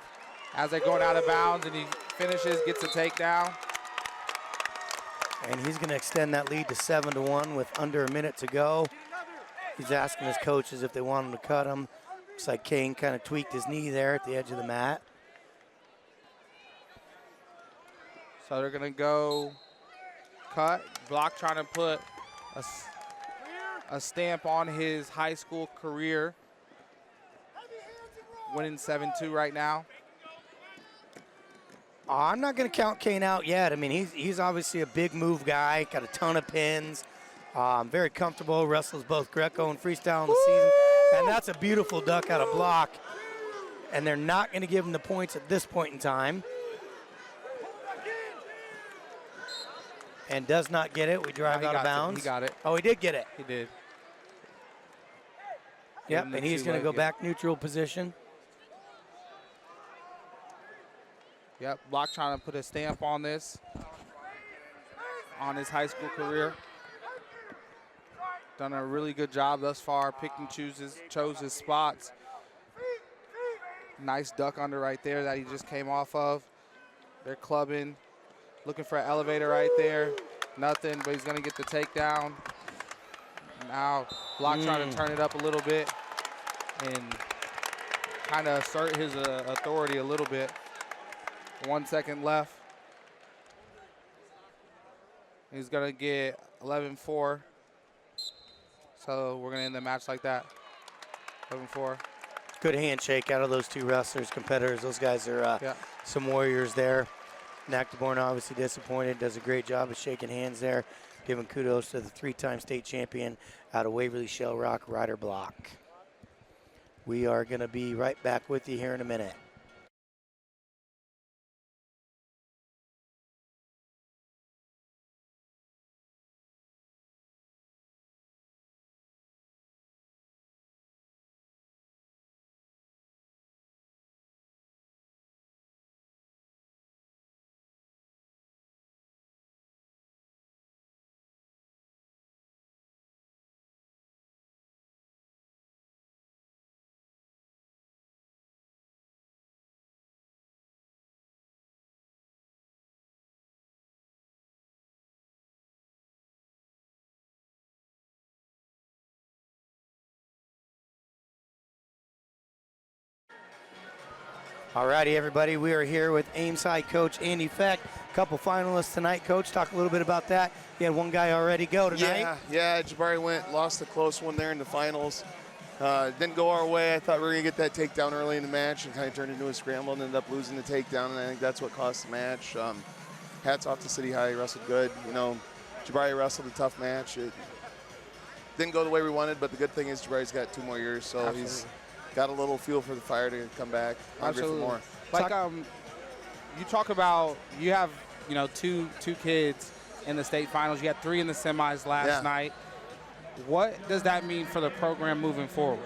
as they're going out of bounds, and he finishes, gets a takedown. And he's going to extend that lead to 7-1 with under a minute to go. He's asking his coaches if they want him to cut him. Looks like Kane kind of tweaked his knee there at the edge of the mat. So they're going to go cut. Block trying to put a stamp on his high school career. Winning 7-2 right now. I'm not going to count Kane out yet. I mean, he's obviously a big move guy, got a ton of pins, very comfortable, wrestles both Greco and freestyle in the season. And that's a beautiful duck out of block. And they're not going to give him the points at this point in time. And does not get it. We drive out of bounds. He got it. Oh, he did get it. He did. Yep, and he's going to go back neutral position. Yep, Block trying to put a stamp on this, on his high school career. Done a really good job thus far, picked and chose his spots. Nice duck under right there that he just came off of. They're clubbing, looking for an elevator right there. Nothing, but he's gonna get the takedown. Now, Block trying to turn it up a little bit and kind of assert his authority a little bit. 1 second left. He's gonna get 11-4. So we're gonna end the match like that. 11-4. Good handshake out of those two wrestlers, competitors. Those guys are some warriors there. Nagdeborn obviously disappointed, does a great job of shaking hands there. Giving kudos to the 3-time state champion out of Waverly Shell Rock, Ryder Block. We are gonna be right back with you here in a minute. All righty, everybody. We are here with Ames High coach Andy Feck. A couple finalists tonight, coach. Talk a little bit about that. You had one guy already go tonight. Yeah. Jabari lost a close one there in the finals. Didn't go our way. I thought we were going to get that takedown early in the match and kind of turned into a scramble and ended up losing the takedown, and I think that's what cost the match. Hats off to City High. He wrestled good. Jabari wrestled a tough match. It didn't go the way we wanted, but the good thing is Jabari's got 2 more years, so he's got a little fuel for the fire to come back. Hungry for more. Like you talk about, you have two kids in the state finals. You had 3 in the semis last night. What does that mean for the program moving forward?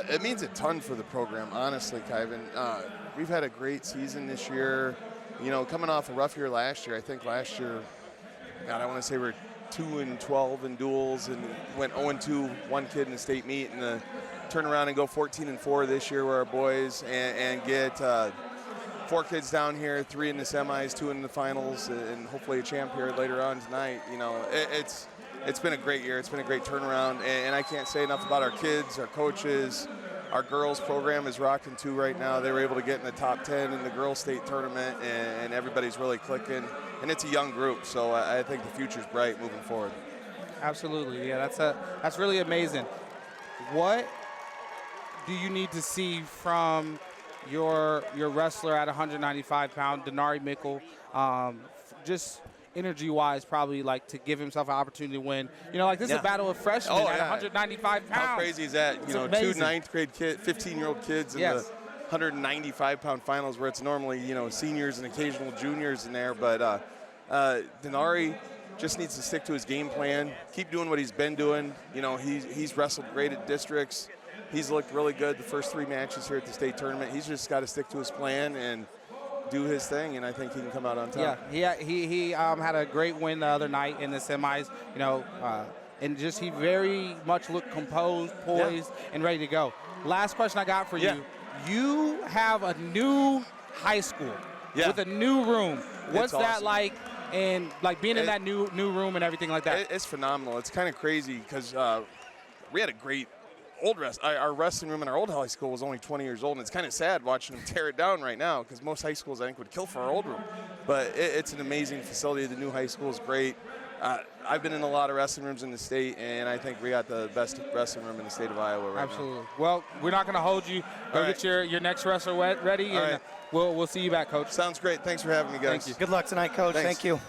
It means a ton for the program, honestly, Kyvan. We've had a great season this year. Coming off a rough year last year. I think last year, I want to say we're 2-12 in duels and went 0-2, 1 kid in the state meet, and turn around and go 14-4 this year with our boys and get 4 kids down here, 3 in the semis, 2 in the finals, and hopefully a champ here later on tonight. It's been a great year. It's been a great turnaround, and I can't say enough about our kids, our coaches. Our girls program is rocking too right now. They were able to get in the top 10 in the girls state tournament, and everybody's really clicking. And it's a young group, so I think the future's bright moving forward. Absolutely, yeah. That's really amazing. What do you need to see from your wrestler at 195 pounds, Denari Mickle? Just energy-wise, probably like to give himself an opportunity to win. You know, like this is a battle of freshmen at 195 pounds. How crazy is that? It's you know, amazing. two ninth-grade 15-year-old kids in the 195-pound finals, where it's normally seniors and occasional juniors in there. But Denari just needs to stick to his game plan, keep doing what he's been doing. You know, he's wrestled great at districts. He's looked really good the first 3 matches here at the state tournament. He's just got to stick to his plan and do his thing, and I think he can come out on top. Yeah, he had a great win the other night in the semis. You know, and just he very much looked composed, poised, and ready to go. Last question I got for you. You have a new high school with a new room. What's that awesome. like? And like being in that new room and everything like that. It's phenomenal. It's kind of crazy because we had a great our wrestling room in our old high school was only 20 years old, and it's kind of sad watching them tear it down right now because most high schools I think would kill for our old room. But it's an amazing facility. The new high school is great. I've been in a lot of wrestling rooms in the state, and I think we got the best wrestling room in the state of Iowa right now. Absolutely. Well, we're not going to hold you. Go get your next wrestler ready, and we'll see you back, Coach. Sounds great. Thanks for having me, guys. Thank you. Good luck tonight, Coach. Thanks. Thank you.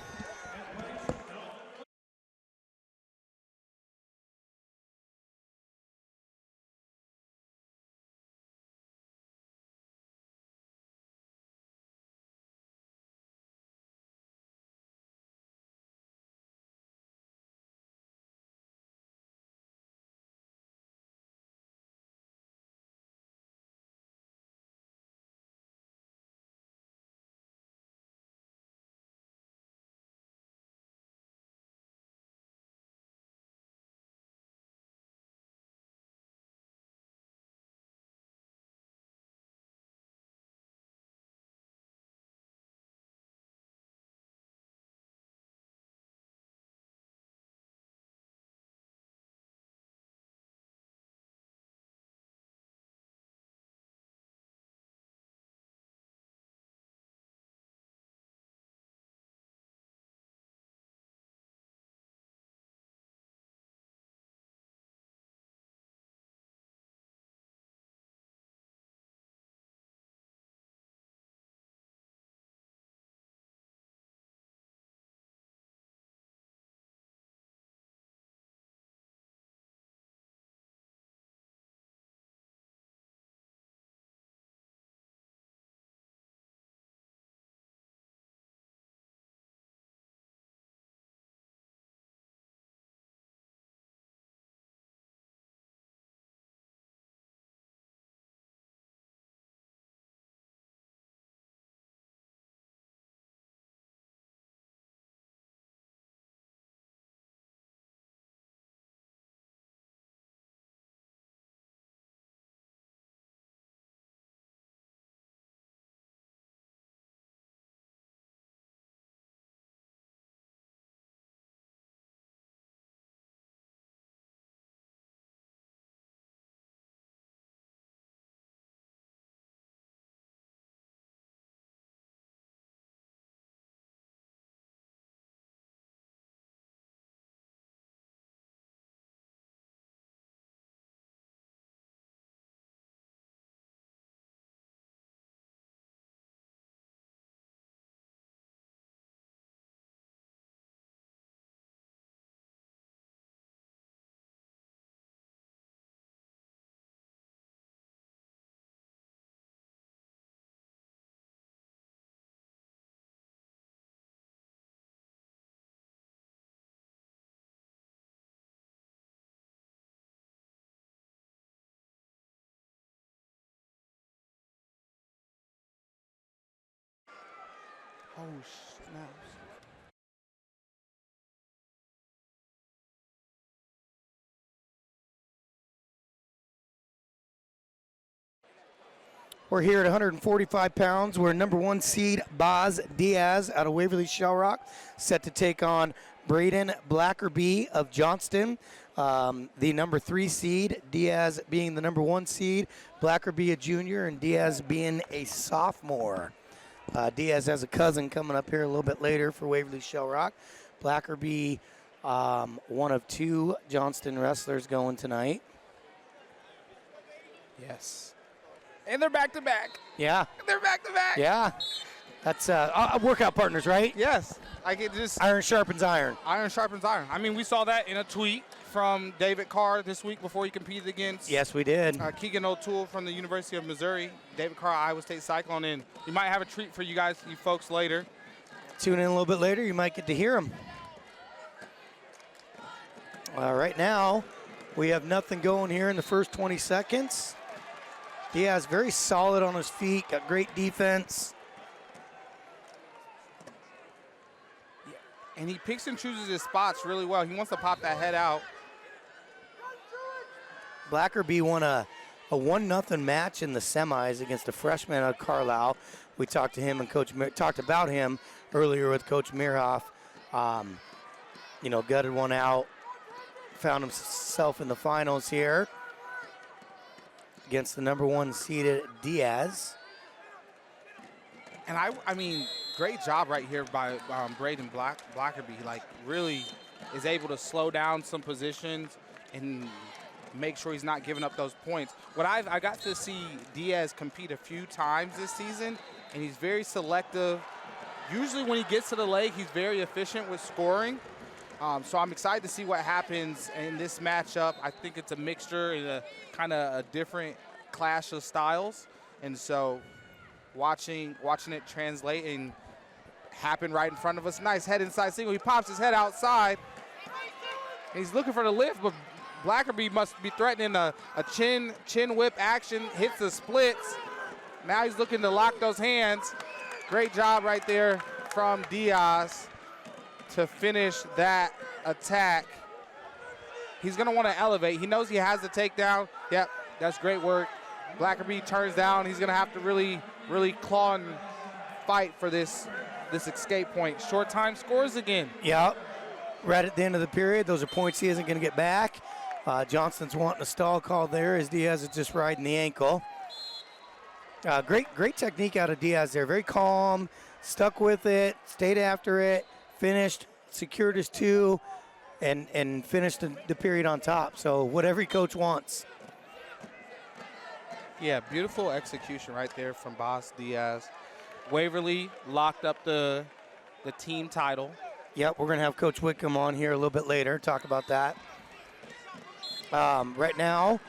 Oh, snap. We're here at 145 pounds. We're number 1 seed Boz Diaz out of Waverly Shell Rock, set to take on Braden Blackerby of Johnston, the number 3 seed, Diaz being the number 1 seed, Blackerby a junior, and Diaz being a sophomore. Diaz has a cousin coming up here a little bit later for Waverly Shell Rock. Blackerby, one of 2 Johnston wrestlers going tonight. Yes. And they're back-to-back. Yeah. They're back-to-back. Yeah. That's workout partners, right? Yes. Like it just Iron sharpens iron. iron sharpens iron. I mean, we saw that in a tweet from David Carr this week before he competed against Yes, we did. Keegan O'Toole from the University of Missouri. David Carr, Iowa State Cyclone, and we might have a treat for you guys, you folks, later. Tune in a little bit later. You might get to hear him. Right now, we have nothing going here in the first 20 seconds. Diaz very solid on his feet, got great defense. And he picks and chooses his spots really well. He wants to pop that head out. Blackerby won a 1-0 match in the semis against a freshman out of Carlisle. We talked to him and talked about him earlier with Coach Miroff. Gutted one out, found himself in the finals here against the number 1 seeded Diaz. And I mean, great job right here by Braden Blackerby. Like, really is able to slow down some positions and make sure he's not giving up those points. I got to see Diaz compete a few times this season, and he's very selective. Usually when he gets to the leg, he's very efficient with scoring. So I'm excited to see what happens in this matchup. I think it's a mixture and a kind of a different clash of styles. And so watching it translate and happen right in front of us. Nice head inside single. He pops his head outside. He's looking for the lift, but Blackerby must be threatening a chin whip action, hits the splits. Now he's looking to lock those hands. Great job right there from Diaz to finish that attack. He's gonna wanna elevate. He knows he has the takedown. Yep, that's great work. Blackerby turns down. He's gonna have to really claw and fight for this escape point. Short time scores again. Yep, right at the end of the period. Those are points he isn't gonna get back. Johnston's wanting a stall call there as Diaz is just riding the ankle. Great technique out of Diaz there. Very calm, stuck with it, stayed after it, finished, secured his 2, and finished the period on top. So what every coach wants. Yeah, beautiful execution right there from Boss Diaz. Waverly locked up the team title. Yep, we're going to have Coach Wickam on here a little bit later, talk about that. Right now,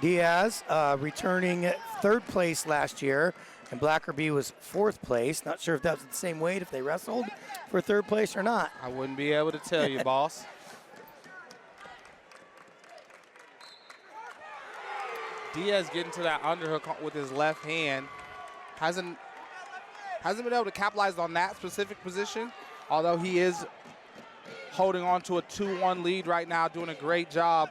Diaz returning 3rd place last year, and Blackerby was 4th place. Not sure if that was the same weight, if they wrestled for 3rd place or not. I wouldn't be able to tell you, boss. Diaz getting to that underhook with his left hand. Hasn't been able to capitalize on that specific position, although he is holding on to a 2-1 lead right now, doing a great job.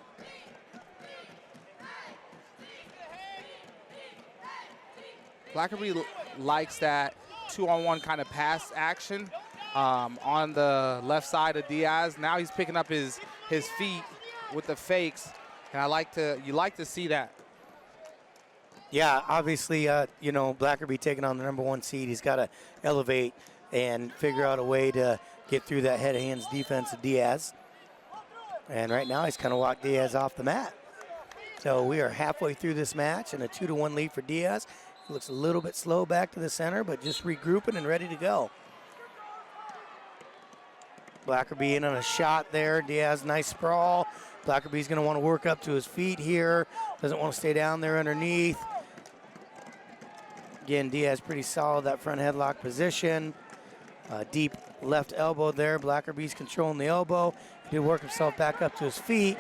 Blackerby likes that 2-on-1 kind of pass action on the left side of Diaz. Now he's picking up his feet with the fakes, and you like to see that. Yeah, obviously, Blackerby taking on the number 1 seed. He's got to elevate and figure out a way to get through that head of hands defense of Diaz. And right now he's kind of walked Diaz off the mat. So we are halfway through this match and a 2-1 lead for Diaz. He looks a little bit slow back to the center, but just regrouping and ready to go. Blackerby in on a shot there. Diaz, nice sprawl. Blackerby's going to want to work up to his feet here. Doesn't want to stay down there underneath. Again, Diaz pretty solid, that front headlock position. Deep left elbow there. Blackerby's controlling the elbow. He did work himself back up to his feet.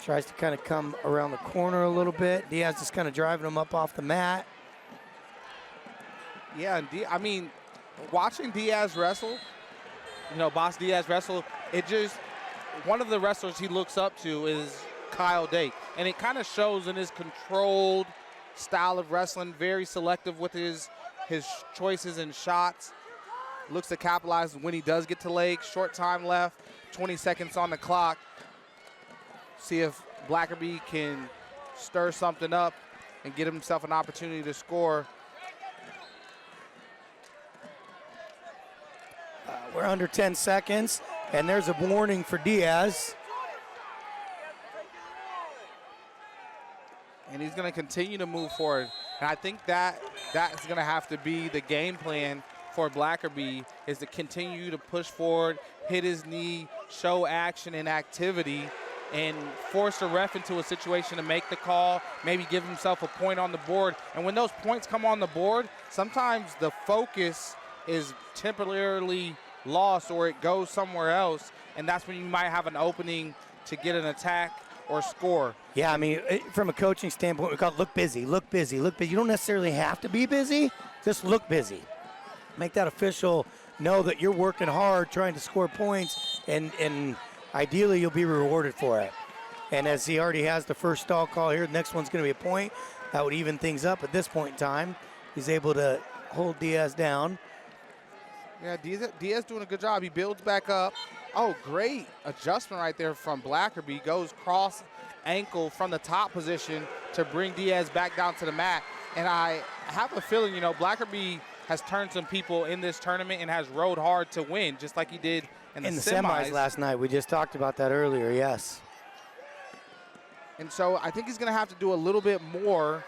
Tries to kind of come around the corner a little bit. Diaz just kind of driving him up off the mat. Yeah, and watching Diaz wrestle, Boss Diaz wrestle, one of the wrestlers he looks up to is Kyle Dake. And it kind of shows in his controlled style of wrestling, very selective with his choices and shots. Looks to capitalize when he does get to leg. Short time left, 20 seconds on the clock. See if Blackerby can stir something up and get himself an opportunity to score. We're under 10 seconds, and there's a warning for Diaz. And he's going to continue to move forward. And I think that's going to have to be the game plan for Blackerby is to continue to push forward, hit his knee, show action and activity, and force the ref into a situation to make the call, maybe give himself a point on the board. And when those points come on the board, sometimes the focus is temporarily lost or it goes somewhere else, and that's when you might have an opening to get an attack or score. Yeah, I mean, from a coaching standpoint, we call it look busy, look busy, look busy. You don't necessarily have to be busy, just look busy. Make that official know that you're working hard trying to score points, and ideally you'll be rewarded for it. And as he already has the first stall call here, the next one's going to be a point. That would even things up at this point in time. He's able to hold Diaz down. Yeah, Diaz doing a good job. He builds back up. Oh, great adjustment right there from Blackerby. Goes cross ankle from the top position to bring Diaz back down to the mat. And I have a feeling, you know, Blackerby has turned some people in this tournament and has rode hard to win, just like he did in the semis last night. We just talked about that earlier, yes. And so I think he's going to have to do a little bit more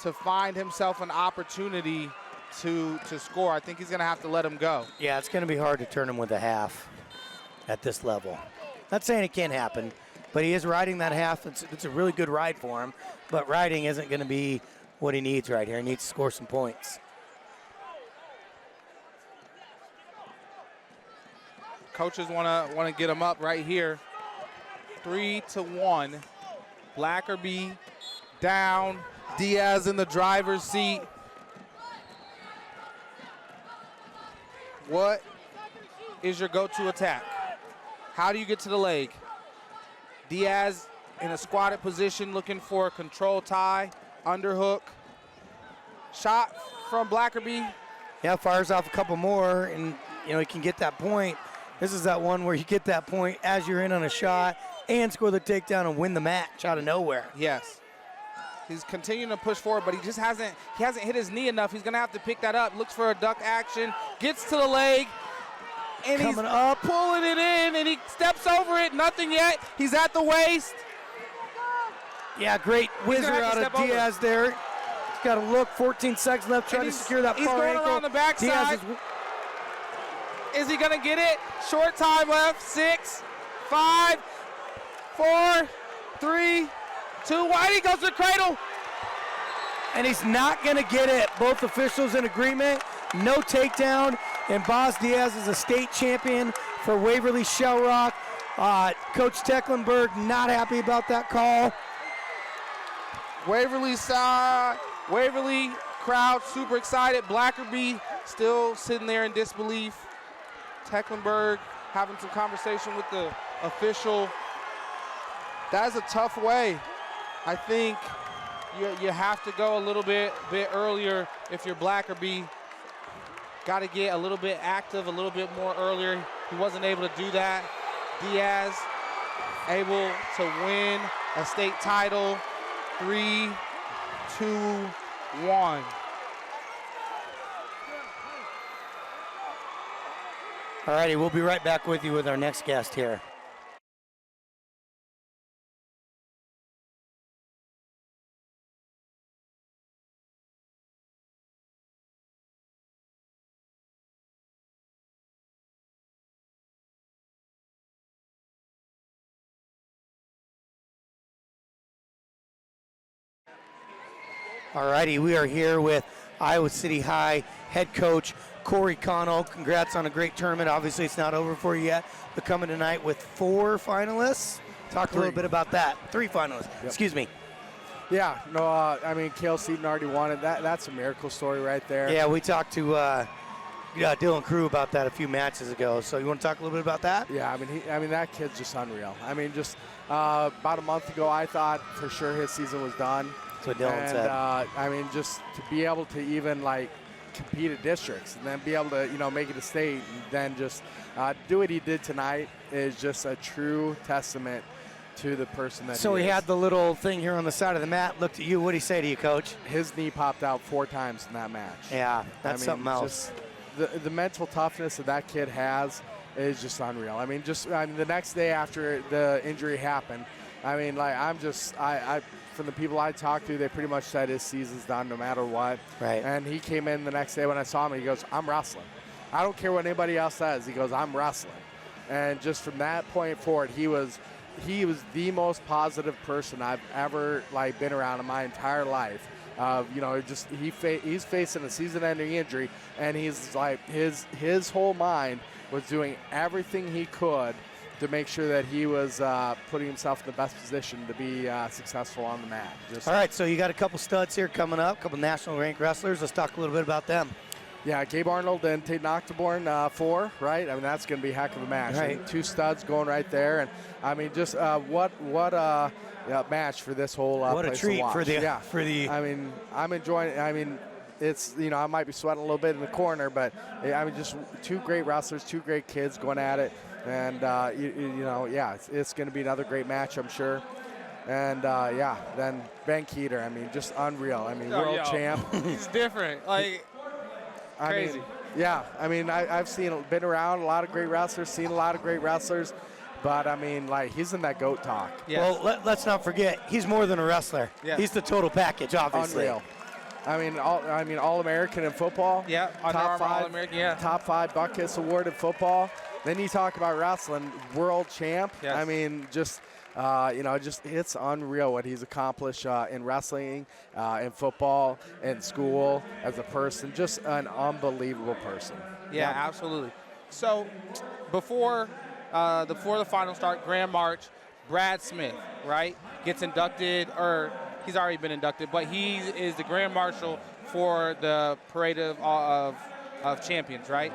to find himself an opportunity to score. I think he's going to have to let him go. Yeah, it's going to be hard to turn him with a half at this level. Not saying it can't happen, but he is riding that half. It's a really good ride for him, but riding isn't going to be what he needs right here. He needs to score some points. Coaches want to get him up right here. 3-1. Blackerby down. Diaz in the driver's seat. What is your go-to attack? How do you get to the leg? Diaz in a squatted position looking for a control tie, underhook. Shot from Blackerby. Yeah, fires off a couple more, and you know he can get that point. This is that one where you get that point as you're in on a shot and score the takedown and win the match out of nowhere. Yes. He's continuing to push forward, but he hasn't hit his knee enough. He's going to have to pick that up. Looks for a duck action, gets to the leg, and he's up, pulling it in, and he steps over it. Nothing yet. He's at the waist. Yeah, great whizzer out of Diaz there. He's got to look. 14 seconds left, trying to secure that far ankle. He's going around the backside. Is he going to get it? Short time left. 6, 5, 4, 3, 2, 1. He goes to the cradle. And he's not going to get it. Both officials in agreement. No takedown. And Boz Diaz is a state champion for Waverly Shell Rock. Coach Tecklenburg not happy about that call. Waverly side, Waverly crowd super excited. Blackerby still sitting there in disbelief. Tecklenburg having some conversation with the official. That is a tough way. I think you have to go a little bit earlier if you're Blackerby. Got to get a little bit active, a little bit more earlier. He wasn't able to do that. Diaz able to win a state title. 3, 2, 1. All righty, we'll be right back with you with our next guest here. All righty, we are here with Iowa City High head coach Cory Connell. Congrats on a great tournament. Obviously, it's not over for you yet, but coming tonight with 4 finalists. Talk a little bit about that. 3 finalists, excuse me. Yeah, no, I mean, Cale Seaton already won it. That's a miracle story right there. Yeah, we talked to Dylan Carew about that a few matches ago. So you want to talk a little bit about that? Yeah, I mean, that kid's just unreal. I mean, just about a month ago, I thought for sure his season was done. That's what Dylan said. I mean, just to be able to even like compete at districts and then be able to, you know, make it a state and then just do what he did tonight is just a true testament to the person that So he had the little thing here on the side of the mat, looked at you. What did he say to you, Coach? His knee popped out 4 times in that match. Yeah, that's something else. The mental toughness that that kid has is just unreal. I mean, the next day after the injury happened, I mean, like, from the people I talked to, they pretty much said his season's done no matter what. Right. And he came in the next day when I saw him, he goes, I'm wrestling. I don't care what anybody else says. He goes, I'm wrestling. And just from that point forward, he was the most positive person I've ever been around in my entire life. He's facing a season-ending injury, and he's like his whole mind was doing everything he could to make sure that he was putting himself in the best position to be successful on the mat. All right, so you got a couple studs here coming up, a couple national ranked wrestlers. Let's talk a little bit about them. Yeah, Gabe Arnold and Tate Nocturne 4, right? I mean, that's going to be a heck of a match. Right. I mean, 2 studs going right there, and I mean, just what a match for this whole what place a treat to watch. for the. I mean, I'm enjoying. I mean, it's I might be sweating a little bit in the corner, but I mean, just 2 great wrestlers, 2 great kids going at it, and it's going to be another great match, I'm sure. And then Ben Keeter, I mean, just unreal. I mean, world champ. He's different. Crazy. I've been around a lot of great wrestlers, seen a lot of great wrestlers, but I mean, he's in that GOAT talk. Yes. Well, let's not forget, he's more than a wrestler. Yes. He's the total package, obviously. Unreal. All-American in football. Yeah, top 5 All-American, yeah. Top 5 Buckets Award in football. Then you talk about wrestling, world champ. Yes. I mean, it's unreal what he's accomplished in wrestling, in football, in school, as a person. Just an unbelievable person. Yeah, absolutely. So before the final start, Grand March, Brad Smith, right, gets inducted, or he's already been inducted, but he is the Grand Marshal for the Parade of Champions, right?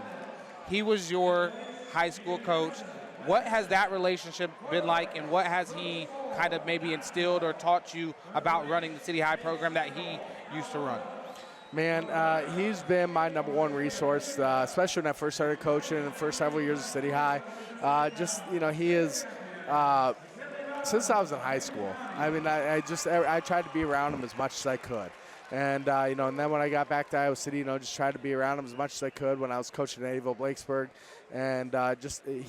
He was your high school coach. What has that relationship been like, and what has he kind of maybe instilled or taught you about running the City High program that he used to run? Man, he's been my #1 resource, especially when I first started coaching in the first several years of City High. He is, since I was in high school, I mean, I tried to be around him as much as I could. And, and then when I got back to Iowa City, just tried to be around him as much as I could when I was coaching at Indiviual Blacksburg. And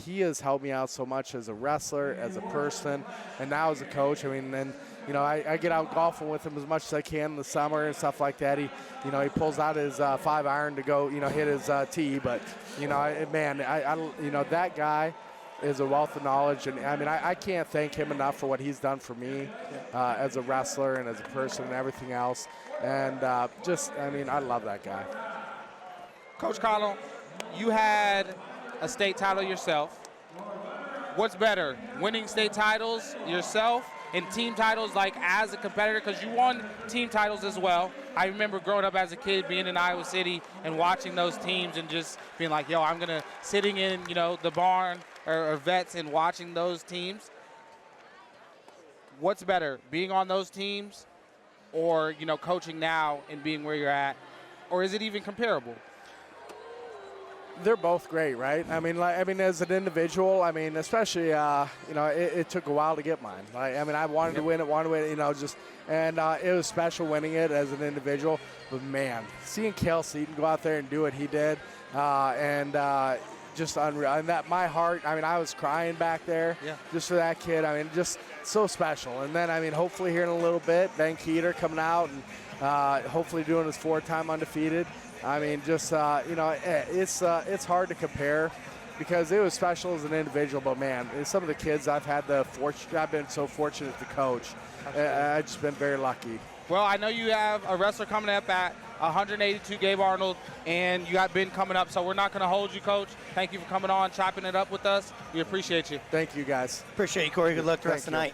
he has helped me out so much as a wrestler, as a person, and now as a coach. I mean, and, I get out golfing with him as much as I can in the summer and stuff like that. He pulls out his 5-iron to go, hit his tee. But, that guy is a wealth of knowledge. And, I mean, I can't thank him enough for what he's done for me as a wrestler and as a person and everything else. And I love that guy. Coach Connell, you had a state title yourself. What's better, winning state titles yourself and team titles as a competitor? Because you won team titles as well. I remember growing up as a kid being in Iowa City and watching those teams and just being like, I'm going to sitting in, the barn or vets and watching those teams. What's better, being on those teams or, coaching now and being where you're at? Or is it even comparable? They're both great, right? I mean, as an individual, especially, it took a while to get mine. I wanted to win it, it was special winning it as an individual. But man, seeing Cale Seaton go out there and do what he did, just unreal. And that my heart, I was crying back there just for that kid. Just so special. And then, hopefully here in a little bit, Ben Keeter coming out and hopefully doing his 4-time undefeated. It's hard to compare because it was special as an individual, but man, some of the kids I've been so fortunate to coach. I've just been very lucky. Well, I know you have a wrestler coming up at 182, Gabe Arnold, and you got Ben coming up, so we're not going to hold you, Coach. Thank you for coming on, chopping it up with us. We appreciate you. Thank you, guys. Appreciate you, Corey. Good luck the rest of the night.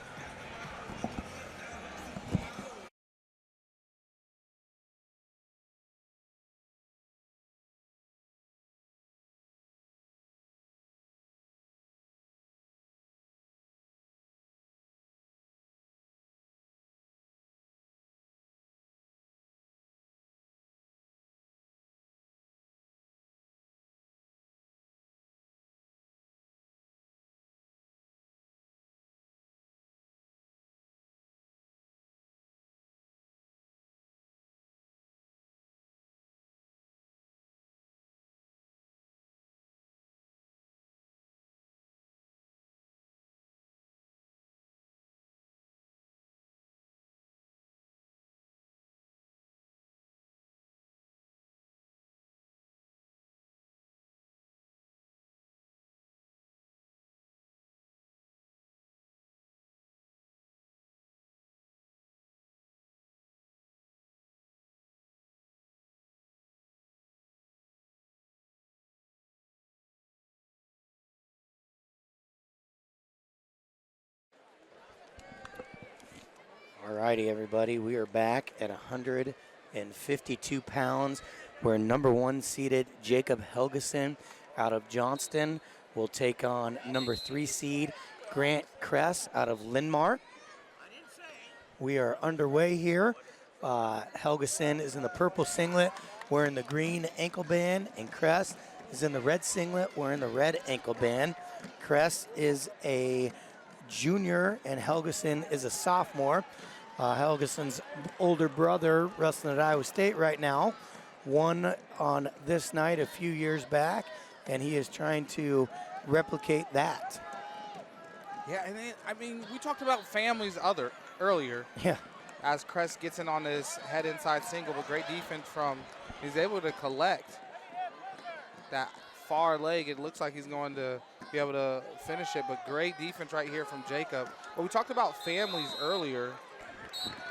All righty, everybody. We are back at 152 pounds. Where number 1 seeded Jacob Helgeson out of Johnston will take on number 3 seed Grant Kress out of Linmar. We are underway here. Helgeson is in the purple singlet, wearing the green ankle band, and Kress is in the red singlet, wearing the red ankle band. Kress is a junior, and Helgeson is a sophomore. Helgeson's older brother wrestling at Iowa State right now. Won on this night a few years back, and he is trying to replicate that. Yeah, and then, I mean, we talked about families earlier. Yeah. As Kress gets in on this head inside single, but great defense from, he's able to collect that far leg. It looks like he's going to be able to finish it, but great defense right here from Jacob. But we talked about families earlier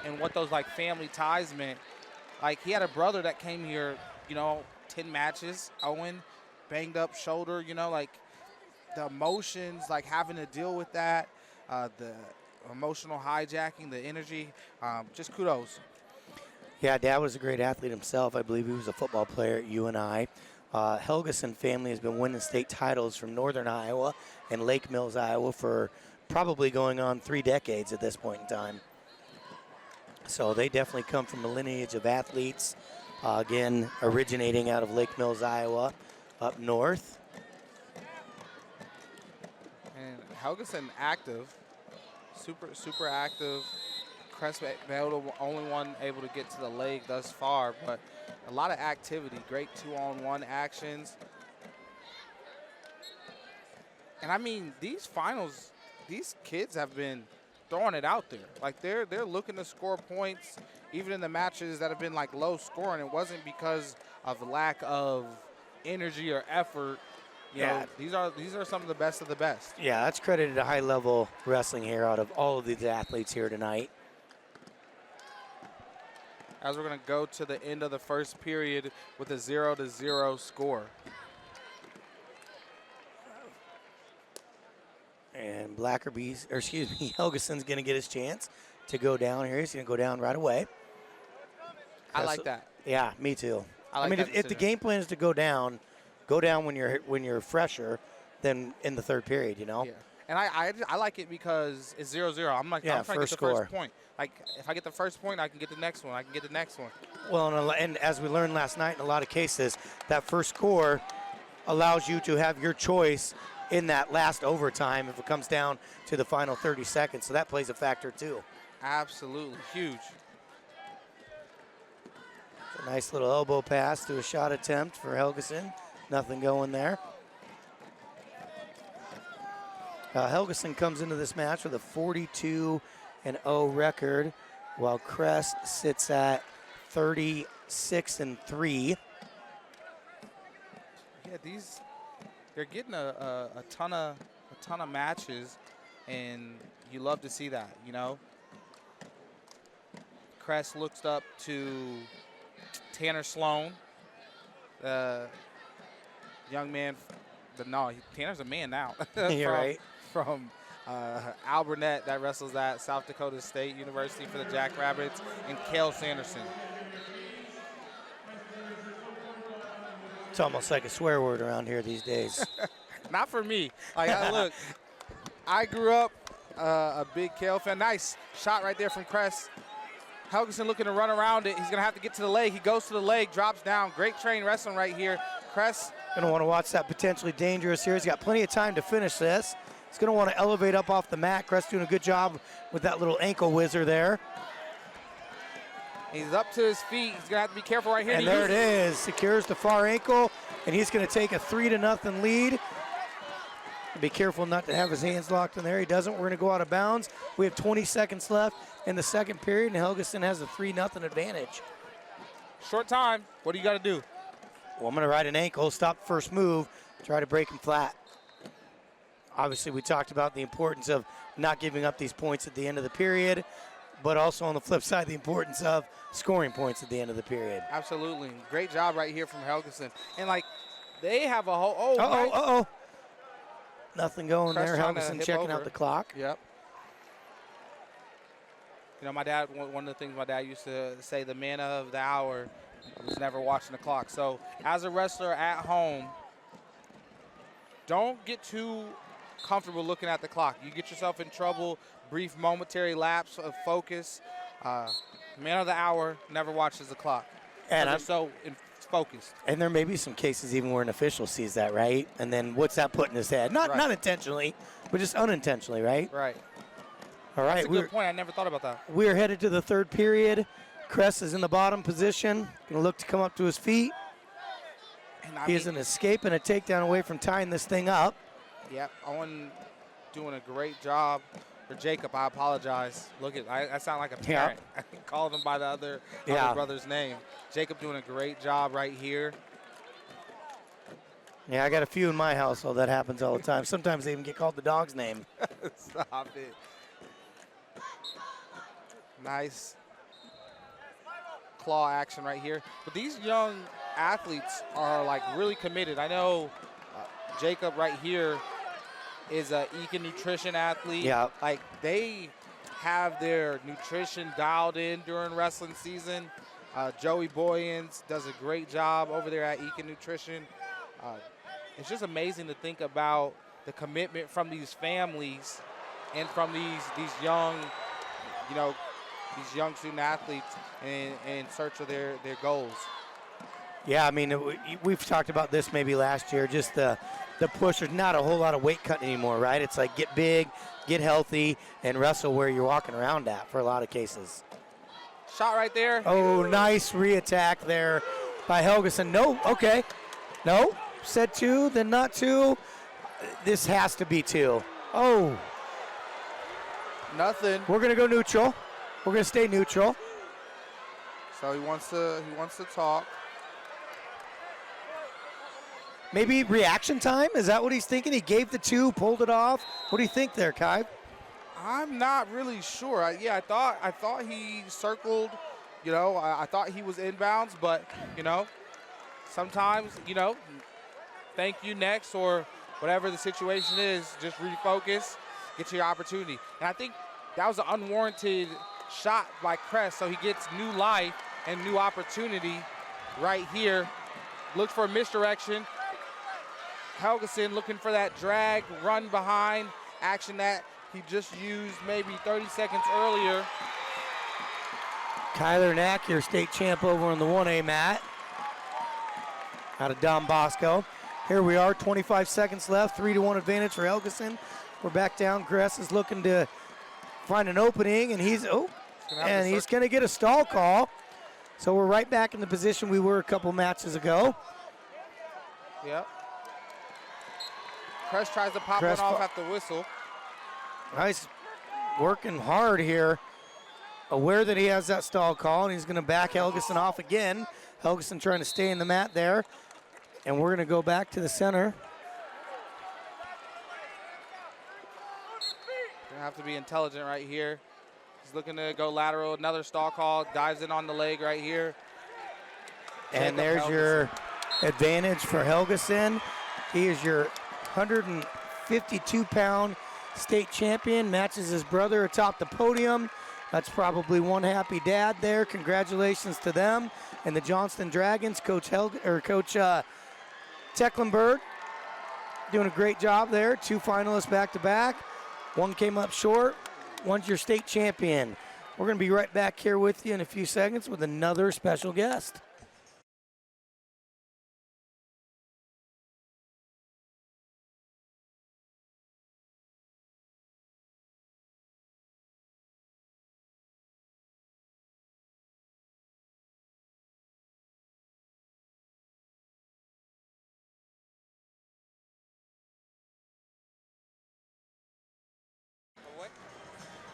and what those like family ties meant. Like, he had a brother that came here, 10 matches, Owen, banged up shoulder, like the emotions, like having to deal with that, the emotional hijacking, the energy, just kudos. Yeah, Dad was a great athlete himself. I believe he was a football player at UNI. Helgeson family has been winning state titles from Northern Iowa and Lake Mills, Iowa for probably going on 3 decades at this point in time. So they definitely come from a lineage of athletes, again, originating out of Lake Mills, Iowa, up north. And Helgeson active, super active. Kress the only one able to get to the leg thus far, but a lot of activity, great 2-on-1 actions. And I mean, these finals, these kids have been throwing it out there. Like they're looking to score points, even in the matches that have been like low scoring. It wasn't because of lack of energy or effort. You know, these are some of the best of the best. Yeah, that's credited to high level wrestling here out of all of these athletes here tonight. As we're going to go to the end of the first period with a 0-0 score. And Helgeson's going to get his chance to go down here. He's going to go down right away. I like that. Yeah, me too. I mean, if the game plan is to go down when you're fresher than in the third period, Yeah. And I like it because it's 0-0. I'm like, I'm trying to get the first point. Like, if I get the first point, I can get the next one. I can get the next one. Well, and as we learned last night, in a lot of cases, that first score allows you to have your choice in that last overtime if it comes down to the final 30 seconds. So that plays a factor too. Absolutely. Huge. A nice little elbow pass to a shot attempt for Helgeson. Nothing going there. Helgeson comes into this match with a 42-0 record, while Kress sits at 36-3. Yeah, they're getting a ton of matches, and you love to see that, you know. Kress looks up to Tanner Sloan, young man. Tanner's a man now. You're right. From Al Burnett that wrestles at South Dakota State University for the Jackrabbits, and Cale Sanderson. It's almost like a swear word around here these days. Not for me. Look, I grew up a big Cale fan. Nice shot right there from Kress. Helgeson looking to run around it. He's going to have to get to the leg. He goes to the leg, drops down. Great train wrestling right here. Kress. Going to want to watch that potentially dangerous here. He's got plenty of time to finish this. He's going to want to elevate up off the mat. Kress doing a good job with that little ankle whizzer there. He's up to his feet. He's going to have to be careful right here. And there it is. Secures the far ankle, and he's going to take a 3-0 lead. Be careful not to have his hands locked in there. He doesn't. We're going to go out of bounds. We have 20 seconds left in the second period, and Helgeson has a 3-0 advantage. Short time. What do you got to do? Well, I'm going to ride an ankle, stop the first move, try to break him flat. Obviously, we talked about the importance of not giving up these points at the end of the period, but also on the flip side, the importance of scoring points at the end of the period. Absolutely. Great job right here from Helgeson. And, they have a whole – Uh-oh. Nothing going Kress there. trying to Helgeson hip checking over. out the clock. Yep. You know, my dad, one of the things my dad used to say, the man of the hour was never watching the clock. So as a wrestler at home, don't get too comfortable looking at the clock. You get yourself in trouble, brief momentary lapse of focus. Man of the hour never watches the clock. And I'm so focused. And there may be some cases even where an official sees that, right? And then what's that put in his head? Not intentionally, but just unintentionally, right? Right. All right. That's a good point. I never thought about that. We're headed to the third period. Kress is in the bottom position. Going to look to come up to his feet. He is an escape and a takedown away from tying this thing up. Yep. Owen doing a great job. For Jacob, I apologize. Look at, I sound like a parent. I called him by the other brother's name. Jacob doing a great job right here. Yeah, I got a few in my household. That happens all the time. Sometimes they even get called the dog's name. Stop it. Nice claw action right here. But these young athletes are like really committed. I know Jacob right here is a Eka nutrition athlete. Yeah. Like they have their nutrition dialed in during wrestling season. Joey Boyens does a great job over there at Eka Nutrition. It's just amazing to think about the commitment from these families and from these young, you know, these young student athletes in search of their goals. Yeah, I mean, we've talked about this maybe last year, just the push. There's not a whole lot of weight cutting anymore, right? It's like get big, get healthy, and wrestle where you're walking around at for a lot of cases. Shot right there. Oh, nice re-attack there by Helgeson. No, okay. No, said 2, then not 2. This has to be 2. Oh. Nothing. We're going to go neutral. We're going to stay neutral. So he wants to talk. Maybe reaction time? Is that what he's thinking? He gave the 2, pulled it off. What do you think there, Kai? I'm not really sure. I thought he circled. You know, I thought he was inbounds, but you know, sometimes you know, thank you next or whatever the situation is. Just refocus, get your opportunity. And I think that was an unwarranted shot by Kress, so he gets new life and new opportunity right here. Looked for a misdirection. Helgeson looking for that drag, run behind action that he just used maybe 30 seconds earlier. Kyler Knack, your state champ over on the 1A mat. Out of Don Bosco. Here we are, 25 seconds left, 3-1 advantage for Helgeson. We're back down. Gress is looking to find an opening, and he's going to get a stall call. So we're right back in the position we were a couple matches ago. Yep. Kress tries to pop one off at the whistle. Nice, working hard here. Aware that he has that stall call, and he's going to back Helgeson off again. Helgeson trying to stay in the mat there. And we're going to go back to the center. Going to have to be intelligent right here. He's looking to go lateral. Another stall call. Dives in on the leg right here. And there's your advantage for Helgeson. He is your 152-pound state champion. Matches his brother atop the podium. That's probably one happy dad there. Congratulations to them. And the Johnston Dragons, Coach Tecklenburg doing a great job there. 2 finalists back-to-back. One came up short. One's your state champion. We're going to be right back here with you in a few seconds with another special guest.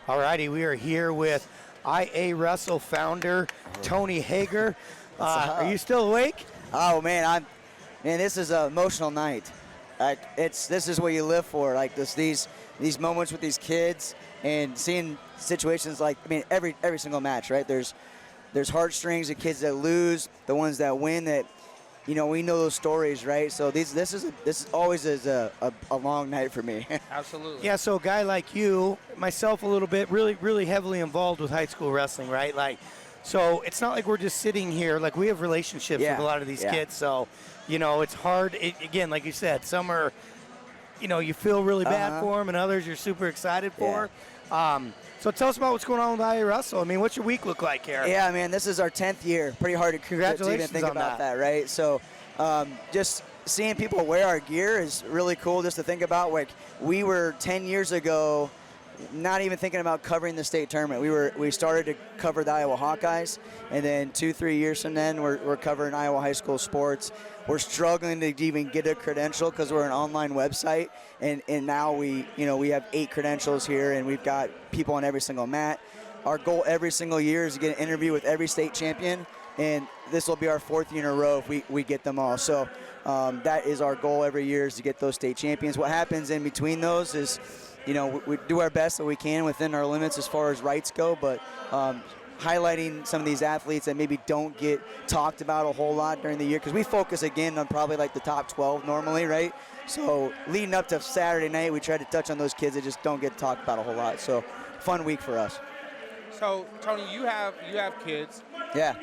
All righty, we are here with IA Wrestle founder Tony Hager. Are you still awake? Oh man, this is an emotional night. This is what you live for, like these moments with these kids and seeing situations like, I mean, every single match, right? There's heartstrings, the kids that lose, the ones that win, that we know those stories, right? So this is always a long night for me. Absolutely. Yeah, so a guy like you, myself a little bit, really heavily involved with high school wrestling, right? Like, so it's not like we're just sitting here. Like, we have relationships with a lot of these kids. So, it's hard. Again, like you said, some are, you feel really bad for them, and others you're super excited for. So tell us about what's going on with IA Wrestle. I mean, what's your week look like here? Yeah, man, this is our 10th year. Pretty hard to Congratulations even think on about that, right? So just seeing people wear our gear is really cool just to think about. Like, we were 10 years ago not even thinking about covering the state tournament. We started to cover the Iowa Hawkeyes, and then 2-3 years from then, we're covering Iowa high school sports. We're struggling to even get a credential because we're an online website, and now we have 8 credentials here, and we've got people on every single mat. Our goal every single year is to get an interview with every state champion, and this will be our 4th year in a row if we get them all. So that is our goal every year, is to get those state champions. What happens in between those is, we do our best that we can within our limits as far as rights go, but highlighting some of these athletes that maybe don't get talked about a whole lot during the year, because we focus again on probably like the top 12 normally, right? So leading up to Saturday night, we try to touch on those kids that just don't get talked about a whole lot. So fun week for us. So Tony, you have kids. Yeah.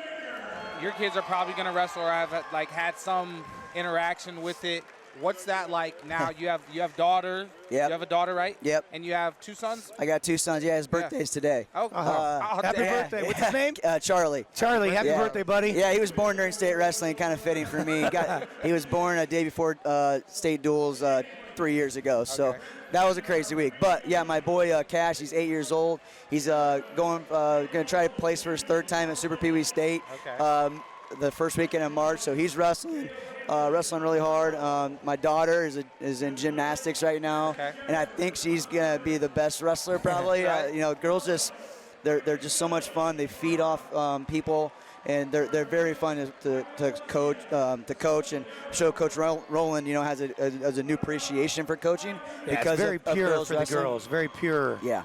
Your kids are probably going to wrestle or have had some interaction with it. What's that like now? You have daughter. Yep. You have a daughter, right? Yep. And you have 2 sons? I got 2 sons. Yeah, his birthday's today. Oh, happy birthday. What's his name? Charlie. Charlie, happy birthday, buddy. Yeah, he was born during state wrestling, kind of fitting for me. He was born a day before state duels 3 years ago, so that was a crazy week. But yeah, my boy Cash, he's 8 years old. He's going to try to place for his 3rd time at Super Pee Wee State the first weekend of March, so he's wrestling really hard. My daughter is in gymnastics right now, and I think she's gonna be the best wrestler probably. Girls they're just so much fun. They feed off people, and they're very fun to coach and show. Coach Roland has a new appreciation for coaching because it's very pure for the wrestling. Girls. Very pure. Yeah.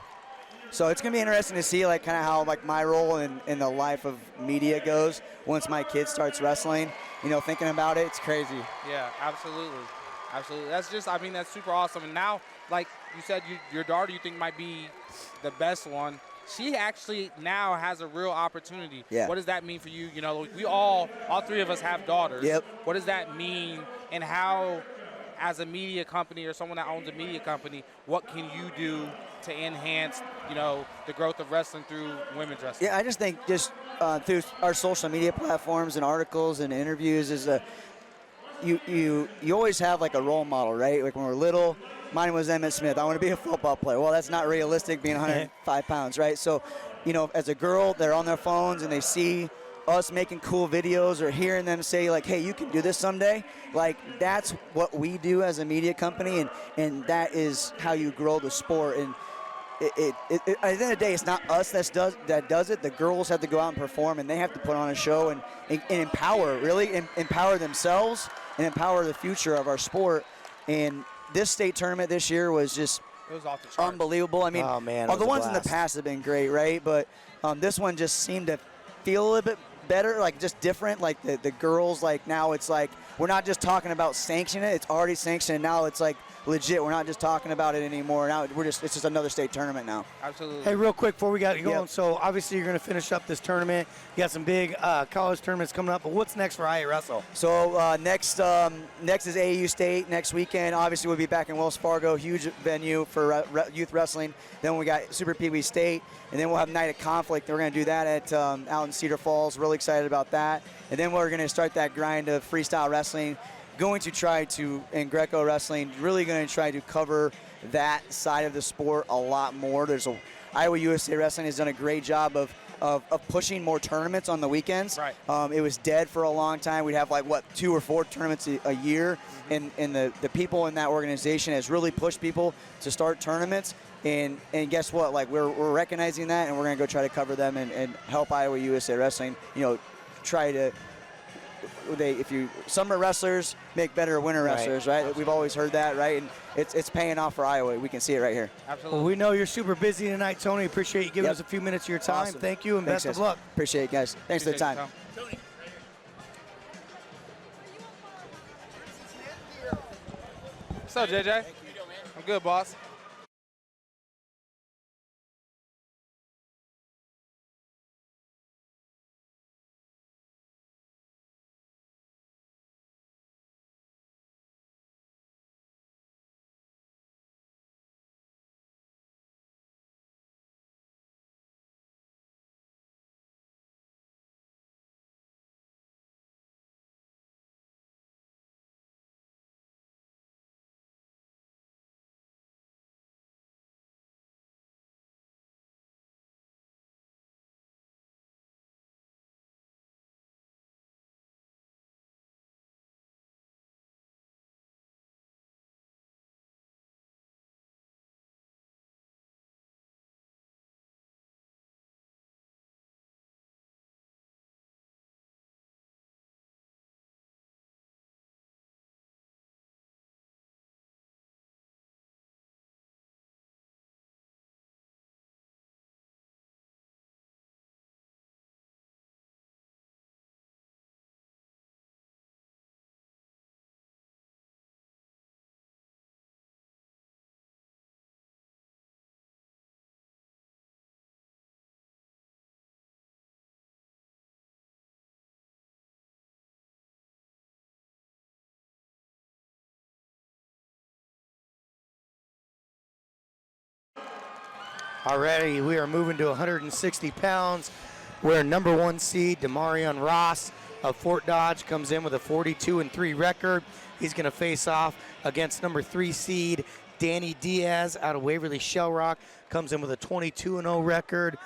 So it's going to be interesting to see kind of how my role in the life of media goes once my kid starts wrestling. Thinking about it, it's crazy. Yeah, absolutely. That's that's super awesome. And now, like you said, your daughter you think might be the best one. She actually now has a real opportunity. Yeah. What does that mean for you? We all 3 of us have daughters. Yep. What does that mean, and how, as a media company or someone that owns a media company, what can you do to enhance, the growth of wrestling through women's wrestling? Yeah, I just think through our social media platforms and articles and interviews is you always have a role model, right? Like when we're little, mine was Emmett Smith. I want to be a football player. Well, that's not realistic being 105 pounds, right? So, as a girl, they're on their phones and they see us making cool videos or hearing them say hey, you can do this someday. That's what we do as a media company, and that is how you grow the sport. And at the end of the day, it's not us that does it. The girls have to go out and perform, and they have to put on a show and empower themselves and empower the future of our sport. And this state tournament this year was just it was off the charts. Unbelievable. I mean, the ones in the past have been great, right? But this one just seemed to feel a little bit better, just different. The girls, now it's we're not just talking about sanctioning it. It's already sanctioned. Now it's legit. We're not just talking about it anymore. Now it's just another state tournament now. Absolutely. Hey, real quick before we got going, Yep. So obviously you're going to finish up this tournament. You got some big college tournaments coming up, but what's next for IA Wrestle? So next is AAU State next weekend. Obviously we'll be back in Wells Fargo, huge venue for youth wrestling. Then we got Super Pee Wee State, and then we'll have Night of Conflict. We're going to do that at out in Cedar Falls. Really excited about that. And then we're going to start that grind of freestyle wrestling. Going to try to, in Greco wrestling, really going to try to cover that side of the sport a lot more. Iowa USA Wrestling has done a great job of pushing more tournaments on the weekends. Right. It was dead for a long time. We'd have 2 or 4 tournaments a year, and the people in that organization has really pushed people to start tournaments. And guess what? We're recognizing that, and we're going to go try to cover them and help Iowa USA Wrestling. Try to. Summer wrestlers make better winter wrestlers, right? Absolutely. We've always heard that, right? And it's paying off for Iowa. We can see it right here. Absolutely. Well, we know you're super busy tonight, Tony. Appreciate you giving us a few minutes of your time. Awesome. Thank you, and Thanks, best of guys. luck. Appreciate it, guys. Thanks for the time. Tony. What's up, JJ? I'm good, boss. Already, we are moving to 160 pounds, where number 1 seed Demarion Ross of Fort Dodge comes in with a 42-3 record. He's going to face off against number 3 seed Danny Diaz out of Waverly Shell Rock, comes in with a 22-0 record.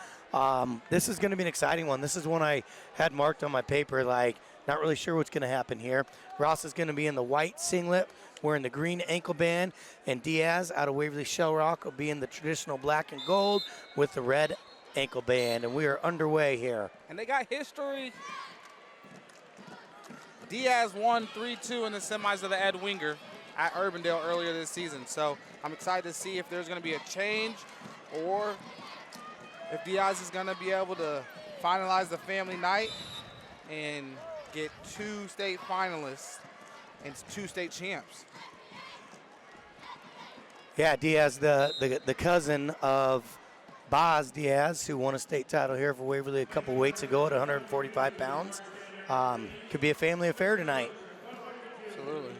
This is going to be an exciting one. This is one I had marked on my paper, like not really sure what's going to happen here. Ross is going to be in the white singlet, wearing the green ankle band, and Diaz out of Waverly Shell Rock will be in the traditional black and gold with the red ankle band, and we are underway here. And they got history. Diaz won 3-2 in the semis of the Ed Winger at Urbandale earlier this season. So I'm excited to see if there's going to be a change or if Diaz is going to be able to finalize the family night and get 2 state finalists and 2 state champs. Yeah, Diaz, the cousin of Boz Diaz, who won a state title here for Waverly a couple weights ago at 145 pounds. Could be a family affair tonight. Absolutely.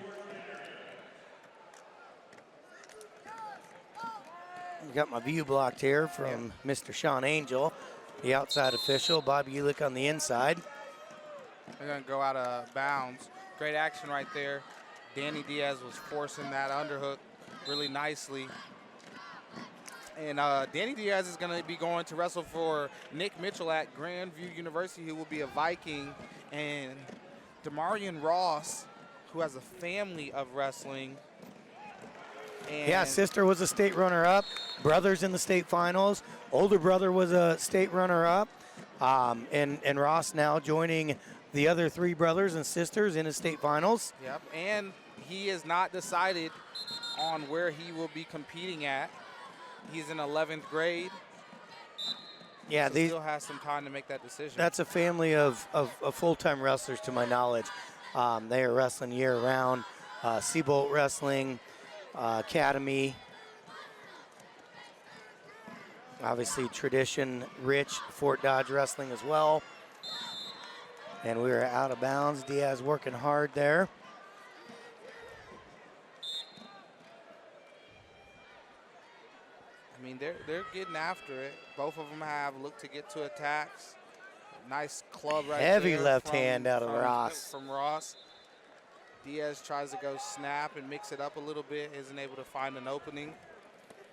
Got my view blocked here from Mr. Sean Angel, the outside official. Bob Ulick on the inside. They're going to go out of bounds. Great action right there. Danny Diaz was forcing that underhook really nicely. And Danny Diaz is going to be going to wrestle for Nick Mitchell at Grandview University, who will be a Viking. And Demarion Ross, who has a family of wrestling. And yeah, sister was a state runner-up. Brothers in the state finals. Older brother was a state runner-up. And Ross now joining the other 3 brothers and sisters in the state finals. Yep, and he has not decided on where he will be competing at. He's in 11th grade. Yeah, so still has some time to make that decision. That's a family of full-time wrestlers, to my knowledge. They are wrestling year-round. Seabolt Wrestling Academy. Obviously, tradition-rich Fort Dodge Wrestling as well. And we are out of bounds. Diaz working hard there. I mean, they're getting after it. Both of them have looked to get to attacks. Nice club right there. Heavy left hand out of Ross. From Ross. Diaz tries to go snap and mix it up a little bit. Isn't able to find an opening.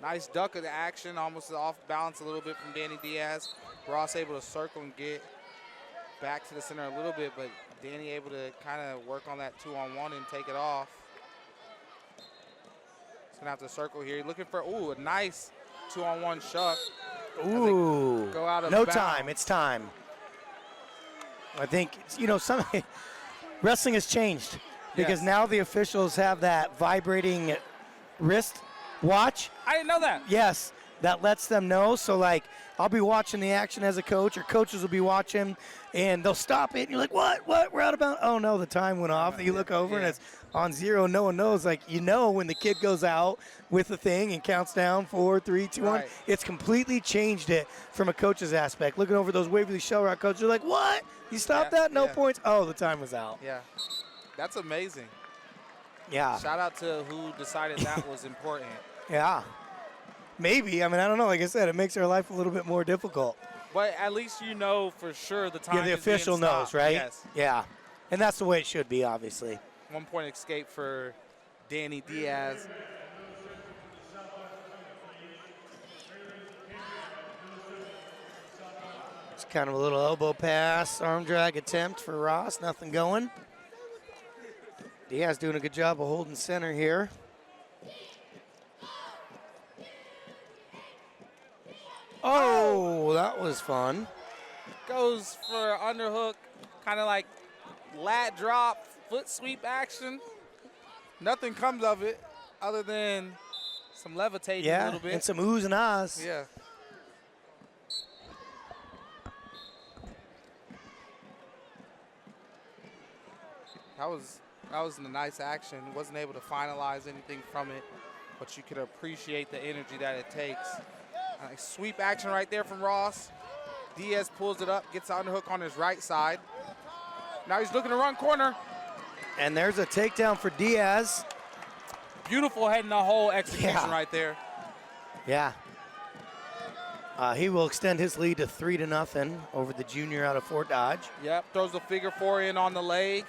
Nice duck of the action. Almost off balance a little bit from Danny Diaz. Ross able to circle and get back to the center a little bit, but Danny able to kind of work on that 2-on-1 and take it off. He's going to have to circle here. You're looking for, a nice 2-on-1 shuck. Ooh, go out of no bounds. time, it's time. I think, wrestling has changed because now the officials have that vibrating wrist watch. I didn't know that. Yes, that lets them know. So, like, I'll be watching the action as a coach, or coaches will be watching, and they'll stop it, and you're like, what? We're out of bounds? Oh, no, the time went off. You look over, and it's on 0. No one knows. Like, you know when the kid goes out with the thing and counts down 4, 3, 2, 1. Right. It's completely changed it from a coach's aspect. Looking over those Waverly Shell Rock coaches, are like, what? You stopped that? No points? Oh, the time was out. Yeah, that's amazing. Yeah. Shout out to who decided that was important. Yeah. Maybe. I mean, I don't know. Like I said, it makes our life a little bit more difficult. But at least you know for sure the time. Yeah, the is being official knows, stopped. right? Yes. Yeah. And that's the way it should be, obviously. 1 point escape for Danny Diaz. It's kind of a little elbow pass, arm drag attempt for Ross. Nothing going. Diaz doing a good job of holding center here. Oh, that was fun. Goes for underhook, kind of like lat drop, foot sweep action. Nothing comes of it other than some levitating a little bit. And some oohs and ahs. Yeah. That was a nice action. Wasn't able to finalize anything from it, but you could appreciate the energy that it takes. Nice sweep action right there from Ross. Diaz pulls it up, gets the underhook on his right side. Now he's looking to run corner. And there's a takedown for Diaz. Beautiful head in the hole execution right there. Yeah. He will extend his lead to 3-0 over the junior out of Fort Dodge. Yep, throws the figure 4 in on the leg.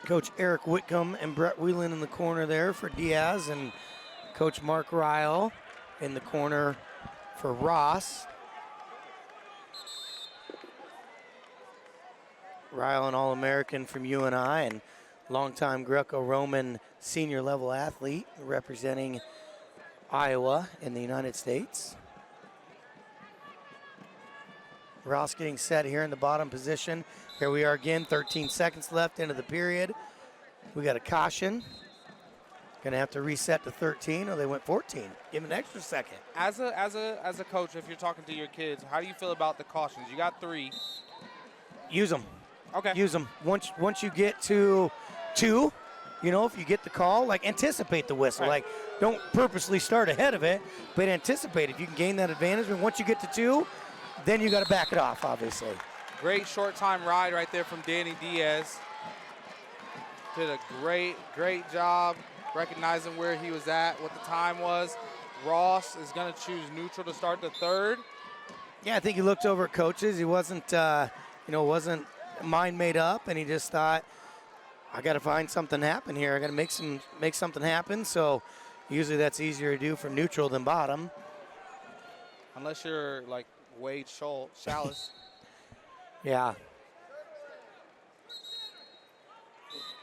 Coach Eric Wickam and Brett Whelan in the corner there for Diaz, and Coach Mark Ryle in the corner for Ross. Ryle, an All-American from UNI and longtime Greco-Roman senior level athlete representing Iowa in the United States. Ross getting set here in the bottom position. Here we are again, 13 seconds left into the period. We got a caution. Gonna have to reset to 13. Oh, they went 14. Give him an extra second. As a coach, if you're talking to your kids, how do you feel about the cautions? You got 3. Use them. Okay. Use them. Once you get to 2, you know, if you get the call, like anticipate the whistle. Right. Like don't purposely start ahead of it, but anticipate. If you can gain that advantage, and once you get to 2, then you got to back it off, obviously. Great short time ride right there from Danny Diaz. Did a great job recognizing where he was at, what the time was. Ross is going to choose neutral to start the 3rd. Yeah, I think he looked over at coaches. He wasn't, wasn't mind made up, and he just thought, I got to find something happen here. I got to make something happen. So usually that's easier to do from neutral than bottom. Unless you're like Wade Chalice. Yeah.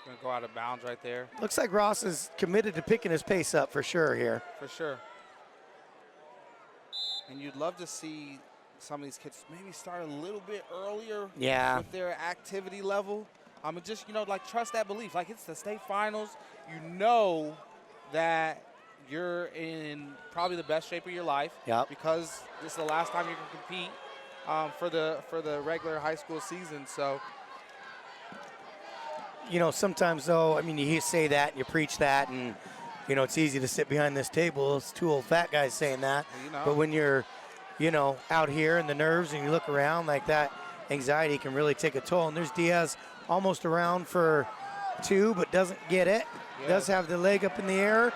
Going to go out of bounds right there. Looks like Ross is committed to picking his pace up for sure here. For sure. And you'd love to see some of these kids maybe start a little bit earlier with their activity level. And just, trust that belief. Like, it's the state finals. You know that you're in probably the best shape of your life because this is the last time you can compete for the regular high school season. So, sometimes though, I mean, you say that and you preach that, and it's easy to sit behind this table. It's 2 old fat guys saying that. But when you're, out here and the nerves and you look around, like that anxiety can really take a toll. And there's Diaz almost around for 2, but doesn't get it. Does have the leg up in the air.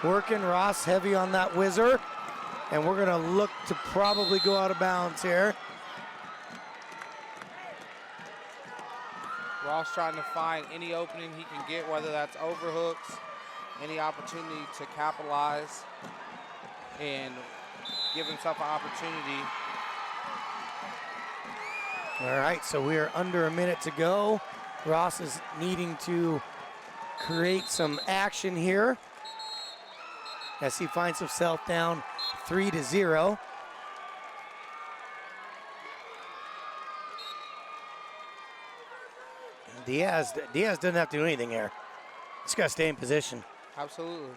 Working. Ross heavy on that whizzer. And we're going to look to probably go out of bounds here. Ross trying to find any opening he can get, whether that's overhooks, any opportunity to capitalize and give himself an opportunity. All right, so we are under a minute to go. Ross is needing to create some action here as he finds himself down 3-0. Diaz doesn't have to do anything here. Just got to stay in position. Absolutely.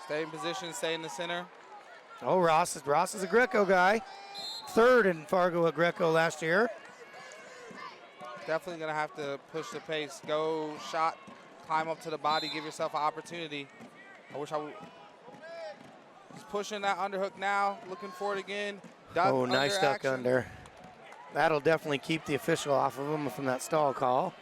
Stay in position, stay in the center. Oh, Ross is a Greco guy. Third in Fargo at Greco last year. Definitely going to have to push the pace. Go shot, climb up to the body, give yourself an opportunity. I wish I would. He's pushing that underhook now, looking for it again. Duck Oh, nice duck action. under. That'll definitely keep the official off of him from that stall call.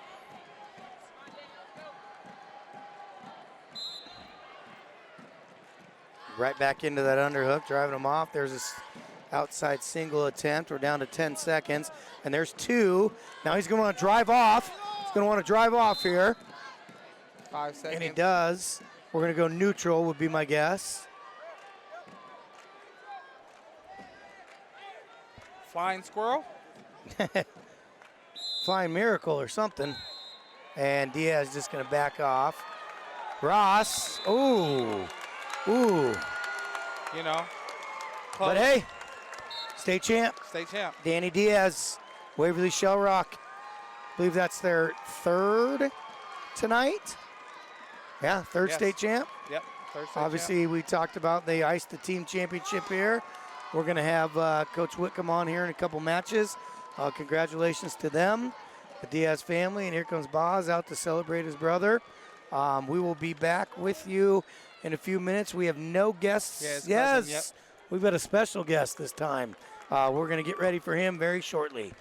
Right back into that underhook, driving him off. There's this outside single attempt. We're down to 10 seconds, and there's two. Now he's going to want to drive off. He's going to want to drive off here. 5 seconds. And he does. We're going to go neutral would be my guess. Flying squirrel. Flying miracle or something. And Diaz just going to back off. Ross. Ooh. Ooh. You know. Close. But hey, state champ. State champ. Danny Diaz, Waverly Shell Rock. I believe that's their third tonight. Yeah, third Yes. state champ. Yep. Third state Obviously, we talked about they iced the team championship here. We're going to have Coach Wickam on here in a couple matches. Congratulations to them, the Diaz family. And here comes Boz out to celebrate his brother. We will be back with you in a few minutes. We have no guests. Yeah, his Yes, cousin, yep. We've got a special guest this time. We're going to get ready for him very shortly.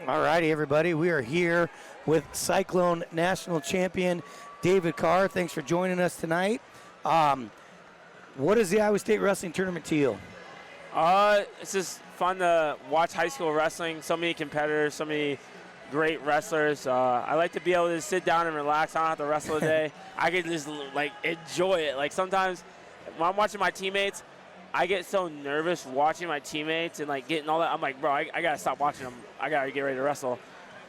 All righty, everybody. We are here with Cyclone National Champion David Carr. Thanks for joining us tonight. What is the Iowa State Wrestling Tournament to you? It's just fun to watch high school wrestling. So many competitors, so many great wrestlers. I like to be able to sit down and relax. I don't have to wrestle today. I can just like enjoy it. Like sometimes when I'm watching my teammates, I get so nervous watching my teammates and like getting all that. I'm like, bro, I gotta stop watching them. I gotta get ready to wrestle.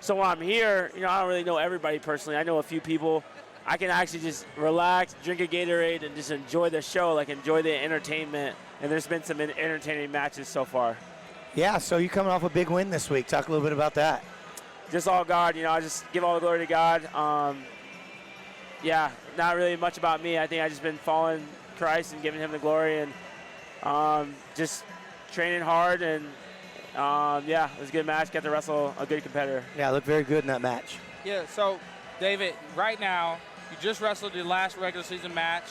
So when I'm here, I don't really know everybody personally. I know a few people. I can actually just relax, drink a Gatorade, and just enjoy the show, like enjoy the entertainment. And there's been some entertaining matches so far. Yeah, so you're coming off a big win this week. Talk a little bit about that. Just all God, I just give all the glory to God. Yeah, not really much about me. I think I just been following Christ and giving him the glory and just training hard and yeah, it was a good match. Got to wrestle a good competitor. Yeah, looked very good in that match. Yeah, so David, right now, you just wrestled your last regular season match.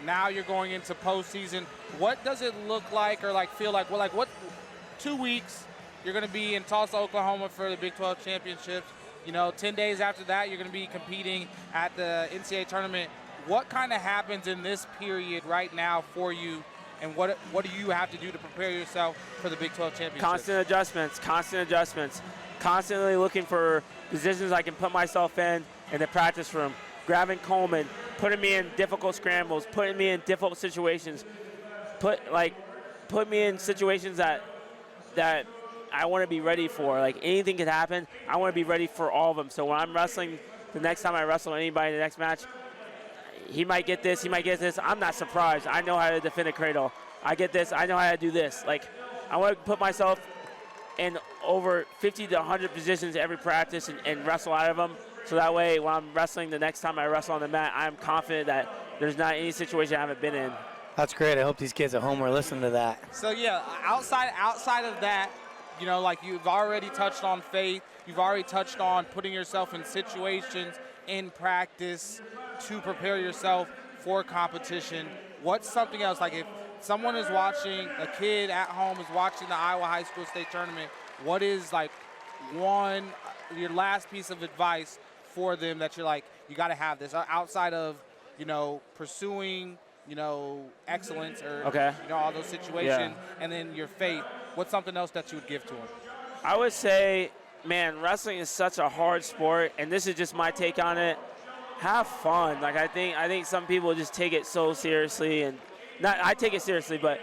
Now you're going into postseason. What does it look like or like feel like? Well, like what 2 weeks you're going to be in Tulsa, Oklahoma for the Big 12 championships. 10 days after that, you're going to be competing at the NCAA tournament. What kind of happens in this period right now for you, and what do you have to do to prepare yourself for the Big 12 championship? Constant adjustments. Constantly looking for positions I can put myself in the practice room. Grabbing Coleman, putting me in difficult scrambles, putting me in difficult situations. Put me in situations that I want to be ready for. Like anything can happen. I want to be ready for all of them. So when I'm wrestling, the next time I wrestle anybody in the next match, he might get this, he might get this. I'm not surprised. I know how to defend a cradle. I get this, I know how to do this. Like, I want to put myself in over 50 to 100 positions every practice and wrestle out of them. So that way, when I'm wrestling the next time I wrestle on the mat, I'm confident that there's not any situation I haven't been in. That's great. I hope these kids at home are listening to that. So yeah, outside of that, you know, like you've already touched on faith, you've already touched on putting yourself in situations in practice to prepare yourself for competition. What's something else, like if someone is watching, a kid at home is watching the Iowa High School State Tournament, what is like your last piece of advice for them that you're like, you got to have this outside of, you know, pursuing, you know, excellence or, you know, all those situations, and then your faith. What's something else that you would give to them? I would say, man, wrestling is such a hard sport, and this is just my take on it. Have fun. Like I think some people just take it so seriously, and I take it seriously, but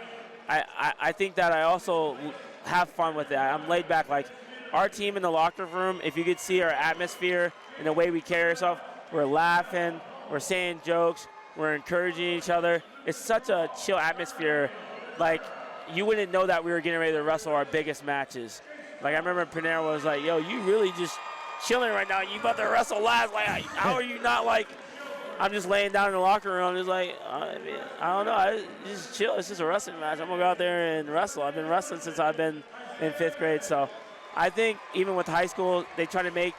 I think that I also have fun with it. I'm laid back. Like our team in the locker room, if you could see our atmosphere and the way we carry ourselves, we're laughing, we're saying jokes, we're encouraging each other. It's such a chill atmosphere. Like, you wouldn't know that we were getting ready to wrestle our biggest matches. Like, I remember Panera was like, yo, you really just chilling right now. You about to wrestle last. Like, how are you not like, I'm just laying down in the locker room. Just like, I don't know. I just chill. It's just a wrestling match. I'm going to go out there and wrestle. I've been wrestling since I've been in 5th grade. So I think even with high school, they try to make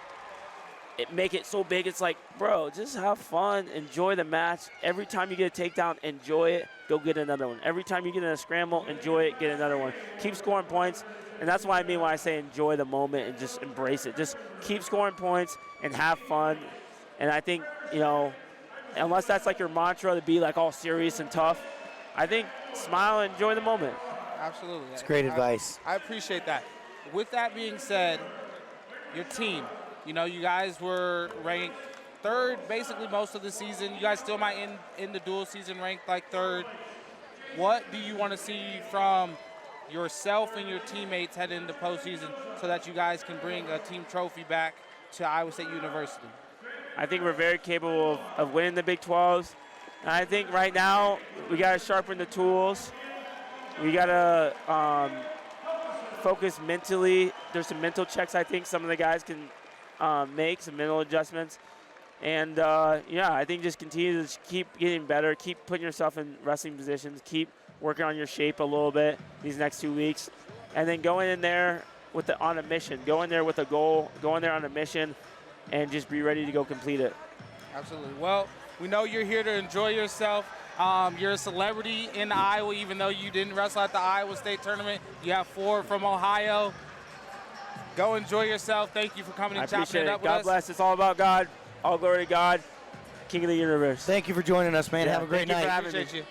it so big. It's like, bro, just have fun, enjoy the match. Every time you get a takedown, enjoy it, go get another one. Every time you get in a scramble, enjoy it, get another one. Keep scoring points, and that's what I mean when I say enjoy the moment and just embrace it. Just keep scoring points and have fun. And I think, you know, unless that's like your mantra to be like all serious and tough, I think smile and enjoy the moment. Absolutely. It's great advice. I appreciate that. With that being said, your team, you know, you guys were ranked 3rd basically most of the season. You guys still might end in the dual season ranked like 3rd. What do you want to see from yourself and your teammates head into postseason so that you guys can bring a team trophy back to Iowa State University? I think we're very capable of winning the Big 12s. And I think right now we got to sharpen the tools. We got to focus mentally. There's some mental checks I think some of the guys can make, some mental adjustments. And, yeah, I think just continue to keep getting better, keep putting yourself in wrestling positions, keep working on your shape a little bit these next 2 weeks, and then going in there on a mission, go in there with a goal, go in there on a mission, and just be ready to go complete it. Absolutely. Well, we know you're here to enjoy yourself. You're a celebrity in Iowa, even though you didn't wrestle at the Iowa State Tournament. You have 4 from Ohio. Go enjoy yourself. Thank you for coming and chopping it up with us. God bless. It's all about God. All glory to God, King of the universe. Thank you for joining us, man. Have a great night. Thank you for having me. You.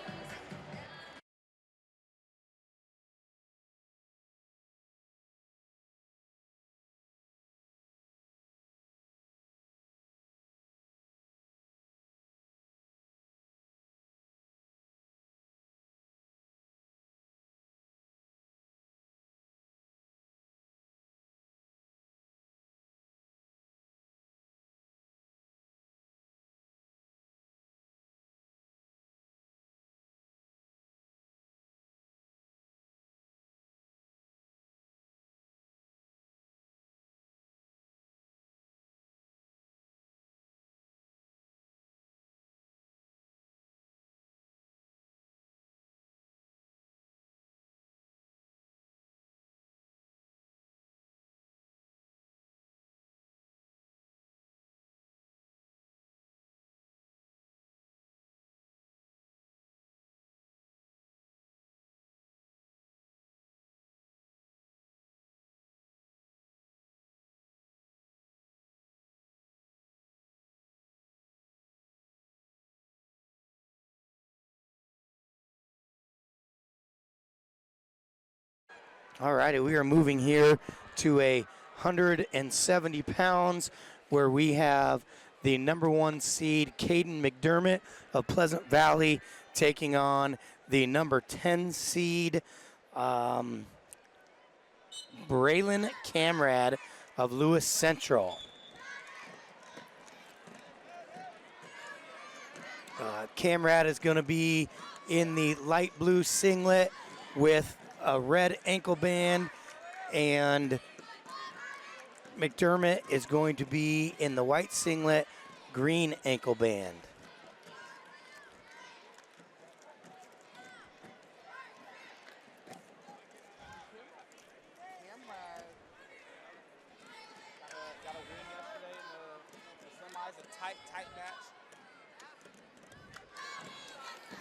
All righty, we are moving here to 170 pounds where we have the number 1 seed, Caden McDermott of Pleasant Valley, taking on the number 10 seed, Braylon Camrad of Lewis Central. Camrad is going to be in the light blue singlet with a red ankle band and McDermott is going to be in the white singlet, green ankle band. Got a win yesterday in the semis, a tight match.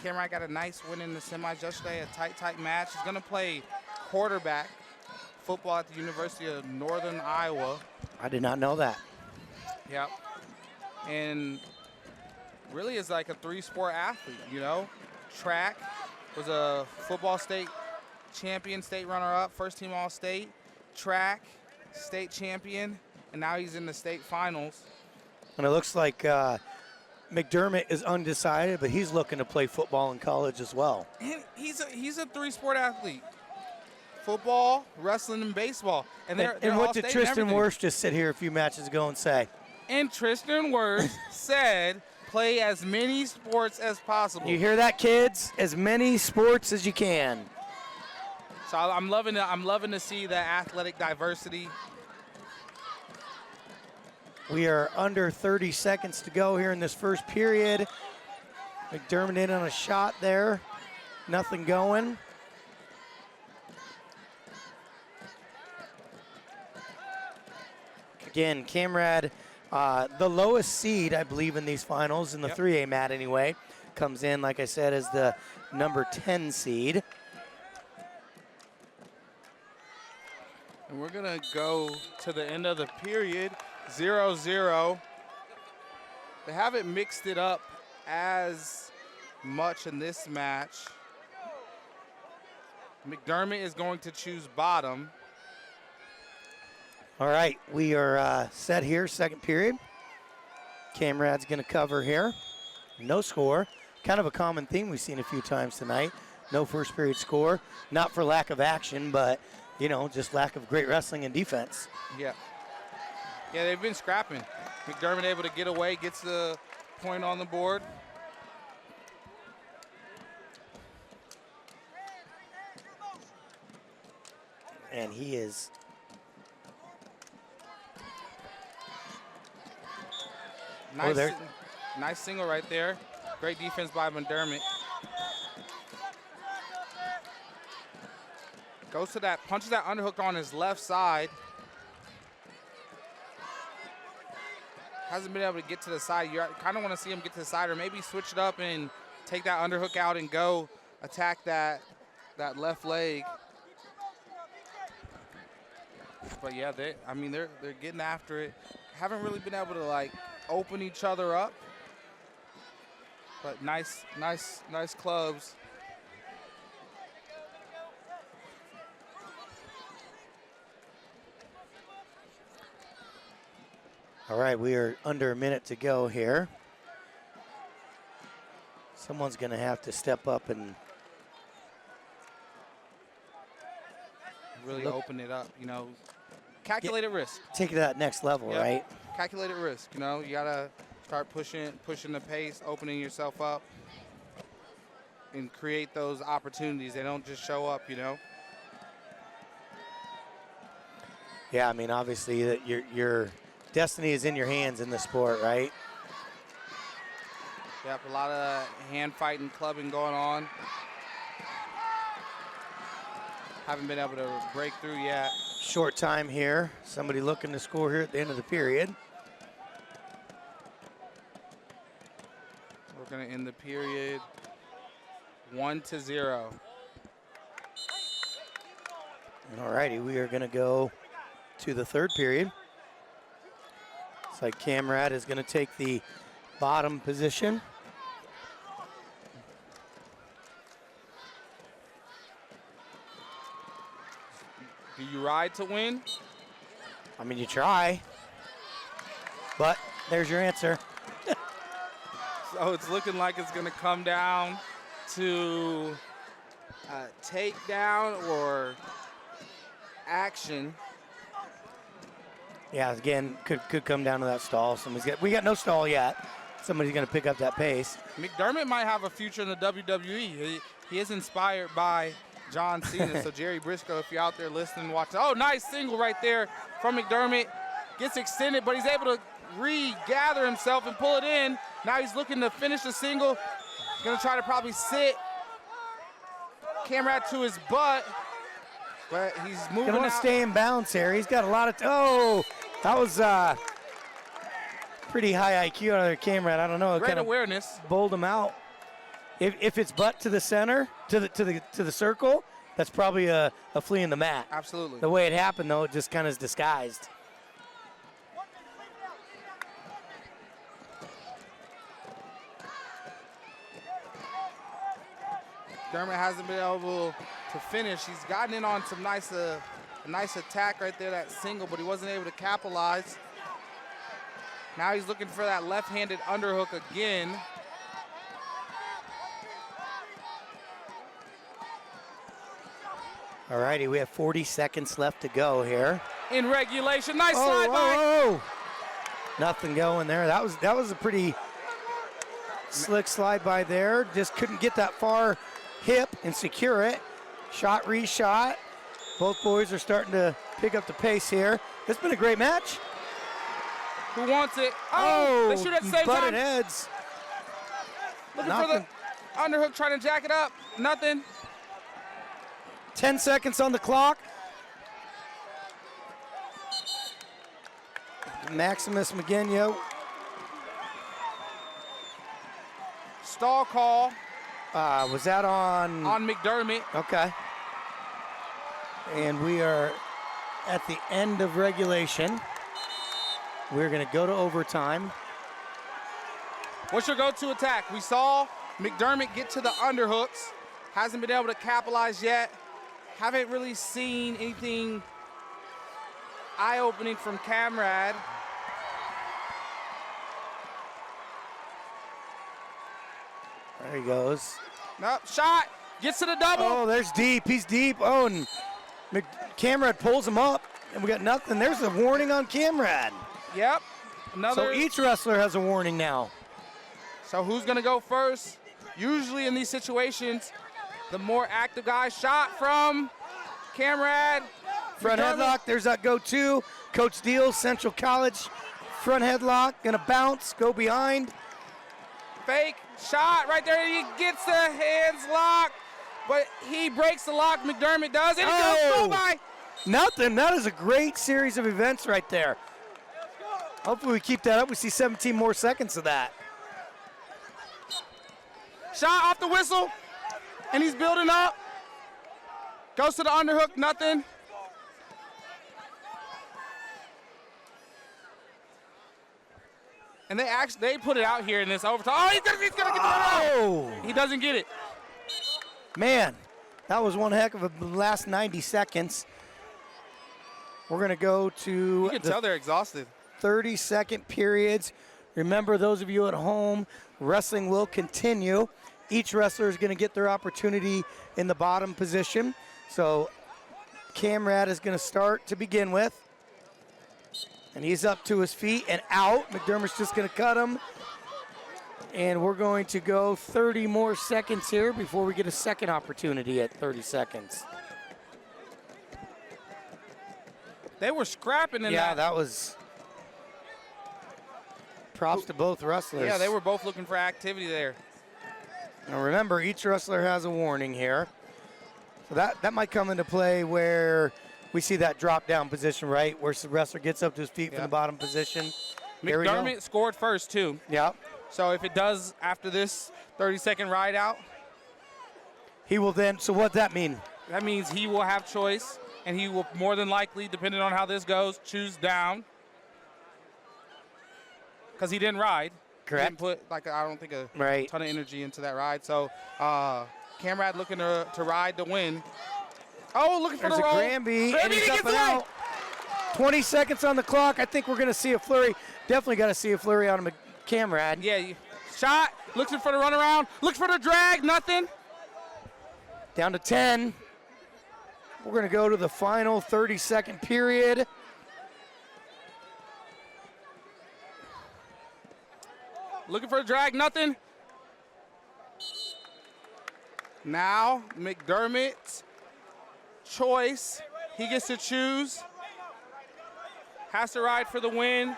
Cameron got a nice win in the semis yesterday, a tight match. He's going to play quarterback football at the University of Northern Iowa. I did not know that. Yep. And really is like a three-sport athlete, you know. Track, was a football state champion, state runner-up, first team All-State. Track, state champion, and now he's in the state finals. And it looks like McDermott is undecided, but he's looking to play football in college as well. And he's a three-sport athlete. Football, wrestling, and baseball. And what did Tristan Wirfs just sit here a few matches ago and say? And Tristan Wirfs said, play as many sports as possible. You hear that, kids? As many sports as you can. So I'm loving to see the athletic diversity. We are under 30 seconds to go here in this first period. McDermott in on a shot there. Nothing going. Again, Camrad, the lowest seed, I believe, in these finals, in the 3A mat anyway, comes in, like I said, as the number 10 seed. And we're going to go to the end of the period, 0-0. They haven't mixed it up as much in this match. McDermott is going to choose bottom. All right, we are set here, second period. Camrad's going to cover here. No score. Kind of a common theme we've seen a few times tonight. No first period score. Not for lack of action, but, you know, just lack of great wrestling and defense. Yeah. Yeah, they've been scrapping. McDermott able to get away, gets the point on the board. And he is Nice single right there. Great defense by McDermott. Goes to that, punches that underhook on his left side. Hasn't been able to get to the side. You kind of want to see him get to the side, or maybe switch it up and take that underhook out and go attack that left leg. But yeah, they're getting after it. Haven't really been able to like open each other up. But nice clubs. all right. We are under a minute to go here. Someone's going to have to step up and really open it up, you know. Calculated risk. Take it to that next level, right? Calculated risk, you know. You got to start pushing the pace, opening yourself up, and create those opportunities. They don't just show up, you know. Yeah, I mean, obviously, that your destiny is in your hands in the sport, right? Yep, a lot of hand fighting, clubbing going on. Haven't been able to break through yet. Short time here. Somebody looking to score here at the end of the period. We're going to end the period 1-0. All righty, we are going to go to the third period. It's like Camrad is going to take the bottom position. Do you ride to win? I mean, you try, but there's your answer. So it's looking like it's going to come down to takedown or action. Yeah, again, could come down to that stall. We got no stall yet. Somebody's going to pick up that pace. McDermott might have a future in the WWE. He is inspired by John Cena. So Jerry Briscoe, if you're out there listening, watching. Oh, nice single right there from McDermott. gets extended, but he's able to regather himself and pull it in. Now he's looking to finish the single. Gonna try to probably sit Camrad to his butt, but he's moving Gonna want out. to stay in bounds here. He's got a lot of, that was pretty high IQ out of their Camrad. I don't know. It Great kind of awareness. bowled him out. If it's butt to the center, to the circle, that's probably a flea in the mat. Absolutely. The way it happened, though, it just kind of is disguised. Dermott hasn't been able to finish. He's gotten in on some nice attack right there, that single, but he wasn't able to capitalize. Now he's looking for that left-handed underhook again. All righty, we have 40 seconds left to go here. In regulation, nice slide by. Nothing going there. That was a pretty slick slide by there. Just couldn't get that far hip and secure it. Shot, reshot. Both boys are starting to pick up the pace here. It's been a great match. Who wants it? Oh, they shoot at the same butted time. heads. Looking for the underhook, trying to jack it up. Nothing. 10 seconds on the clock. Maximus Magenia. Stall call. Was that on? On McDermott. Okay. And we are at the end of regulation. We're going to go to overtime. What's your go-to attack? We saw McDermott get to the underhooks. Hasn't been able to capitalize yet. Haven't really seen anything eye-opening from Camrad. There he goes. Nope, shot. Gets to the double. Oh, there's deep. He's deep. Oh, and Camrad pulls him up, and we got nothing. There's a warning on Camrad. Yep. So each wrestler has a warning now. So who's going to go first? Usually in these situations, the more active guy. Shot from Camrad. Front headlock. There's that go-to. Coach Deal, Central College. Front headlock. Going to bounce. Go behind. Fake shot right there. He gets the hands locked, but he breaks the lock. McDermott does. And it goes by. Nothing. That is a great series of events right there. Hopefully we keep that up. We see 17 more seconds of that. Shot off the whistle, and he's building up. Goes to the underhook, nothing. And they put it out here in this overtime. Oh, he's gonna get the underhook. He doesn't get it. Man, that was one heck of a last 90 seconds. We're gonna go to You can tell they're exhausted. 30-second periods. Remember, those of you at home, wrestling will continue. Each wrestler is going to get their opportunity in the bottom position. So Camrad is going to start to begin with. And he's up to his feet and out. McDermott's just going to cut him. And we're going to go 30 more seconds here before we get a second opportunity at 30 seconds. They were scrapping in that. Yeah, that was... Props to both wrestlers. Yeah, they were both looking for activity there. Now remember, each wrestler has a warning here. So that might come into play where we see that drop down position, right? Where the wrestler gets up to his feet from the bottom position. McDermott scored first too. Yeah. So if it does after this 30-second ride out, he will then, so what does that mean? That means he will have choice, and he will more than likely, depending on how this goes, choose down. Because he didn't ride. Correct. He didn't put, I don't think a ton of energy into that ride. So Camrad looking to ride to win. Oh, looking for the roll. There's a Granby, and he's up and out. 20 seconds on the clock. I think we're going to see a flurry. Definitely got to see a flurry on Camrad. Yeah, shot, looking for the runaround, looks for the drag, nothing. Down to 10. We're going to go to the final 30-second period. Looking for a drag, nothing. Now, McDermott's choice. He gets to choose. has to ride for the win.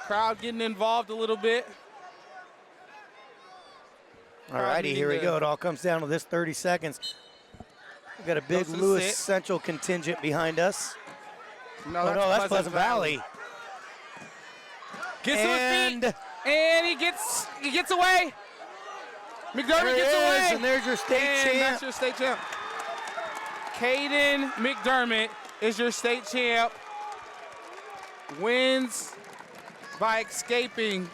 Crowd getting involved a little bit. All righty, here we go. It all comes down to this 30 seconds. We've got a big Lewis Central contingent behind us. No, that's Pleasant Valley. Gets to his feet, and he gets away. McDermott gets away. And there's your state champ. That's your state champ. Caden McDermott is your state champ. Wins by escaping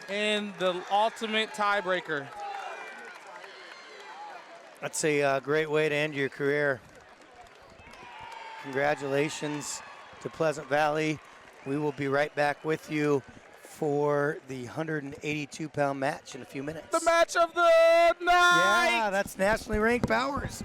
in the ultimate tiebreaker. That's a great way to end your career. Congratulations to Pleasant Valley. We will be right back with you for the 182-pound match in a few minutes. The match of the night! Yeah, that's nationally ranked Bowers.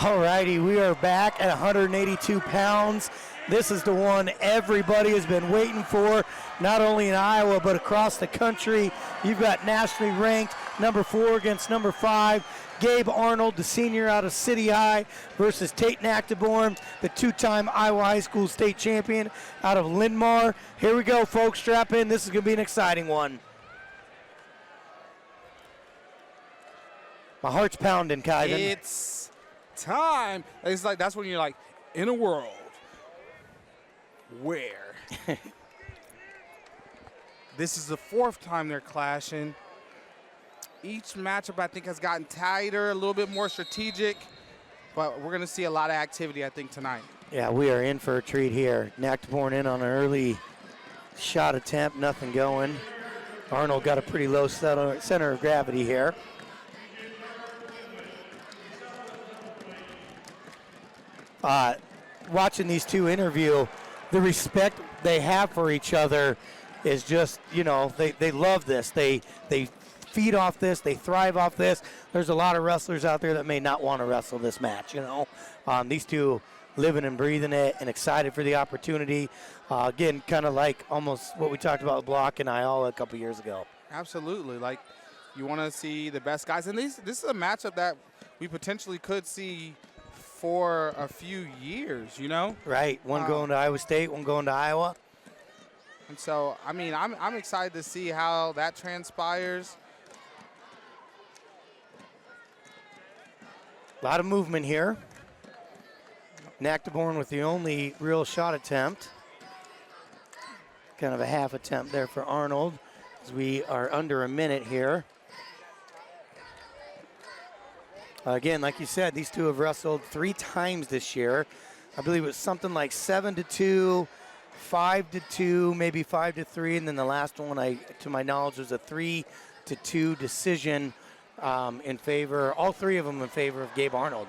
All righty, we are back at 182 pounds. This is the one everybody has been waiting for, not only in Iowa, but across the country. You've got nationally ranked number 4 against number 5. Gabe Arnold, the senior out of City High, versus Tate Nactaborn, the 2-time Iowa High School state champion out of Linn-Mar. Here we go, folks. Strap in. This is going to be an exciting one. My heart's pounding, Kyvan. It's time. It's like that's when you're like, in a world where this is the 4th time they're clashing. Each matchup, I think, has gotten tighter, a little bit more strategic, but we're going to see a lot of activity, I think, tonight. Yeah, we are in for a treat here. Nactaborn in on an early shot attempt, nothing going. Arnold got a pretty low center of gravity here. Watching these two interview, the respect they have for each other is just, you know, they love this. They feed off this. They thrive off this. There's a lot of wrestlers out there that may not want to wrestle this match, you know. These two living and breathing it and excited for the opportunity. Again, kind of like almost what we talked about with Block and Iola a couple years ago. Absolutely. Like, you want to see the best guys. And this is a matchup that we potentially could see for a few years, you know? Right. One going to Iowa State, one going to Iowa. And so, I mean, I'm excited to see how that transpires. A lot of movement here. Nactaborn with the only real shot attempt. Kind of a half attempt there for Arnold as we are under a minute here. Again, like you said, these two have wrestled 3 times this year. I believe it was something like 7-2, 5-2, maybe 5-3, and then the last one, to my knowledge, was a 3-2 decision in favor, all 3 of them in favor of Gabe Arnold.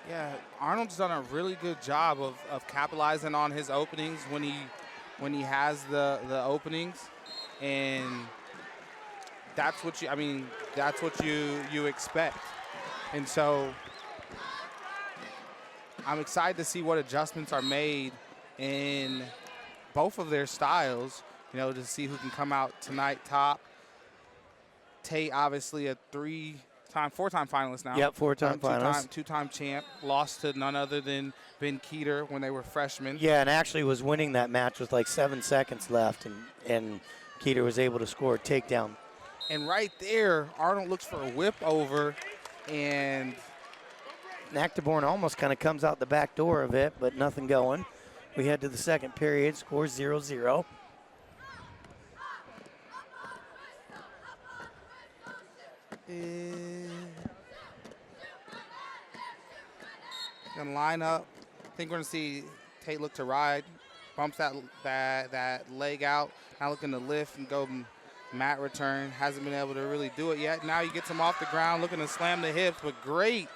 Yeah, Arnold's done a really good job of capitalizing on his openings when he has the openings, and that's what you expect. And so I'm excited to see what adjustments are made in both of their styles, you know, to see who can come out tonight top. Tate, obviously a 4-time finalist now. Yep, 4-time finalist. 2-time champ. Lost to none other than Ben Keeter when they were freshmen. Yeah, and actually was winning that match with like 7 seconds left, and Keeter was able to score a takedown. And right there, Arnold looks for a whip over, and Nactaborn almost kind of comes out the back door of it, but nothing going. We head to the second period, score 0-0. Gonna line up. I think we're gonna see Tate look to ride, bumps that leg out. Now looking to lift and go mat return. Hasn't been able to really do it yet. Now he gets him off the ground, looking to slam the hips, but great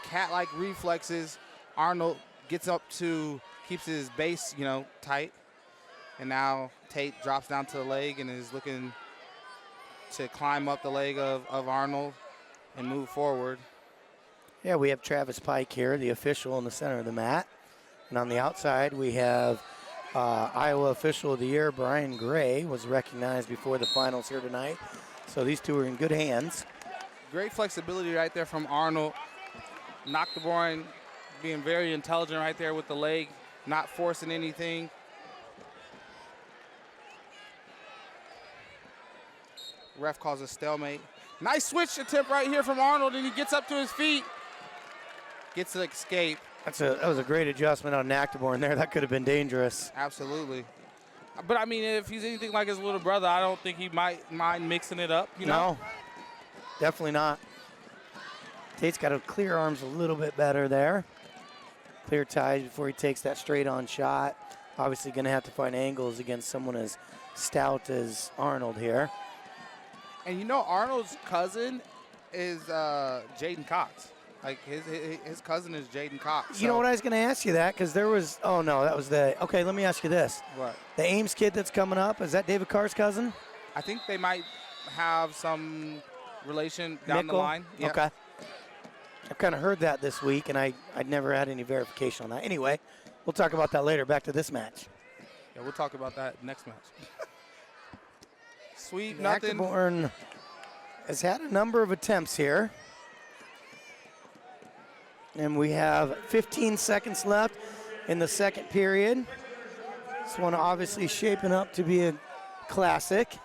cat-like reflexes. Arnold gets up to, keeps his base, you know, tight. And now Tate drops down to the leg and is looking to climb up the leg of Arnold and move forward. Yeah, we have Travis Pike here, the official in the center of the mat. And on the outside, we have Iowa Official of the Year, Brian Gray, was recognized before the finals here tonight. So these two are in good hands. Great flexibility right there from Arnold. Nactaborn being very intelligent right there with the leg, not forcing anything. Ref calls a stalemate. Nice switch attempt right here from Arnold, and he gets up to his feet. Gets to escape. That was a great adjustment on Nactaborn there. That could have been dangerous. Absolutely. But, I mean, if he's anything like his little brother, I don't think he might mind mixing it up, you know? No, definitely not. Tate's got to clear arms a little bit better there. Clear ties before he takes that straight-on shot. Obviously going to have to find angles against someone as stout as Arnold here. And, you know, Arnold's cousin is Jaden Cox. Like, his cousin is Jaden Cox. You know what, I was going to ask you that because there was, oh, no, that was okay, let me ask you this. What? The Ames kid that's coming up, is that David Carr's cousin? I think they might have some relation down the line. Yeah. Okay. I've kind of heard that this week, and I'd never had any verification on that. Anyway, we'll talk about that later. Back to this match. Yeah, we'll talk about that next match. Sweep, nothing. Actaborn has had a number of attempts here. And we have 15 seconds left in the second period. This one obviously shaping up to be a classic.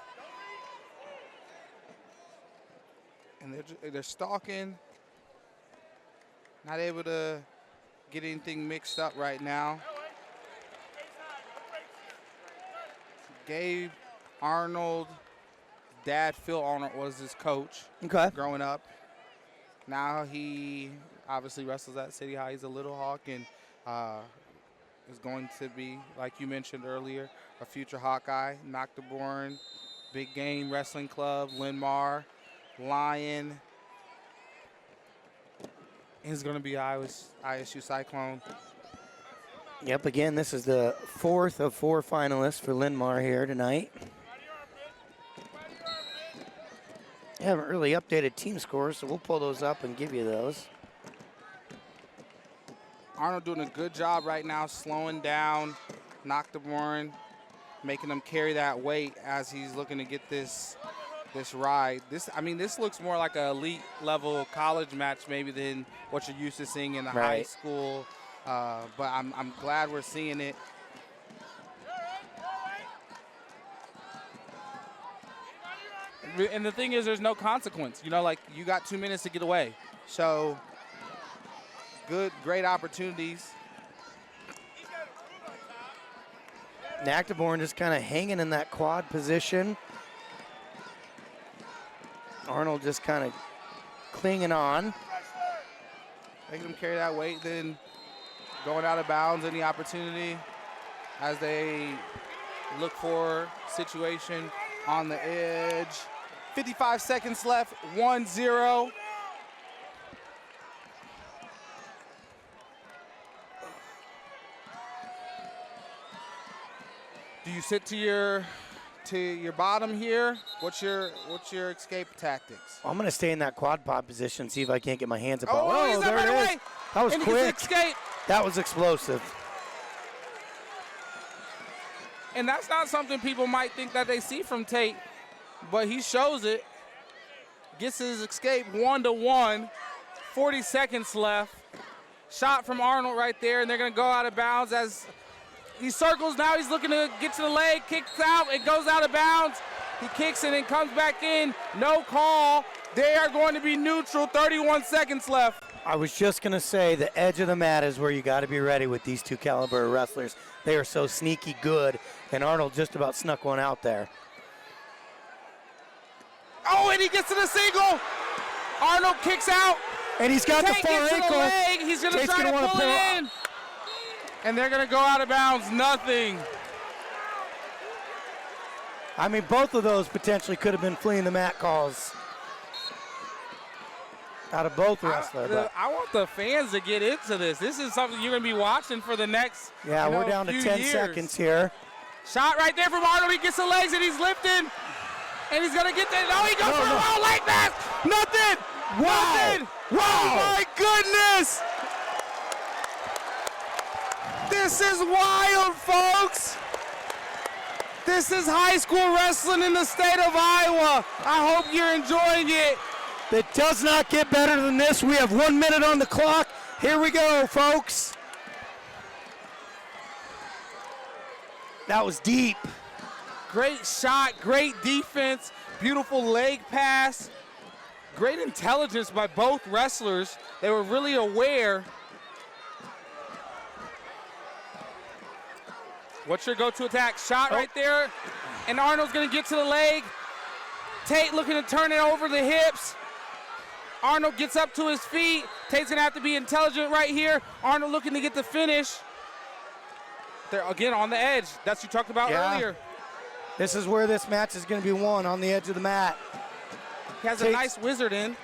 And they're stalking. Not able to get anything mixed up right now. Gabe Arnold, dad Phil Arnold was his coach growing up. Now he obviously wrestles at City High. He's a Little Hawk and is going to be, like you mentioned earlier, a future Hawkeye. Nocturborn, Big Game Wrestling Club, Linmar, Lion. He's going to be ISU Cyclone. Yep, again, this is the fourth of 4 finalists for Linmar here tonight. I haven't really updated team scores, so we'll pull those up and give you those. Arnold doing a good job right now slowing down Nocturborn, making him carry that weight as he's looking to get this ride. This looks more like an elite level college match maybe than what you're used to seeing in the high school. But I'm glad we're seeing it. And the thing is, there's no consequence. You know, like, you got 2 minutes to get away. So, great opportunities. Nocturborn just kind of hanging in that quad position. Arnold just kind of clinging on. Making him carry that weight, then going out of bounds any opportunity as they look for situation on the edge. 55 seconds left, 1-0. Do you sit to your bottom here? What's your escape tactics? I'm going to stay in that quad pod position, see if I can't get my hands up. Oh, there it is. That was quick. Escape. That was explosive. And that's not something people might think that they see from Tate, but he shows it. Gets his escape 1-1. 40 seconds left. Shot from Arnold right there, and they're going to go out of bounds as he circles now. He's looking to get to the leg, kicks out, it goes out of bounds. He kicks it and comes back in. No call. They are going to be neutral. 31 seconds left. I was just going to say the edge of the mat is where you got to be ready with these two caliber wrestlers. They are so sneaky good, and Arnold just about snuck one out there. Oh, and he gets to the single. Arnold kicks out. And he's got Tate the far ankle. Leg. He's going to try to pull it in. And they're going to go out of bounds. Nothing. I mean, both of those potentially could have been fleeing the mat calls out of both wrestlers. I want the fans to get into this. This is something you're going to be watching for the next we're down to 10 seconds here. Shot right there from Arnold. He gets the legs and he's lifting. And he's going to get that. No, he goes for a roll like that. Nothing. Wow. Nothing. Wow. Oh, my goodness. This is wild, folks. This is high school wrestling in the state of Iowa. I hope you're enjoying it. It does not get better than this. We have 1 minute on the clock. Here we go, folks. That was deep. Great shot, great defense, beautiful leg pass, great intelligence by both wrestlers. They were really aware. What's your go-to attack? Shot right there, and Arnold's gonna get to the leg. Tate looking to turn it over the hips. Arnold gets up to his feet. Tate's gonna have to be intelligent right here. Arnold looking to get the finish. They're again on the edge. That's what you talked about earlier. This is where this match is going to be won, on the edge of the mat. He has a nice wizard in.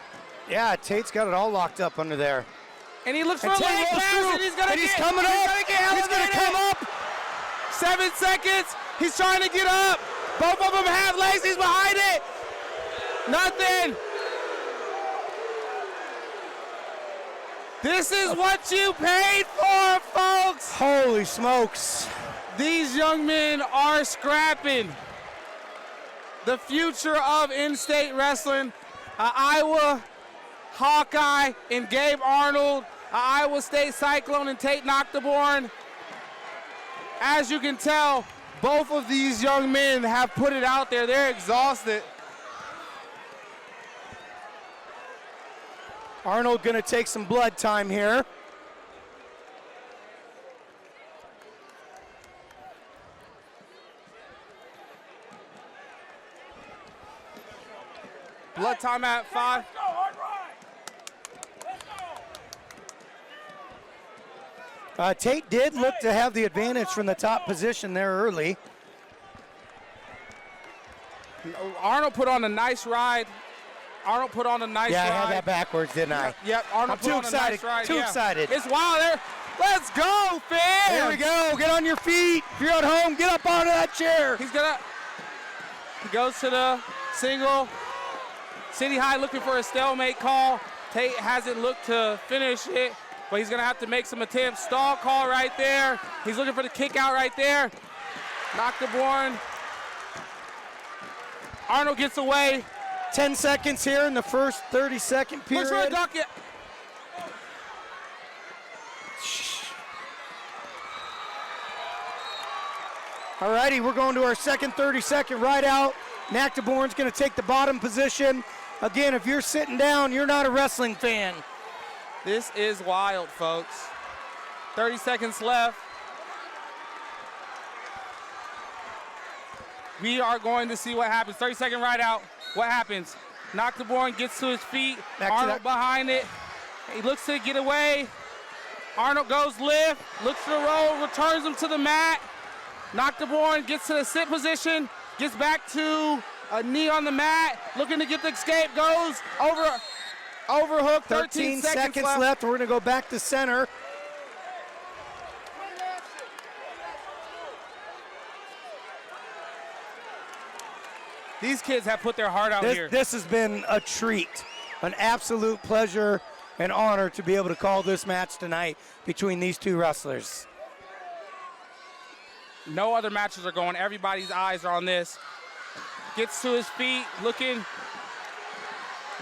Yeah, Tate's got it all locked up under there. And he looks for a leg pass, and he's going to get coming up. He's going to come up. 7 seconds. He's trying to get up. Both of them have legs. He's behind it. Nothing. This is what you paid for, folks. Holy smokes. These young men are scrapping. The future of in-state wrestling, Iowa Hawkeye and Gabe Arnold, Iowa State Cyclone and Tate Noctiborn. As you can tell, both of these young men have put it out there. They're exhausted. Arnold gonna take some blood time here. Blood time at 5. Tate did look to have the advantage from the top position there early. Arnold put on a nice ride. Arnold put on a nice ride. Yeah, I had that backwards, didn't I? Yep, Arnold I'm put too on a excited. nice ride. Too excited. It's wild there. Let's go, fans. Here we go. Get on your feet. If you're at home, get up out of that chair. He goes to the single. City High looking for a stalemate call. Tate hasn't looked to finish it, but he's gonna have to make some attempts. Stall call right there. He's looking for the kick out right there. Noctiborn. Arnold gets away. 10 seconds here in the first 30-second period. Looks for a duck. All righty, we're going to our second 30-second ride out. Noctiborn's going to take the bottom position. Again, if you're sitting down, you're not a wrestling fan. This is wild, folks. 30 seconds left. We are going to see what happens. 30-second ride out. What happens? Noctiborn gets to his feet. Arnold behind it. He looks to get away. Arnold goes lift, looks for the roll, returns him to the mat. Noctiborn gets to the sit position, gets back to a knee on the mat, looking to get the escape, goes overhook. 13 seconds left. We're going to go back to center. These kids have put their heart out here. This has been a treat, an absolute pleasure and honor to be able to call this match tonight between these two wrestlers. No other matches are going. Everybody's eyes are on this. Gets to his feet, looking.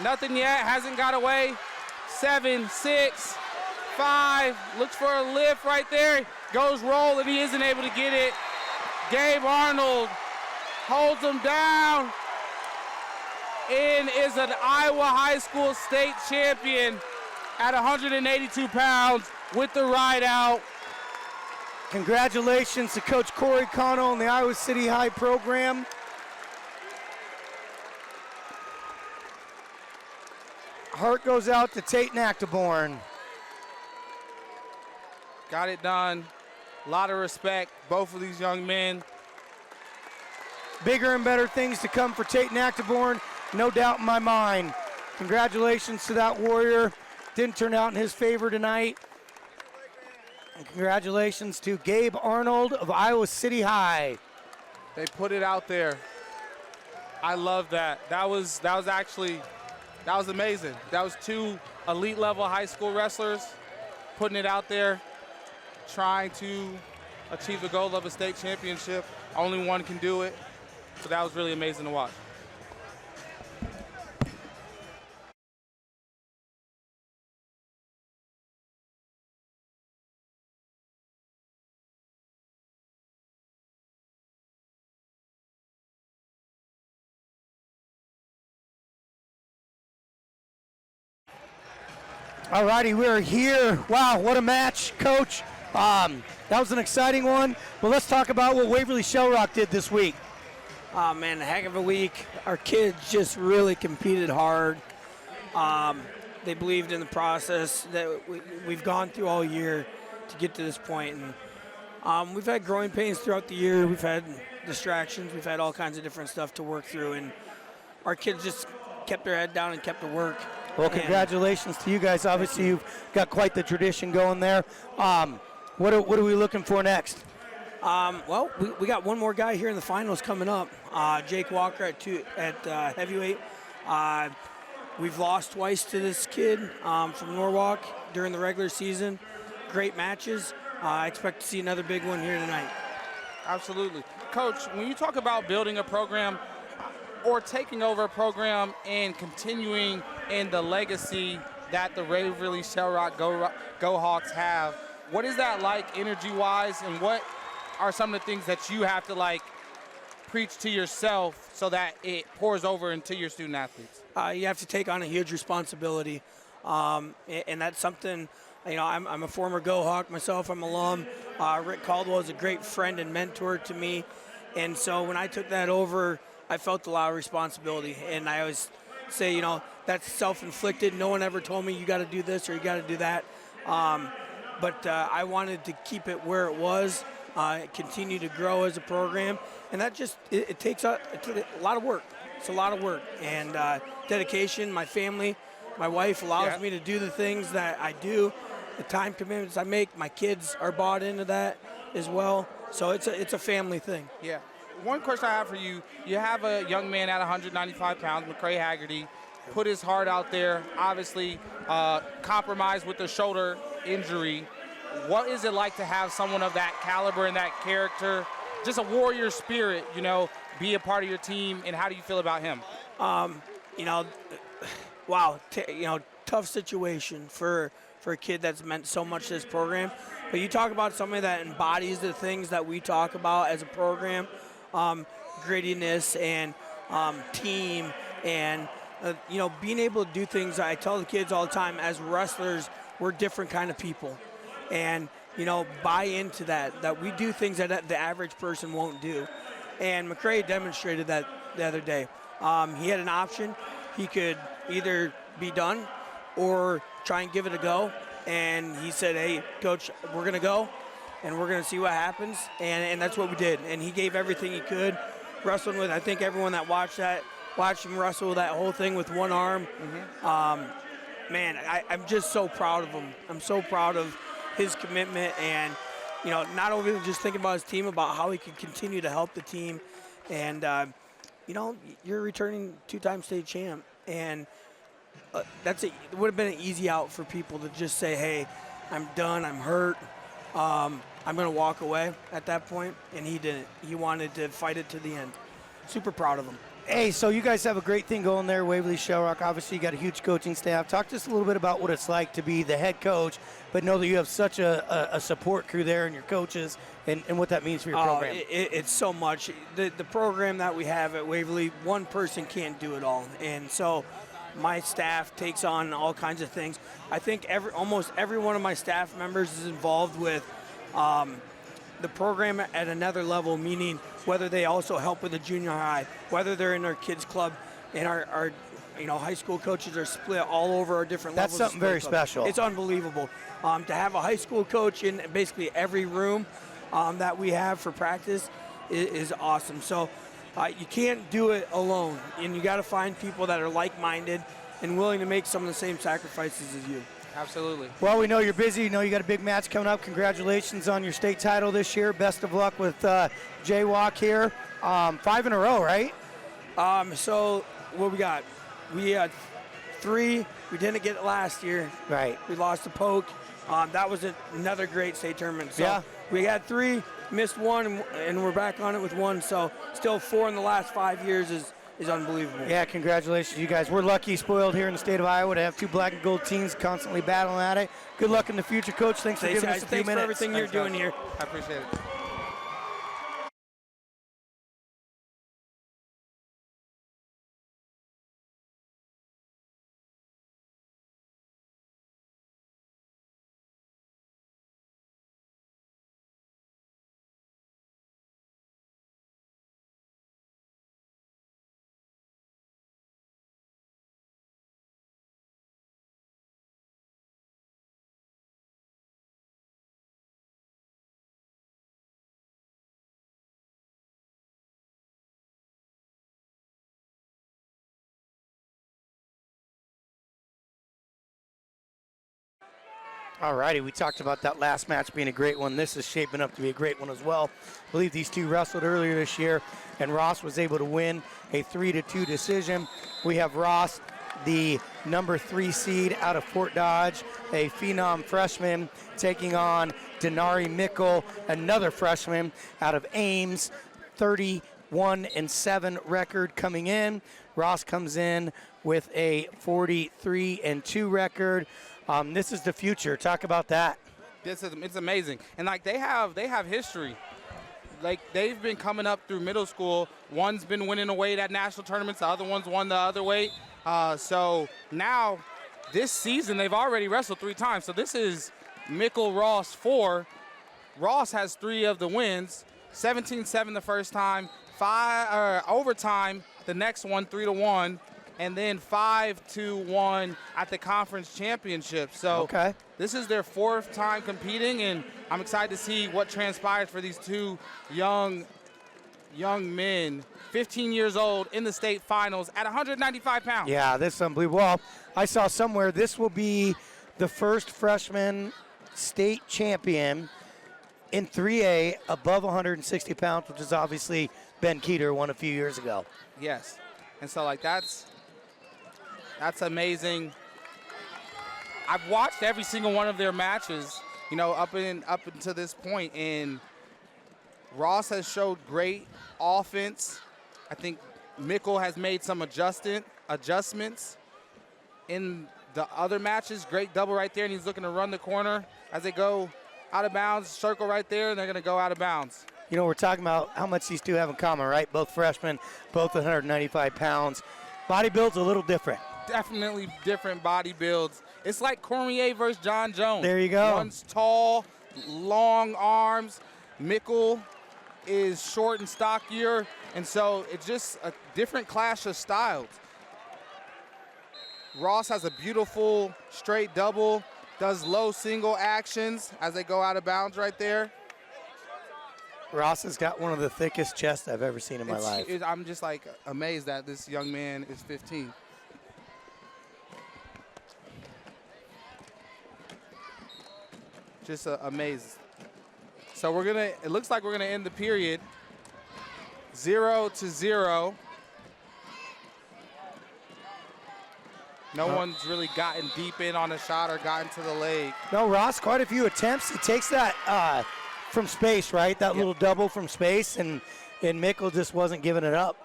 Nothing yet, hasn't got away. 7, 6, 5, looks for a lift right there. Goes roll and he isn't able to get it. Gabe Arnold holds him down and is an Iowa High School state champion at 182 pounds with the ride out. Congratulations to Coach Cory Connell and the Iowa City High program. Heart goes out to Tate Noctiborn. Got it done. A lot of respect, both of these young men. Bigger and better things to come for Tate Noctiborn, no doubt in my mind. Congratulations to that warrior. Didn't turn out in his favor tonight. And congratulations to Gabe Arnold of Iowa City High. They put it out there. I love that. That was amazing. That was two elite level high school wrestlers putting it out there, trying to achieve the goal of a state championship. Only one can do it. So that was really amazing to watch. All righty, we're here. Wow, what a match, Coach. That was an exciting one. But let's talk about what Waverly Shell Rock did this week. Oh, man, a heck of a week. Our kids just really competed hard. They believed in the process that we've gone through all year to get to this point. And we've had growing pains throughout the year. We've had distractions. We've had all kinds of different stuff to work through. And our kids just kept their head down and kept to work. Well, congratulations to you guys. Obviously, you've got quite the tradition going there. What are we looking for next? Well, we got one more guy here in the finals coming up. Jake Walker at heavyweight. We've lost twice to this kid from Norwalk during the regular season. Great matches. I expect to see another big one here tonight. Absolutely. Coach, when you talk about building a program or taking over a program and continuing in the legacy that the Waverly Shell Rock Go Hawks have, what is that like energy-wise, and what are some of the things that you have to like preach to yourself so that it pours over into your student athletes? You have to take on a huge responsibility, and that's something. You know, I'm a former Go Hawk myself. I'm alum. Rick Caldwell is a great friend and mentor to me, and so when I took that over, I felt a lot of responsibility. And I always say, you know, that's self-inflicted. No one ever told me you got to do this or you got to do that. But I wanted to keep it where it was, continue to grow as a program, and that just it takes a lot of work. It's a lot of work and dedication. My family, my wife allows me to do the things that I do. The time commitments I make, my kids are bought into that as well. So it's a family thing. Yeah. One question I have for you, you have a young man at 195 pounds, McCray Haggerty, put his heart out there, obviously compromised with the shoulder injury. What is it like to have someone of that caliber and that character, just a warrior spirit, you know, be a part of your team, and how do you feel about him? You know, wow, you know, tough situation for a kid that's meant so much to this program. But you talk about somebody that embodies the things that we talk about as a program, grittiness and team and, you know, being able to do things. I tell the kids all the time, as wrestlers, we're different kind of people. And, you know, buy into that we do things that the average person won't do. And McCray demonstrated that the other day. He had an option. He could either be done or try and give it a go. And he said, hey, Coach, we're going to go, and we're going to see what happens. And that's what we did. And he gave everything he could, wrestling with, I think everyone that watched him wrestle that whole thing with one arm. Man, I'm just so proud of him. I'm so proud of his commitment and, you know, not only just thinking about his team, about how he could continue to help the team. And, you know, you're a returning two-time state champ. And it would have been an easy out for people to just say, hey, I'm done, I'm hurt, I'm going to walk away at that point. And he didn't. He wanted to fight it to the end. Super proud of him. Hey, so you guys have a great thing going there, Waverly Shell Rock. Obviously, you got a huge coaching staff. Talk to us a little bit about what it's like to be the head coach, but know that you have such a support crew there and your coaches and what that means for your program. It's so much. The program that we have at Waverly, one person can't do it all. And so my staff takes on all kinds of things. I think almost every one of my staff members is involved with the program at another level, meaning whether they also help with the junior high, whether they're in our kids club, and our you know, high school coaches are split all over our different levels. That's something very special. It's unbelievable. To have a high school coach in basically every room that we have for practice is awesome. So you can't do it alone, and you got to find people that are like-minded and willing to make some of the same sacrifices as you. Absolutely. Well, we know you're busy. You know you got a big match coming up. Congratulations on your state title this year. Best of luck with Jaywalk here. 5 in a row, right? So what we got? We had 3. We didn't get it last year. Right. We lost to Polk. That was another great state tournament. So yeah. We had 3, missed 1, and we're back on it with 1. So still 4 in the last 5 years is unbelievable. Yeah, congratulations, you guys. We're lucky, spoiled here in the state of Iowa to have 2 black and gold teams constantly battling at it. Good luck in the future, Coach. Thanks for giving us a few minutes. Thanks for everything you're doing here. I appreciate it. All righty, we talked about that last match being a great one. This is shaping up to be a great one as well. I believe these 2 wrestled earlier this year, and Ross was able to win a 3-2 decision. We have Ross the number 3 seed out of Fort Dodge, a phenom freshman, taking on Denari Mickle, another freshman out of Ames, 31-7 record coming in. Ross comes in with a 43-2 record. This is the future. Talk about that. It's amazing, and like they have history. Like they've been coming up through middle school. One's been winning a weight at national tournaments. The other one's won the other weight. So now this season they've already wrestled 3 times. So this is Mickle Ross 4. Ross has 3 of the wins. 17-7 the first time. 5 overtime. The next one 3-1. And then 5-1 at the conference championship. So this is their 4th time competing, and I'm excited to see what transpires for these 2 young men, 15 years old, in the state finals at 195 pounds. Yeah, this is unbelievable. Well, I saw somewhere this will be the first freshman state champion in 3A above 160 pounds, which is obviously Ben Keeter won a few years ago. Yes, and so like that's amazing. I've watched every single one of their matches, you know, up until this point, and Ross has showed great offense. I think Mickle has made some adjustments in the other matches. Great double right there, and he's looking to run the corner as they go out of bounds. Circle right there, and they're going to go out of bounds. You know, we're talking about how much these 2 have in common, right? Both freshmen, both 195 pounds. Body build's a little different. Definitely different body builds. It's like Cormier versus John Jones. There you go. One's tall, long arms. Mickle is short and stockier, and so it's just a different clash of styles. Ross has a beautiful straight double, does low single actions as they go out of bounds right there. Ross has got one of the thickest chests I've ever seen in my life. I'm just like amazed that this young man is 15. Just amazed. So it looks like we're gonna end the period 0-0. No one's really gotten deep in on a shot or gotten to the leg. No, Ross, quite a few attempts. He takes that from space, right? That little double from space, and Mickle just wasn't giving it up.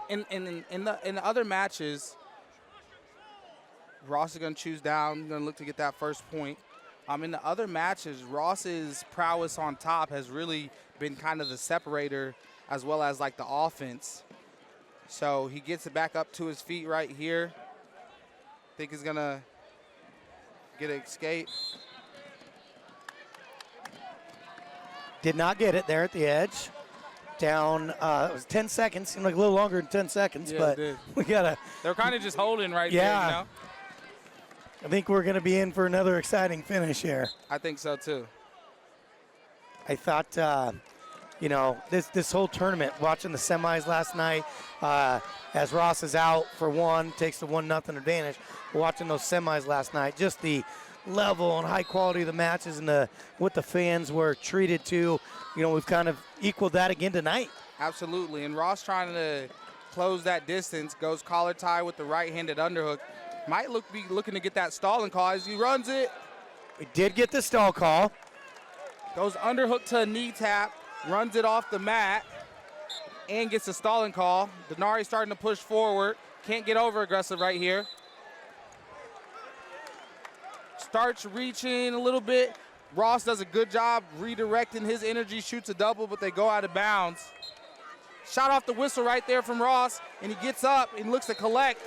In the other matches, Ross is going to choose down, going to look to get that first point. In the other matches, Ross's prowess on top has really been kind of the separator, as well as like the offense. So he gets it back up to his feet right here. Think he's going to get an escape. Did not get it there at the edge. Down, it was 10 seconds. Seemed like a little longer than 10 seconds, but we got to. They're kind of just holding right there, you know? I think we're going to be in for another exciting finish here. I think so, too. I thought, you know, this whole tournament, watching the semis last night, as Ross is out for 1, takes the 1-0 advantage. Watching those semis last night, just the level and high quality of the matches and what the fans were treated to, you know, we've kind of equaled that again tonight. Absolutely, and Ross trying to close that distance, goes collar tie with the right-handed underhook. Might be looking to get that stalling call as he runs it. We did get the stall call. Goes underhook to a knee tap, runs it off the mat, and gets a stalling call. Denari starting to push forward. Can't get over aggressive right here. Starts reaching a little bit. Ross does a good job redirecting his energy, shoots a double, but they go out of bounds. Shot off the whistle right there from Ross, and he gets up and looks to collect.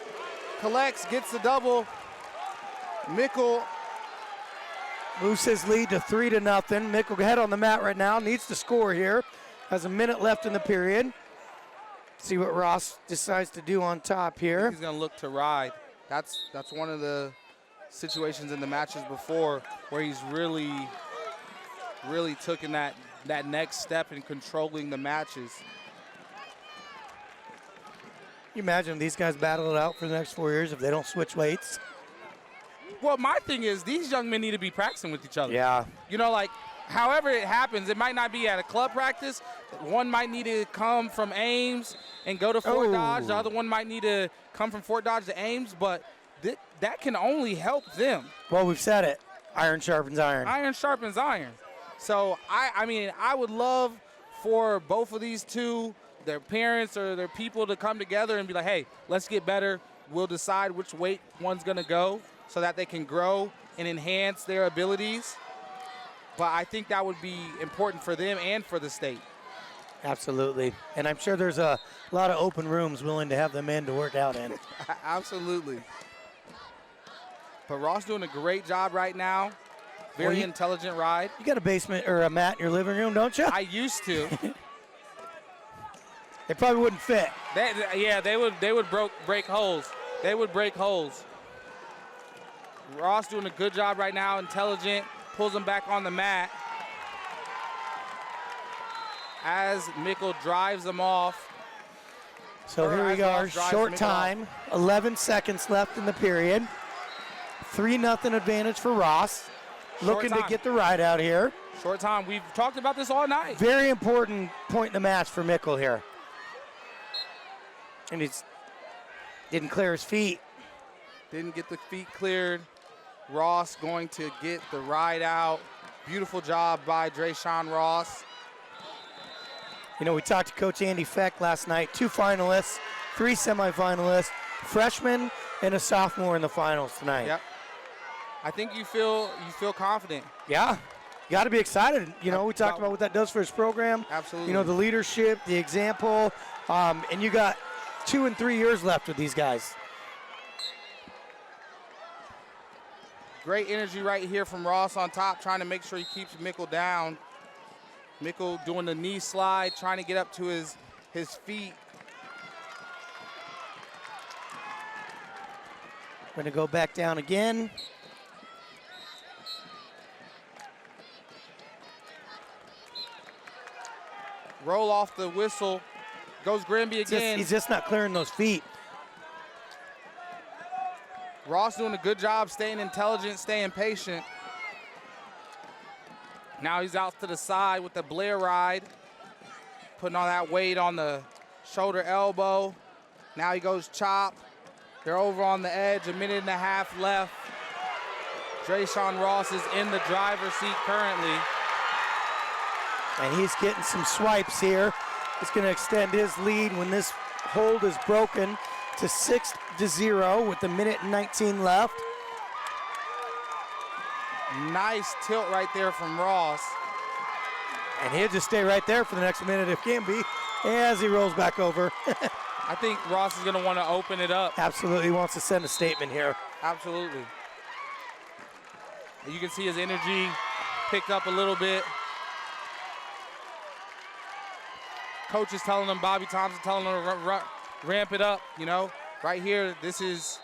Collects, gets the double. Mickle moves his lead to 3-0. Mickle head on the mat right now, needs to score here. Has a minute left in the period. See what Ross decides to do on top here. He's gonna look to ride. That's one of the situations in the matches before where he's really taken that next step in controlling the matches. You imagine these guys battle it out for the next 4 years if they don't switch weights? Well, my thing is these young men need to be practicing with each other. Yeah. You know, like, however it happens, it might not be at a club practice. One might need to come from Ames and go to Fort Dodge. The other one might need to come from Fort Dodge to Ames, but that can only help them. Well, we've said it. Iron sharpens iron. Iron sharpens iron. So, I mean, I would love for both of these two, their parents or their people, to come together and be like, hey, let's get better. We'll decide which weight one's going to go so that they can grow and enhance their abilities. But I think that would be important for them and for the state. Absolutely. And I'm sure there's a lot of open rooms willing to have them in to work out in. Absolutely. But Ross doing a great job right now. Very intelligent ride. You got a basement or a mat in your living room, don't you? I used to. They probably wouldn't fit. They would break holes. They would break holes. Ross doing a good job right now, intelligent, pulls them back on the mat. As Mickle drives them off. So here we go, short time, 11 seconds left in the period. 3-0 advantage for Ross. Looking to get the ride out here. Short time. We've talked about this all night. Very important point in the match for Mickle here. And he didn't clear his feet. Didn't get the feet cleared. Ross going to get the ride out. Beautiful job by Tristan Ross. You know, we talked to Coach Andy Feck last night. 2 finalists, 3 semifinalists, freshman and a sophomore in the finals tonight. Yep. I think you feel confident. Yeah, you got to be excited. You know, we talked about what that does for his program. Absolutely. You know, the leadership, the example, and you got 2 and 3 years left with these guys. Great energy right here from Ross on top, trying to make sure he keeps Mickle down. Mickle doing the knee slide, trying to get up to his feet. Going to go back down again. Roll off the whistle. Goes Granby again. He's just not clearing those feet. Ross doing a good job staying intelligent, staying patient. Now he's out to the side with the Blair ride, putting all that weight on the shoulder elbow. Now he goes chop. They're over on the edge, 1.5 minutes left. Tristan Ross is in the driver's seat currently. And he's getting some swipes here. He's going to extend his lead when this hold is broken to 6-0 with 1 minute and 19 left. Nice tilt right there from Ross. And he'll just stay right there for the next minute if can be, as he rolls back over. I think Ross is going to want to open it up. Absolutely, he wants to send a statement here. Absolutely. You can see his energy picked up a little bit. Coach is telling him, Bobby Thompson telling him to ramp it up, you know. Right here, this is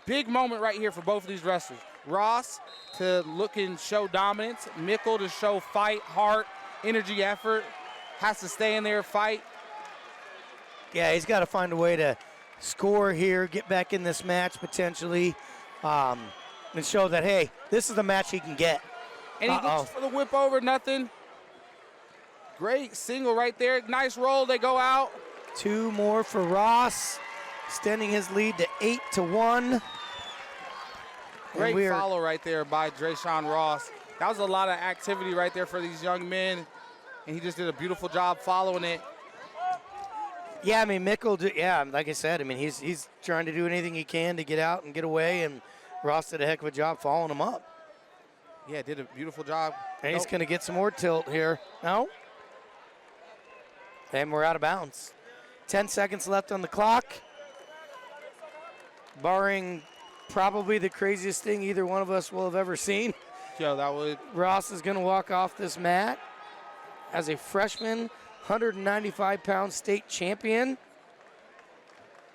big moment right here for both of these wrestlers. Ross to look and show dominance. Mickle to show fight, heart, energy, effort. Has to stay in there, fight. Yeah, he's got to find a way to score here, get back in this match potentially, and show that, hey, this is the match he can get. And he looks for the whip over, nothing. Great single right there. Nice roll, they go out. 2 more for Ross, extending his lead to 8-1. Great follow right there by Tristan Ross. That was a lot of activity right there for these young men, and he just did a beautiful job following it. Yeah, I mean, Mickle, like I said, I mean, he's trying to do anything he can to get out and get away, and Ross did a heck of a job following him up. Yeah, did a beautiful job. And he's going to get some more tilt here. No? And we're out of bounds. 10 seconds left on the clock. Barring probably the craziest thing either one of us will have ever seen. Yo, that would. Ross is going to walk off this mat as a freshman, 195-pound state champion.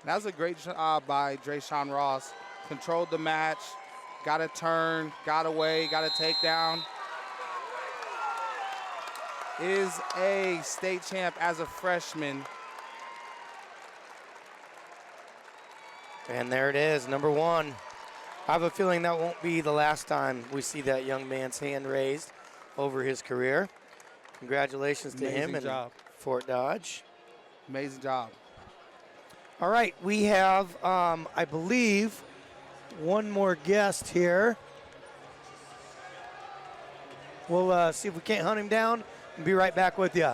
That was a great job by Tristan Ross. Controlled the match, got a turn, got away, got a takedown. Is a state champ as a freshman. And there it is, number 1. I have a feeling that won't be the last time we see that young man's hand raised over his career. Congratulations to him and Fort Dodge. Amazing job. All right, we have, I believe, one more guest here. We'll see if we can't hunt him down and be right back with you.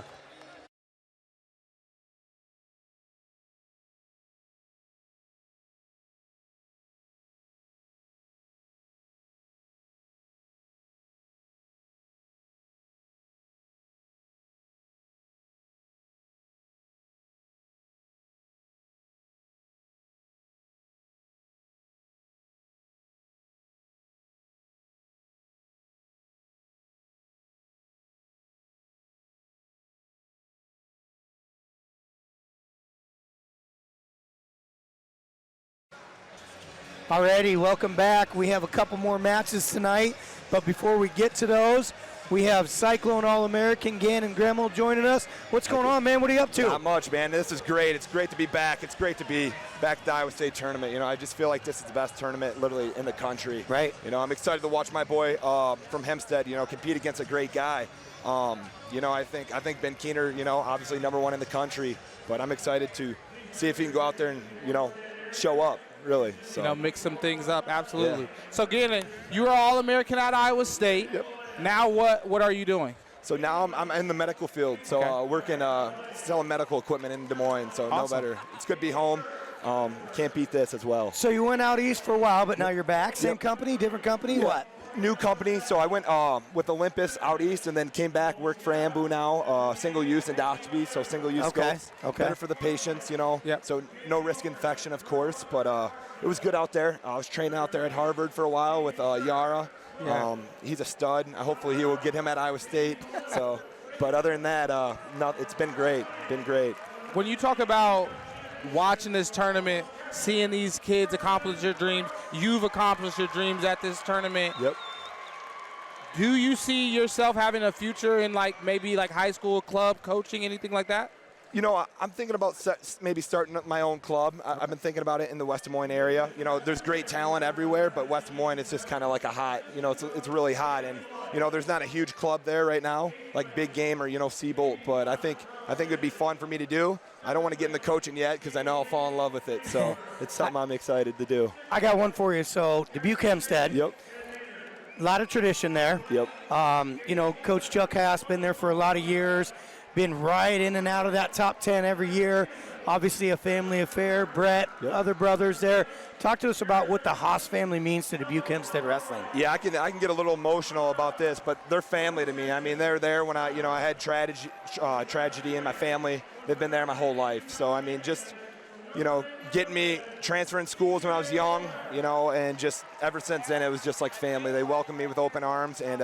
Alrighty, welcome back. We have a couple more matches tonight, but before we get to those, we have Cyclone All-American Ganon Groteluschen joining us. What's going on, man? What are you up to? Not much, man. This is great. It's great to be back. It's great to be back at the Iowa State tournament. You know, I just feel like this is the best tournament literally in the country. Right. You know, I'm excited to watch my boy from Hempstead, you know, compete against a great guy. You know, I think Ben Keener, you know, obviously #1 in the country, but I'm excited to see if he can go out there and, you know, show up. Really, so. You know, mix some things up, absolutely. Yeah. So, Ganon, you were All-American at Iowa State. Yep. Now what are you doing? So now I'm in the medical field, so Okay. working, selling medical equipment in Des Moines, so Awesome. no better. It's good to be home. Can't beat this as well. So you went out east for a while, but now you're back. Same company, different company, Yeah. what? New company, so I went with Olympus out east and then came back, worked for Ambu now, single-use endoscopy, so single-use scopes. Okay. Better for the patients, you know. Yep. So no risk infection, of course, but it was good out there. I was training out there at Harvard for a while with Yara. Yeah. He's a stud. Hopefully he will get him at Iowa State. So, but other than that, no, it's been great. Been great. When you talk about watching this tournament, seeing these kids accomplish their dreams, you've accomplished your dreams at this tournament. Yep. Do you see yourself having a future in maybe high school, club, coaching, anything like that? You know, I'm thinking about maybe starting up my own club. I've been thinking about it in the West Des Moines area. You know, there's great talent everywhere, but West Des Moines, it's just kind of like a hot, you know, it's really hot. And, you know, there's not a huge club there right now, like Big Game or, you know, Seabolt. But I think it'd be fun for me to do. I don't want to get into coaching yet because I know I'll fall in love with it. So it's something I'm excited to do. I got one for you. So Dubuque Hempstead. Yep. A lot of tradition there. Yep. You know, Coach Chuck Haas been there for a lot of years, been right in and out of that top 10 every year. Obviously a family affair. Brett, other brothers there. Talk to us about what the Haas family means to Dubuque Hempstead Wrestling. Yeah, I can get a little emotional about this, but they're family to me. I mean, they're there when I had tragedy in my family. They've been there my whole life. So I mean, just, you know, getting me transferring schools when I was young, you know, and just ever since then it was just like family. They welcomed me with open arms, and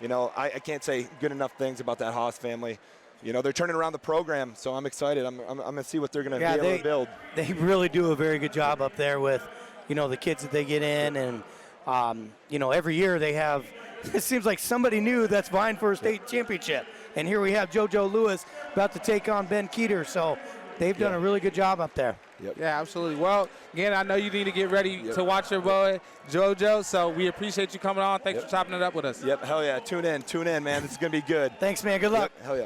you know, I can't say good enough things about that Haas family. You know, they're turning around the program, so I'm excited. I'm going to see what they're going to be able to build. They really do a very good job up there with, you know, the kids that they get in. And, you know, every year they have, it seems like somebody new that's vying for a state championship. And here we have JoJo Lewis about to take on Ben Keeter. So they've done a really good job up there. Yep. Yeah, absolutely. Well, again, I know you need to get ready to watch your boy, JoJo, so we appreciate you coming on. Thanks for chopping it up with us. Yep, hell yeah. Tune in, man. This is going to be good. Thanks, man. Good luck. Yep, hell yeah.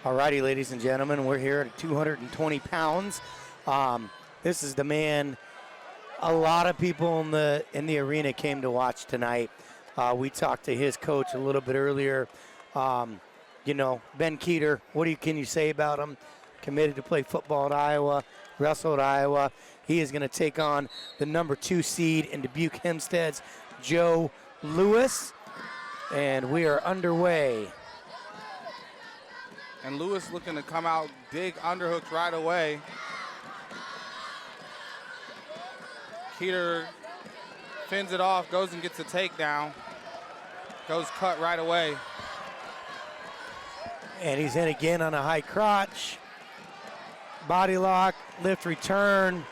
All righty, ladies and gentlemen, we're here at 220 pounds. This is the man a lot of people in the arena came to watch tonight. We talked to his coach a little bit earlier. You know, Ben Keeter, can you say about him? Committed to play football at Iowa, wrestle at Iowa. He is going to take on the number 2 seed in Dubuque Hempstead's Joe Lewis. And we are underway. And Lewis looking to come out, dig underhooks right away. Keeter fends it off, goes and gets a takedown. Goes cut right away. And he's in again on a high crotch. Body lock, lift, return.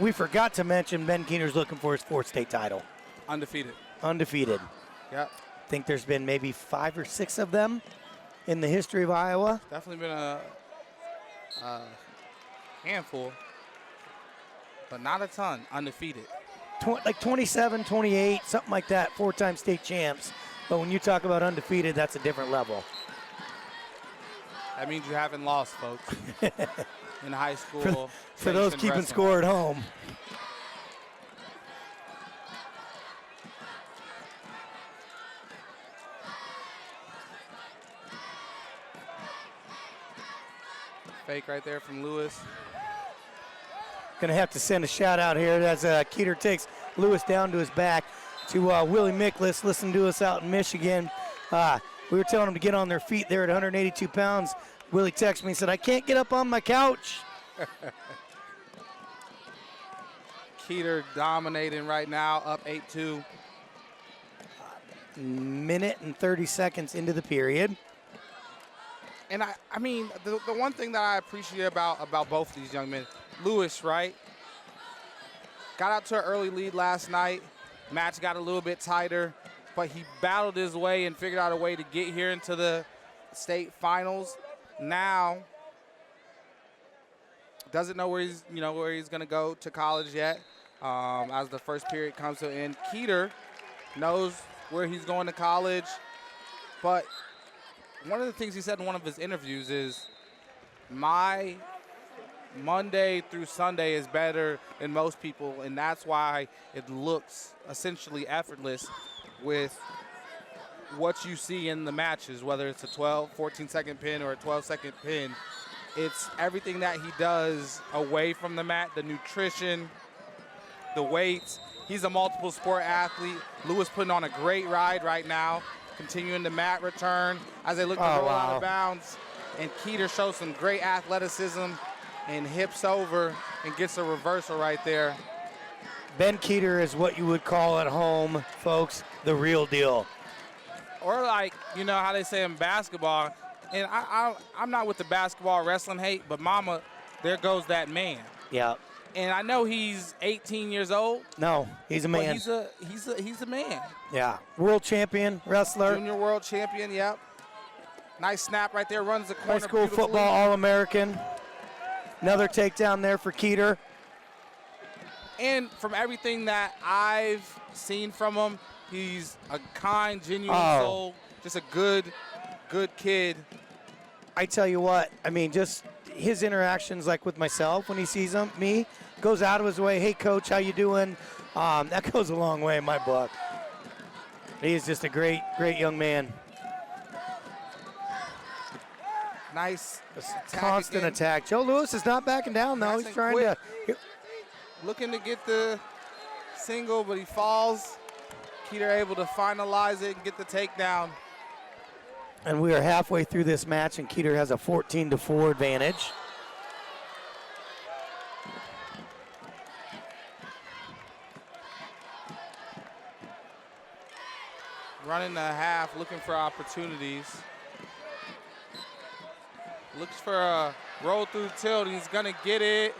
We forgot to mention Ben Keeter's looking for his 4th state title. Undefeated. Undefeated. Yep. I think there's been maybe 5 or 6 of them in the history of Iowa. Definitely been a handful, but not a ton. Undefeated. Like 27, 28, something like that, 4-time state champs. But when you talk about undefeated, that's a different level. That means you haven't lost, folks. In high school. For those keeping wrestling. score at home. Fake right there from Lewis. Going to have to send a shout out here as Keeter takes Lewis down to his back to Willie Miklas. Listen to us out in Michigan. We were telling them to get on their feet there at 182 pounds. Willie texted me and said, I can't get up on my couch. Keeter dominating right now, up 8-2. Minute and 30 seconds into the period. And I mean, the one thing that I appreciate about both of these young men, Lewis, right? Got out to an early lead last night. Match got a little bit tighter, but he battled his way and figured out a way to get here into the state finals. Now, doesn't know where he's going to go to college yet. As the first period comes to an end, Keeter knows where he's going to college, but one of the things he said in one of his interviews is, my Monday through Sunday is better than most people, and that's why it looks essentially effortless with what you see in the matches, whether it's a 14-second pin or a 12-second pin. It's everything that he does away from the mat, the nutrition, the weights. He's a multiple sport athlete. Lewis putting on a great ride right now, continuing the mat return as they look to roll out of bounds. And Keeter shows some great athleticism and hips over and gets a reversal right there. Ben Keeter is what you would call at home, folks, the real deal. Or like, you know how they say in basketball, and I'm not with the basketball wrestling hate, but mama, there goes that man. Yeah. And I know he's 18 years old. No, he's a man. But he's a man. Yeah. World champion wrestler. Junior world champion, yep. Nice snap right there, runs the corner. High school football All-American. Another takedown there for Keeter. And from everything that I've seen from him, he's a kind, genuine soul, just a good kid. I tell you what, I mean, just his interactions, like with myself when he sees me, goes out of his way. Hey, coach, how you doing? That goes a long way in my book. He is just a great young man. Nice constant attack. Joe Lewis is not backing down, though. He's trying to. Looking to get the single, but he falls. Keeter able to finalize it and get the takedown. And we are halfway through this match, and Keeter has a 14-4 advantage. Running the half, looking for opportunities. Looks for a roll through tilt. He's going to get it.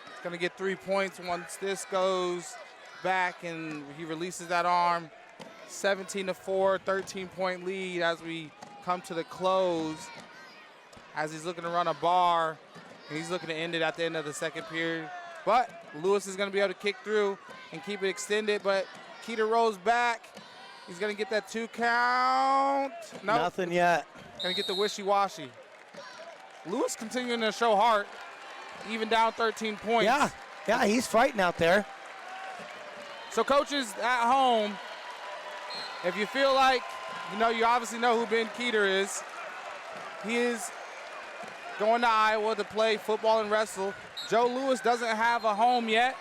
He's going to get 3 points once this goes back and he releases that arm. 17-4, 13-point lead as we come to the close. As he's looking to run a bar, and he's looking to end it at the end of the second period. But Lewis is going to be able to kick through and keep it extended, but Keeter rolls back, He's going to get that 2 count. No. Nothing yet. Going to get the wishy-washy. Lewis continuing to show heart, even down 13 points. Yeah, he's fighting out there. So coaches at home, if you feel like, you obviously know who Ben Keeter is. He is going to Iowa to play football and wrestle. Joe Lewis doesn't have a home yet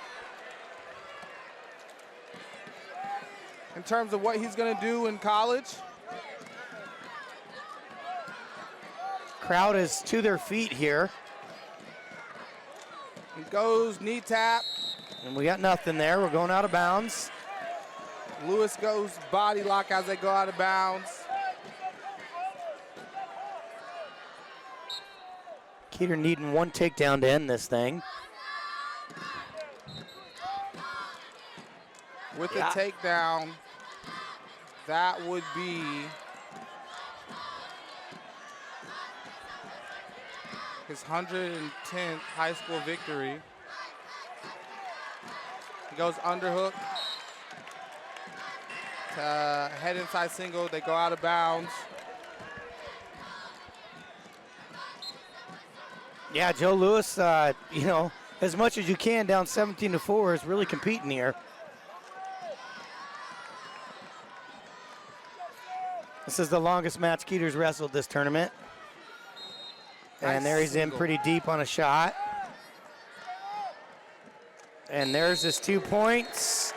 in terms of what he's going to do in college. Crowd is to their feet here. He goes knee tap. And we got nothing there. We're going out of bounds. Lewis goes body lock as they go out of bounds. Keeter needing one takedown to end this thing. With the takedown, that would be his 110th high school victory. He goes underhook to head inside single. They go out of bounds. Yeah, Joe Lewis, as much as you can down 17-4 is really competing here. This is the longest match Keeter's wrestled this tournament. And there he's in pretty deep on a shot. And there's his 2 points.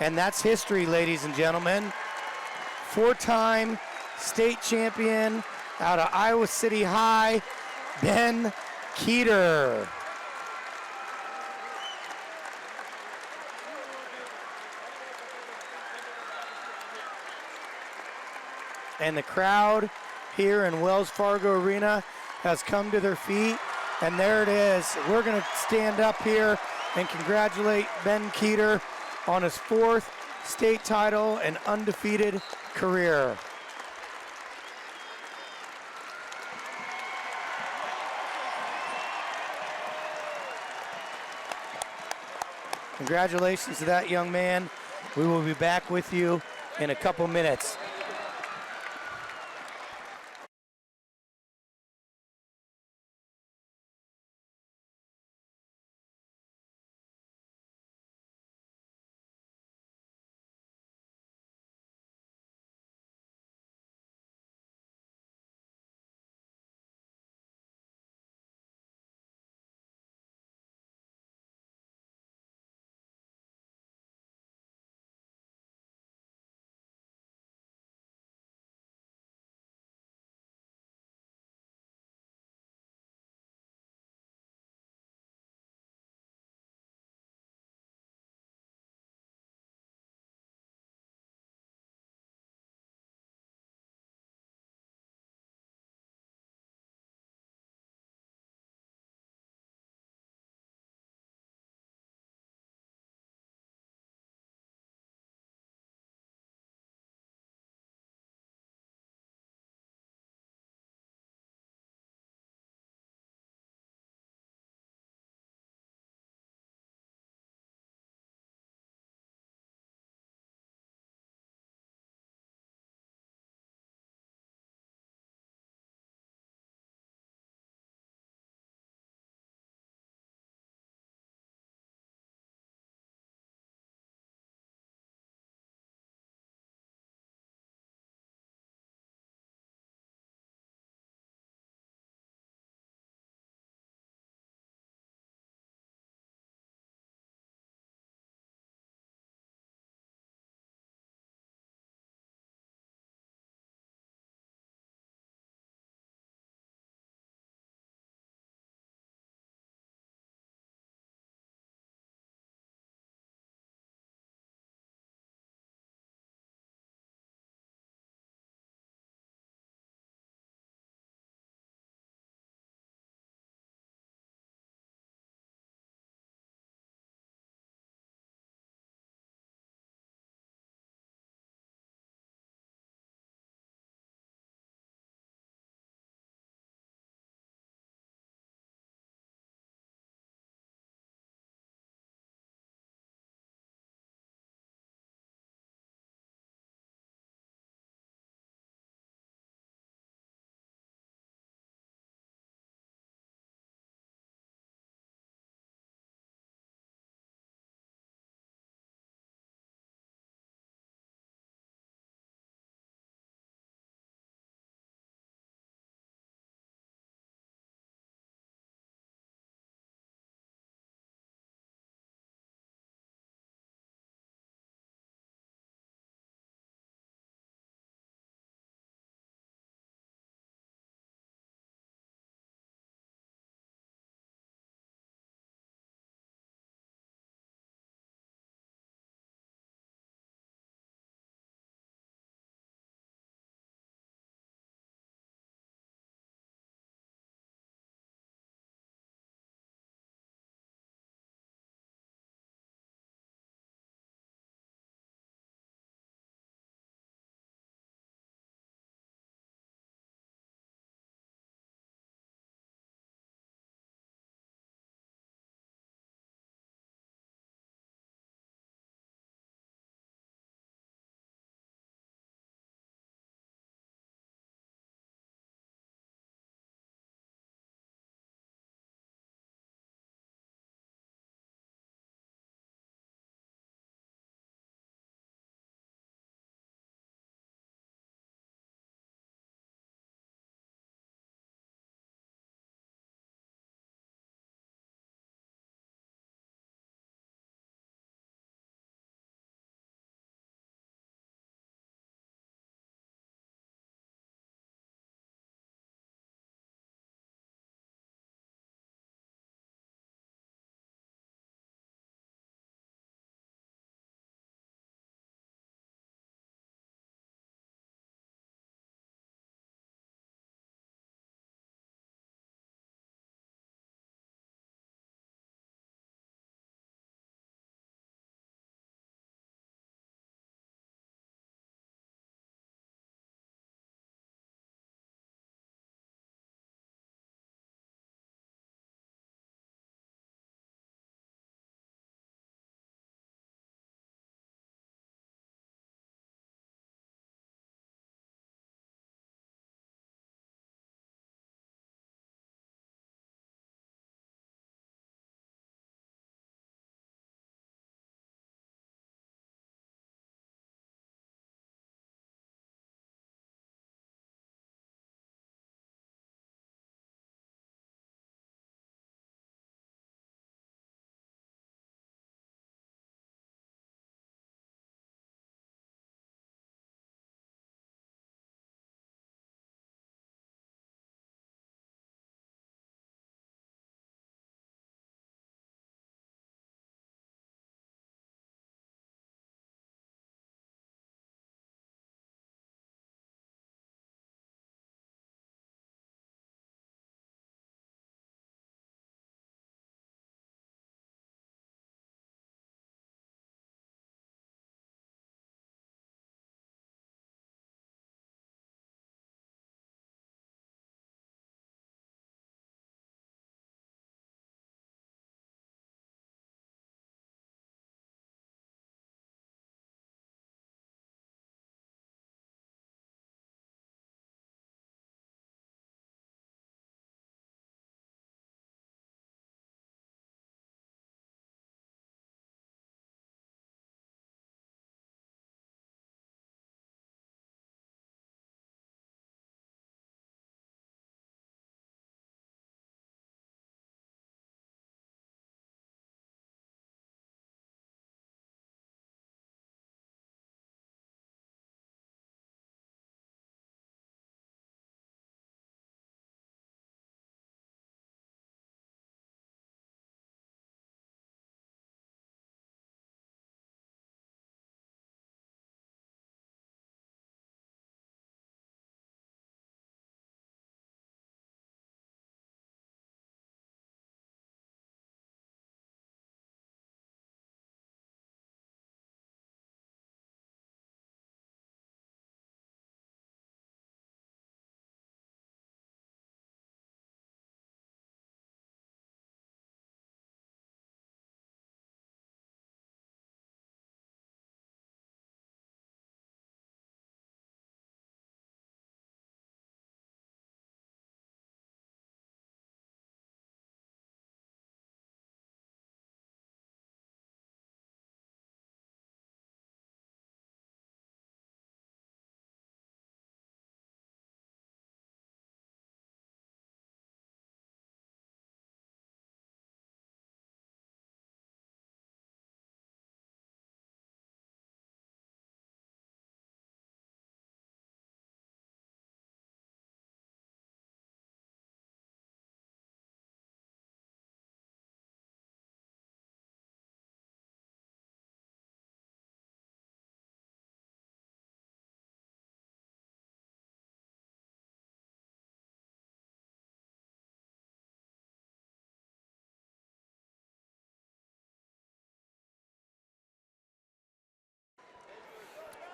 And that's history, ladies and gentlemen. 4-time state champion out of Iowa City High, Ben Keeter. And the crowd here in Wells Fargo Arena has come to their feet. And there it is. We're going to stand up here and congratulate Ben Keeter on his 4th state title and undefeated career. Congratulations to that young man. We will be back with you in a couple minutes.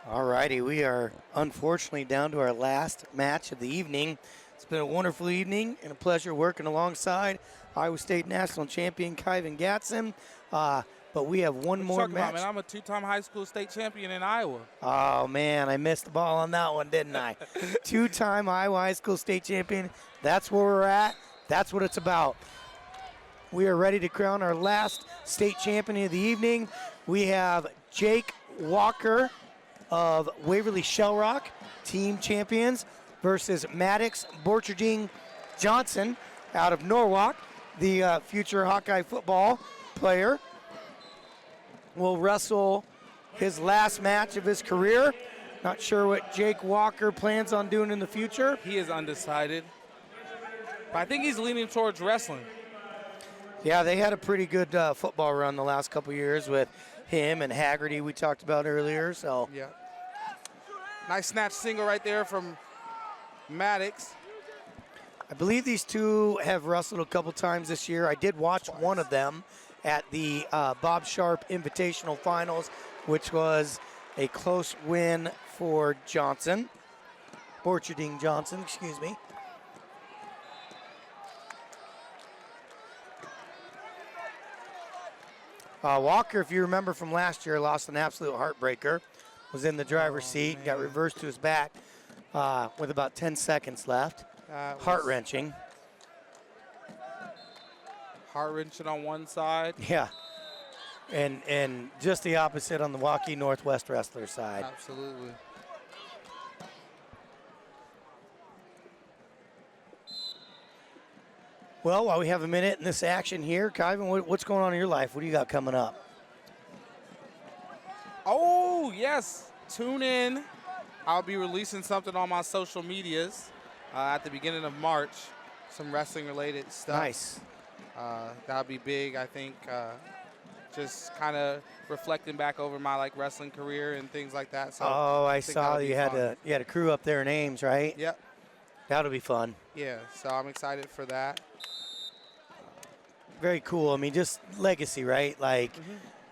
All righty, we are unfortunately down to our last match of the evening. It's been a wonderful evening and a pleasure working alongside Iowa State National Champion Kyvan Gatson. But we have one more match. Man, I'm a two-time high school state champion in Iowa. Oh, man, I missed the ball on that one, didn't I? Two-time Iowa high school state champion. That's where we're at. That's what it's about. We are ready to crown our last state champion of the evening. We have Jake Walker of Waverly Shell Rock, team champions, versus Maddox Borcherding Johnson out of Norwalk, the future Hawkeye football player. Will wrestle his last match of his career. Not sure what Jake Walker plans on doing in the future. He is undecided, but I think he's leaning towards wrestling. Yeah, they had a pretty good football run the last couple years with him and Haggerty we talked about earlier. So yeah, nice snatch single right there from Maddox. I believe these two have wrestled a couple times this year. I did watch one of them at the Bob Sharp Invitational Finals, which was a close win for Johnson. Borcherding Johnson, excuse me. Walker, if you remember from last year, lost an absolute heartbreaker. Was in the driver's seat, got reversed to his back with about 10 seconds left. Heart-wrenching. Heart-wrenching on one side. Yeah, and just the opposite on the Waukee Northwest wrestler side. Absolutely. Well, while we have a minute in this action here, Kyvan, what's going on in your life? What do you got coming up? Oh, yes. Tune in. I'll be releasing something on my social medias at the beginning of March. Some wrestling-related stuff. Nice. That'll be big, I think. Just kind of reflecting back over my wrestling career and things like that. So I saw you had a crew up there in Ames, right? Yep. That'll be fun. Yeah, so I'm excited for that. Very cool. I mean, just legacy, right?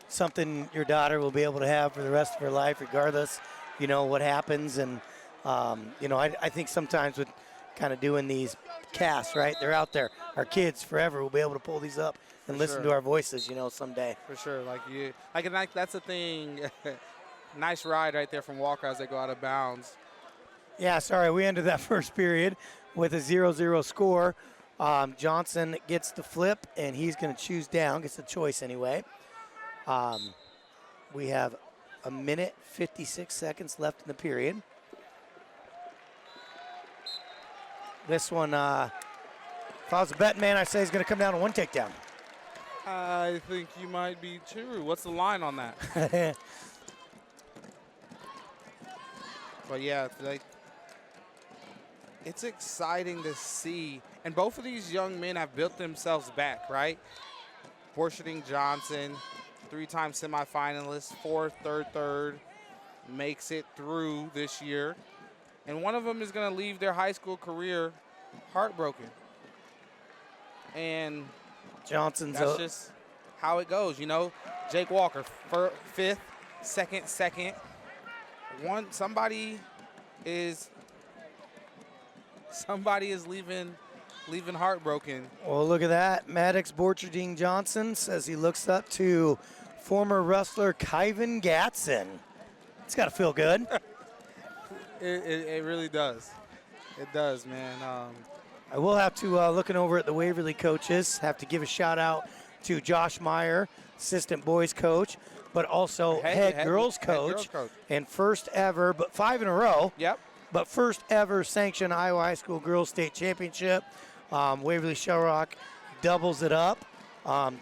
Something your daughter will be able to have for the rest of her life, regardless, what happens. And, I think sometimes with kind of doing these casts, right, they're out there. Our kids forever will be able to pull these up and listen to our voices, someday. For sure. That's the thing. Nice ride right there from Walker as they go out of bounds. Yeah, sorry, we ended that first period with a 0-0 score. Johnson gets the flip, and he's going to choose down, gets the choice anyway. We have a minute, 56 seconds left in the period. This one, if I was a betting man, I'd say he's going to come down to one takedown. I think you might be too. What's the line on that? But yeah, it's exciting to see. And both of these young men have built themselves back, right? Borcherding Johnson, 3-time semifinalist, fourth, third, makes it through this year. And one of them is going to leave their high school career heartbroken. And Johnson's that's just how it goes, Jake Walker, fifth, second. Somebody is leaving heartbroken. Well, look at that. Maddox Borcherding Johnson says he looks up to former wrestler Kyvan Gatson. It's got to feel good. It really does. It does, man. I will have to, looking over at the Waverly coaches, have to give a shout out to Josh Meyer, assistant boys coach, but also head girls coach, and first ever, but 5 in a row. Yep. But first ever sanctioned Iowa High School Girls State Championship. Waverly Shell Rock doubles it up.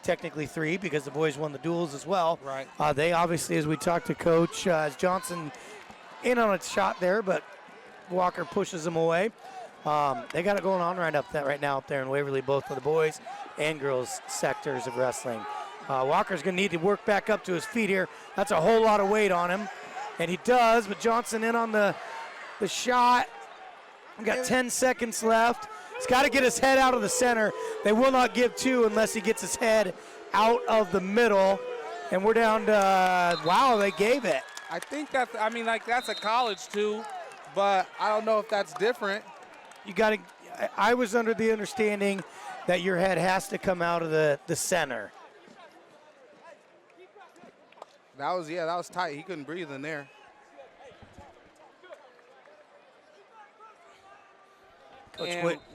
Technically 3 because the boys won the duels as well. Right. They obviously, as we talked to Coach Johnson, in on a shot there, but Walker pushes them away. They got it going on right now up there in Waverly, both for the boys and girls sectors of wrestling. Walker's going to need to work back up to his feet here. That's a whole lot of weight on him, and he does, but Johnson in on the shot. We've got 10 seconds left. He's got to get his head out of the center. They will not give 2 unless he gets his head out of the middle, and we're down to, wow, they gave it. I think that's, I mean, like, that's a college too, but I don't know if that's different. You got to, I was under the understanding that your head has to come out of the center. That was tight. He couldn't breathe in there.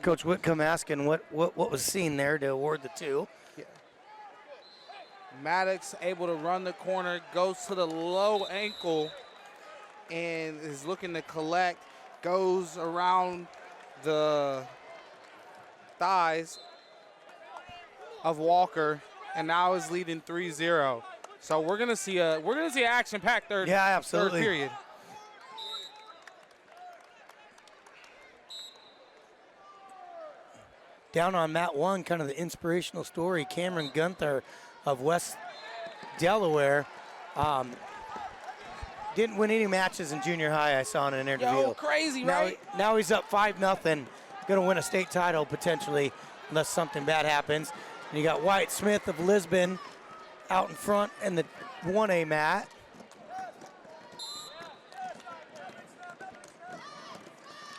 Coach Wickam asking what was seen there to award the 2. Yeah. Maddox able to run the corner, goes to the low ankle, and is looking to collect, goes around the thighs of Walker, and now is leading 3-0. So we're gonna see an action-packed third period. Down on mat 1, kind of the inspirational story, Cameron Gunther of West Delaware. Didn't win any matches in junior high, I saw in an interview. Yo, crazy, right? Now he's up 5-0, going to win a state title potentially, unless something bad happens. And you got Wyatt Smith of Lisbon out in front in the 1A mat.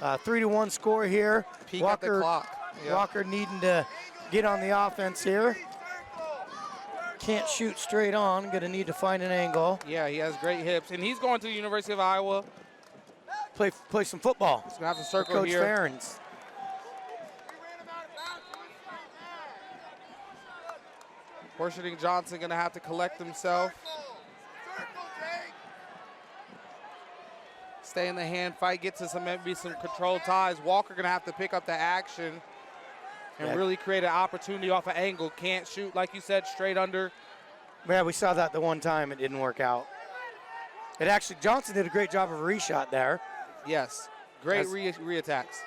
Uh, 3-1 score here. Peek at the clock. Yep. Walker needing to get on the offense here. Can't shoot straight on, going to need to find an angle. Yeah, he has great hips, and he's going to the University of Iowa. Play some football. He's going to have to circle Coach here. Ferens. Worshiping Johnson going to have to collect himself. Stay in the hand fight, get to maybe some controlled ties. Walker going to have to pick up the action and really create an opportunity off an angle. Can't shoot, like you said, straight under. Yeah, we saw that the one time. It didn't work out. It actually, Johnson did a great job of a reshot there. Yes, great re-attacks.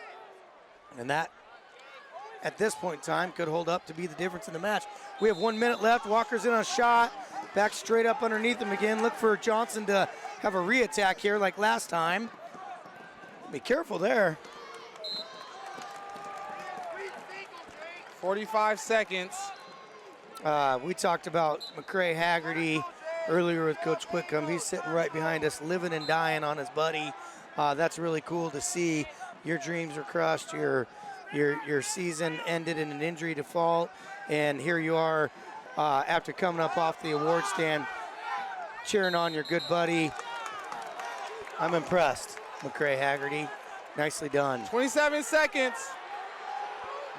And that, at this point in time, could hold up to be the difference in the match. We have 1 minute left. Walker's in a shot. Back straight up underneath him again. Look for Johnson to have a re-attack here like last time. Be careful there. 45 seconds. We talked about McCray Haggerty earlier with Coach Wickam. He's sitting right behind us, living and dying on his buddy. That's really cool to see. Your dreams were crushed. Your season ended in an injury default, and here you are after coming up off the award stand, cheering on your good buddy. I'm impressed, McCray Haggerty. Nicely done. 27 seconds.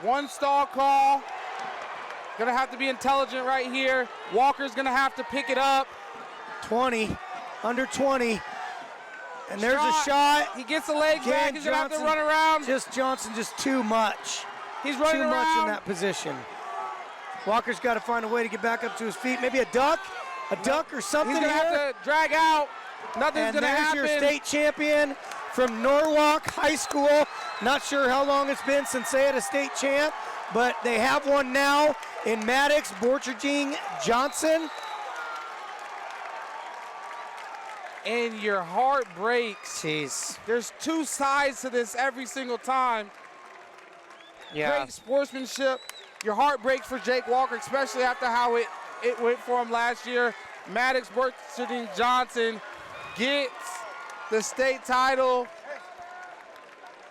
1 stall call. Gonna have to be intelligent right here. Walker's gonna have to pick it up. 20, under 20. And there's a shot. He gets the leg back. He's gonna have to run around. Johnson just too much. He's running too around. much in that position. Walker's got to find a way to get back up to his feet. Maybe a duck or something. He's gonna have to drag out. Nothing's gonna happen. And there's your state champion from Norwalk High School. Not sure how long it's been since they had a state champ, but they have one now in Maddox Borcherding Johnson. And your heart breaks. Jeez. There's 2 sides to this every single time. Yeah. Great sportsmanship. Your heart breaks for Jake Walker, especially after how it went for him last year. Maddox Borcherding Johnson gets the state title.